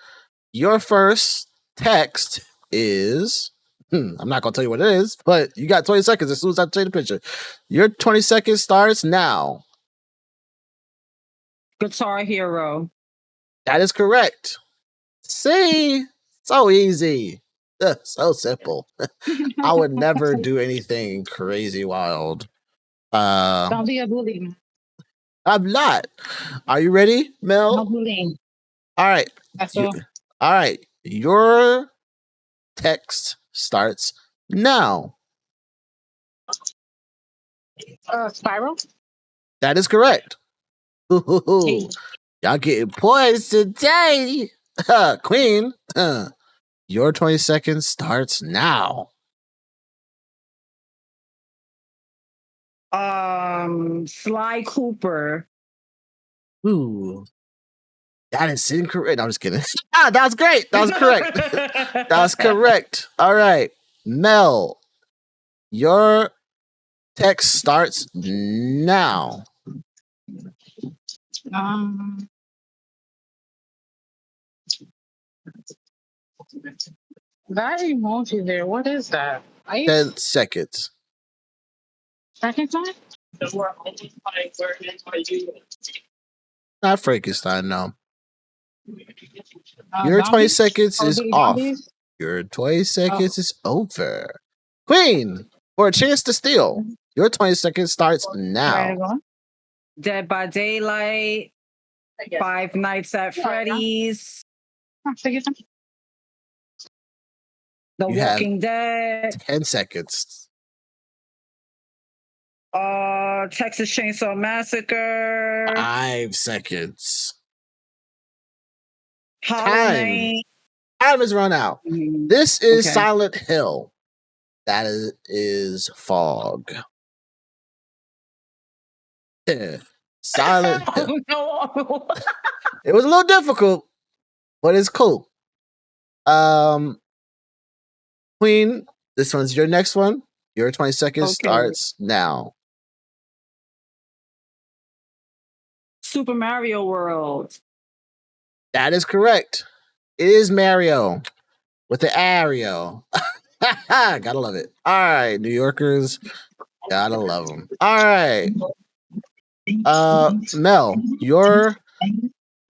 Your first text is. I'm not gonna tell you what it is, but you got 20 seconds as soon as I take the picture. Your 20 seconds starts now. Guitar Hero. That is correct. See, so easy, so simple. I would never do anything crazy wild. Don't be a bully, man. I'm not. Are you ready, Mel? No bullying. All right. That's all. All right. Your text starts now. Spiral. That is correct. Ooh, y'all getting points today. Queen, your 20 seconds starts now. Sly Cooper. Ooh. That is incorrect. No, I'm just kidding. That was great. That was correct. That was correct. All right. Mel, your text starts now. That emoji there, what is that? 10 seconds. Frankenstein? Not Frankenstein, no. Your 20 seconds is off. Your 20 seconds is over. Queen, for a chance to steal, your 20 seconds starts now. Dead by Daylight. Five Nights at Freddy's. The Walking Dead. 10 seconds. Texas Chainsaw Massacre. 5 seconds. Time has run out. This is Silent Hill. That is Fog. Silent Hill. No. It was a little difficult, but it's cool. Queen, this one's your next one. Your 20 seconds starts now. Super Mario World. That is correct. It is Mario with the Ario. Gotta love it. All right, New Yorkers. Gotta love them. All right. Mel, your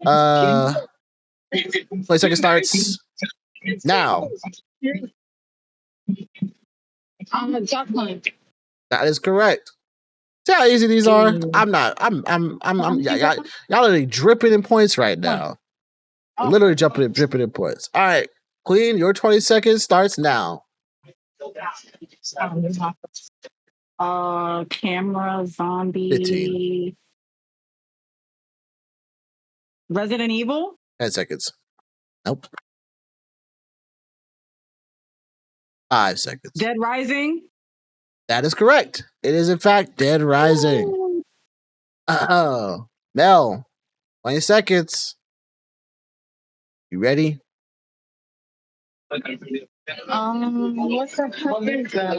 20 seconds starts now. That is correct. See how easy these are? Y'all are dripping in points right now. Literally dripping in points. All right, Queen, your 20 seconds starts now. Camera, zombie. 15. Resident Evil. 10 seconds. Nope. 5 seconds. Dead Rising. That is correct. It is in fact Dead Rising. Oh, Mel, 20 seconds. You ready? What the heck is that?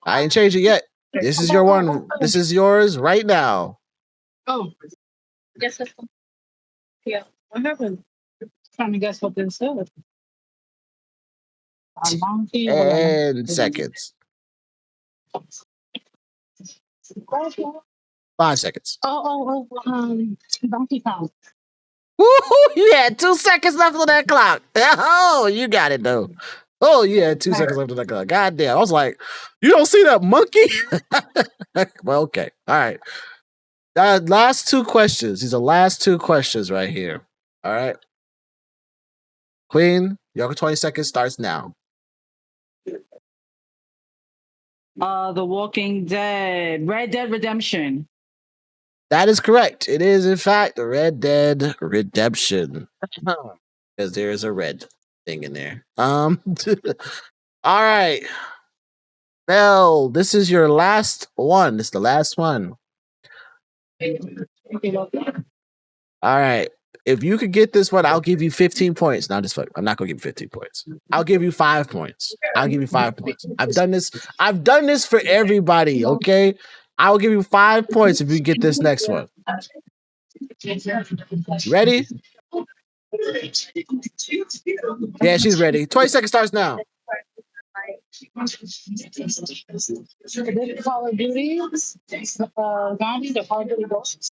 I ain't changed it yet. This is your one. This is yours right now. Oh, guess that's yeah. What happened? Trying to guess what this is. 10 seconds. 5 seconds. Donkey Kong. Woo-hoo, you had 2 seconds left on that clock. Oh, you got it though. Oh, you had 2 seconds left on that clock. God damn. I was like, you don't see that monkey? Well, okay. All right. Last 2 questions. These are last 2 questions right here. All right. Queen, your 20 seconds starts now. The Walking Dead. Red Dead Redemption. That is correct. It is, in fact, Red Dead Redemption. Because there is a red thing in there. All right. Mel, this is your last one. This is the last one. All right. If you could get this one, I'll give you 15 points. No, just fuck. I'm not gonna give you 15 points. I'll give you 5 points. I'll give you 5 points. I've done this. I've done this for everybody. Okay. I'll give you 5 points if you get this next one. Ready? Yeah, she's ready. 20 seconds starts now. Call of Duty, Zombie, the Call of Duty Ghosts.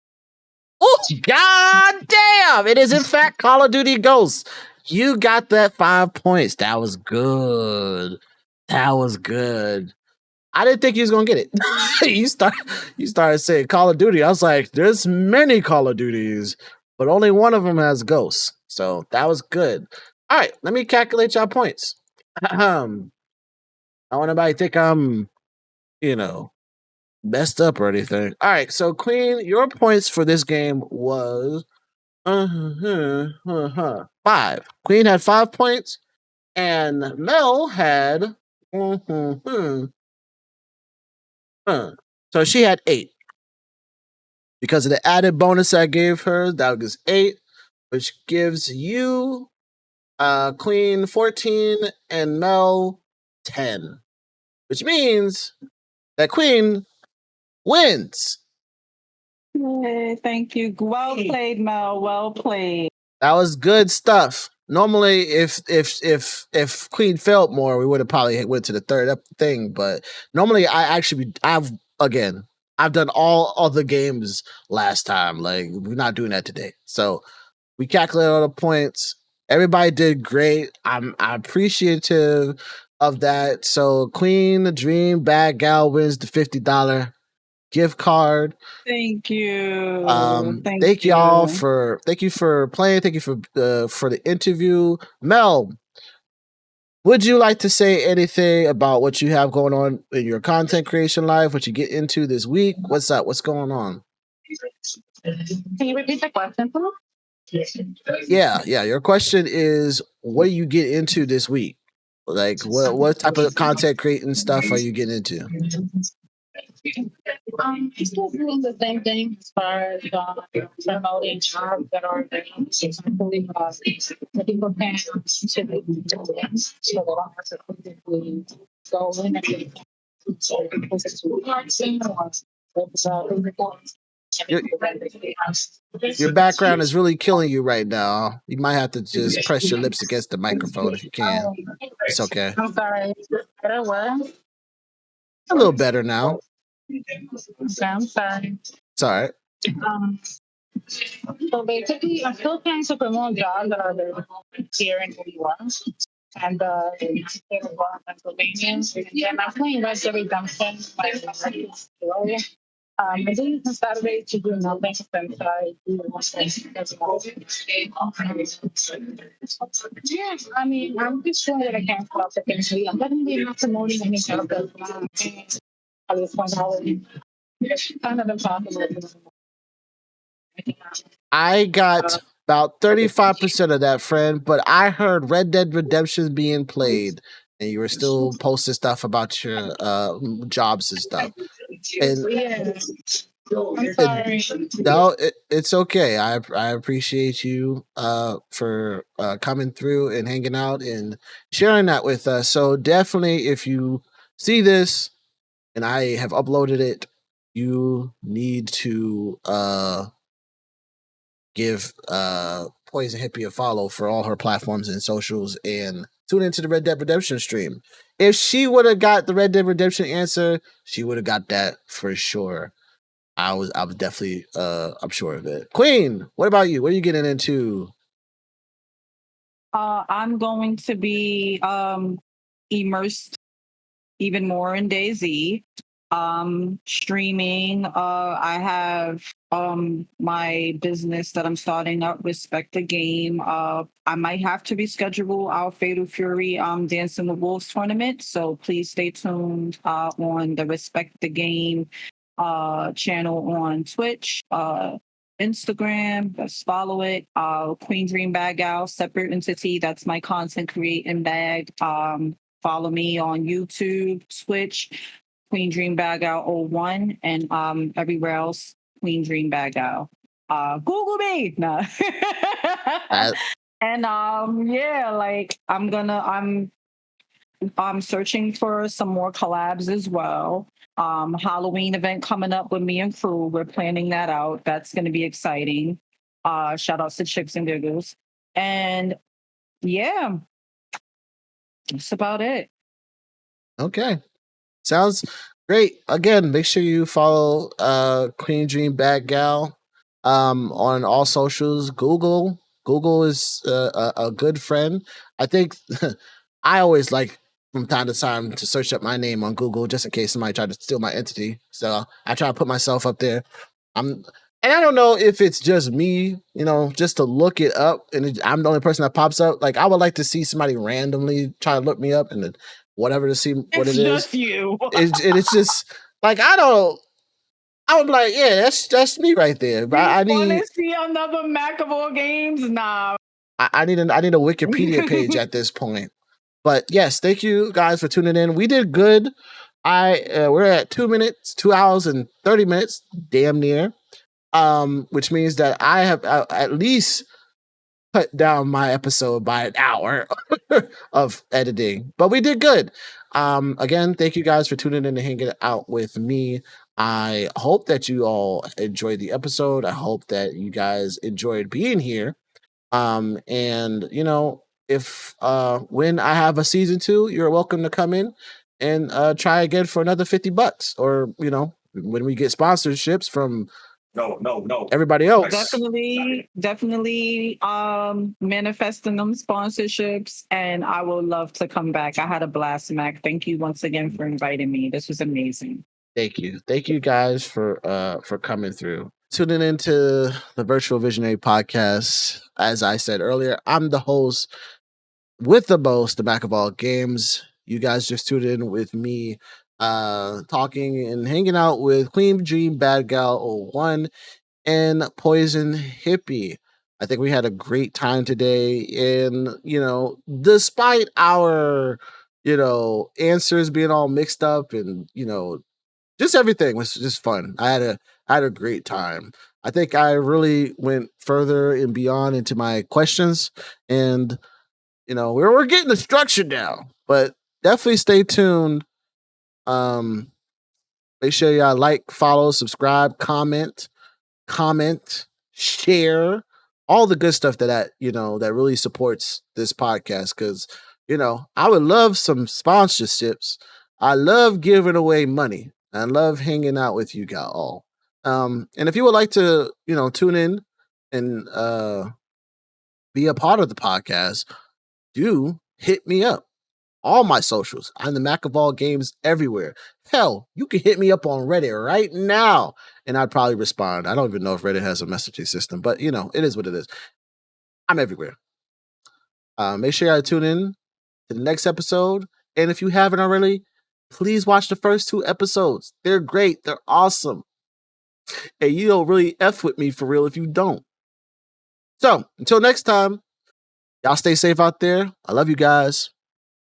Oh, god damn! It is in fact Call of Duty Ghosts. You got that 5 points. That was good. That was good. I didn't think you was gonna get it. you started saying Call of Duty. I was like, there's many Call of Duties, but only one of them has ghosts. So that was good. All right, let me calculate y'all points. I don't want anybody to think I'm, messed up or anything. All right, so Queen, your points for this game was 5. Queen had 5 points, and Mel had so she had 8. Because of the added bonus I gave her, that was 8, which gives you Queen 14 and Mel 10. Which means that Queen wins. Yay, thank you. Well played, Mel. Well played. That was good stuff. Normally, if Queen felt more, we would have probably went to the third thing. But normally, I've done all the games last time. Like, we're not doing that today. So we calculated all the points. Everybody did great. I'm appreciative of that. So QueenDreamBadGal wins the $50 gift card. Thank you. Thank you for playing. Thank you for the interview. Mel, would you like to say anything about what you have going on in your content creation life? What you get into this week? What's up? What's going on? Can you repeat the question, please? Yeah. Your question is, what do you get into this week? Like, what type of content creating stuff are you getting into? Still doing the same thing as far as promoting jobs that are available. Hopefully, the people can to so they don't have to physically go in and get Your background is really killing you right now. You might have to just press your lips against the microphone if you can. It's okay. I'm sorry. Better what? A little better now. Okay, I'm sorry. It's all right. So basically, I'm still trying to promote jobs that are available here in the US and in Pennsylvania. And I'm playing Red Dead Redemption. I do some Saturdays to do nothing since I do yeah, I mean, I'm just doing what I can for opportunity. I'm definitely not promoting any job that's not at this point already. It's kind of impossible. I got about 35% of that, friend, but I heard Red Dead Redemption being played, and you were still posting stuff about your jobs and stuff. And I'm sorry. No, it's okay. I appreciate you for coming through and hanging out and sharing that with us. So definitely, if you see this and I have uploaded it, you need to give Poison Hippie a follow for all her platforms and socials and tune into the Red Dead Redemption stream. If she would have got the Red Dead Redemption answer, she would have got that for sure. I was definitely I'm sure of it. Queen, what about you? What are you getting into? I'm going to be immersed even more in DayZ. Streaming. I have my business that I'm starting up, Respect the Game. I might have to reschedule our Fatal Fury Dancing with Wolves tournament. So please stay tuned on the Respect the Game channel on Twitch, Instagram. Let's follow it. QueenDreamBadGal, separate entity. That's my content creating bag. follow me on YouTube, Twitch, QueenDreamBadGal01, and everywhere else, QueenDreamBadGal. Google me. No. Uh, And yeah, like I'm searching for some more collabs as well. Halloween event coming up with me and crew. We're planning that out. That's gonna be exciting. Shout outs to Chicks and Giggles. And yeah, that's about it. okay. Sounds great. Again, make sure you follow Queen Dream Bad Gal on all socials. Google is a good friend. I think I always like from time to time to search up my name on Google just in case somebody tried to steal my entity. So I try to put myself up there. And I don't know if it's just me, just to look it up, and I'm the only person that pops up. Like, I would like to see somebody randomly try to look me up and then whatever to see what It's it is. just you. It's just like I would be like, yeah, that's me right there. But I want need to see another Mac of all games? Nah. I need a Wikipedia page at this point. But yes, thank you guys for tuning in. We did good. We're at 2 hours and 30 minutes, damn near. Which means that I have at least cut down my episode by an hour of editing, but we did good. Again, thank you guys for tuning in and hanging out with me. I hope that you all enjoyed the episode. I hope that you guys enjoyed being here. And if when I have a season 2, you're welcome to come in and try again for another $50, or when we get sponsorships from no. everybody else. Definitely manifesting them sponsorships, and I will love to come back. I had a blast, Mac. Thank you once again for inviting me. This was amazing. Thank you guys for coming through, tuning into the Virtual Visionary Podcast. As I said earlier, I'm the host with the most, the Mac of all games. You guys just tuned in with me talking and hanging out with Queen Dream Bad Gal 01 and Poison Hippie. I think we had a great time today, and despite our answers being all mixed up, and just everything was just fun. I had a great time. I think I really went further and beyond into my questions, and we're getting the structure down. But definitely stay tuned. Make sure y'all like, follow, subscribe, comment, share, all the good stuff that really supports this podcast. Because I would love some sponsorships. I love giving away money. I love hanging out with you guys all. And if you would like to tune in and be a part of the podcast, do hit me up. All my socials. I'm the Mac of all games everywhere. Hell, you can hit me up on Reddit right now, and I'd probably respond. I don't even know if Reddit has a messaging system, but it is what it is. I'm everywhere. Make sure you tune in to the next episode, and if you haven't already, please watch the first 2 episodes. They're great. They're awesome. And you don't really F with me for real if you don't. So, until next time, y'all stay safe out there. I love you guys.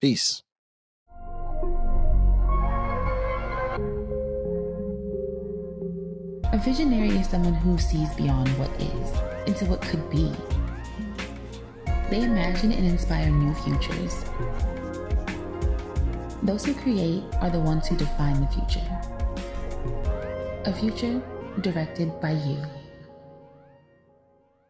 Peace. A visionary is someone who sees beyond what is into what could be. They imagine and inspire new futures. Those who create are the ones who define the future. A future directed by you.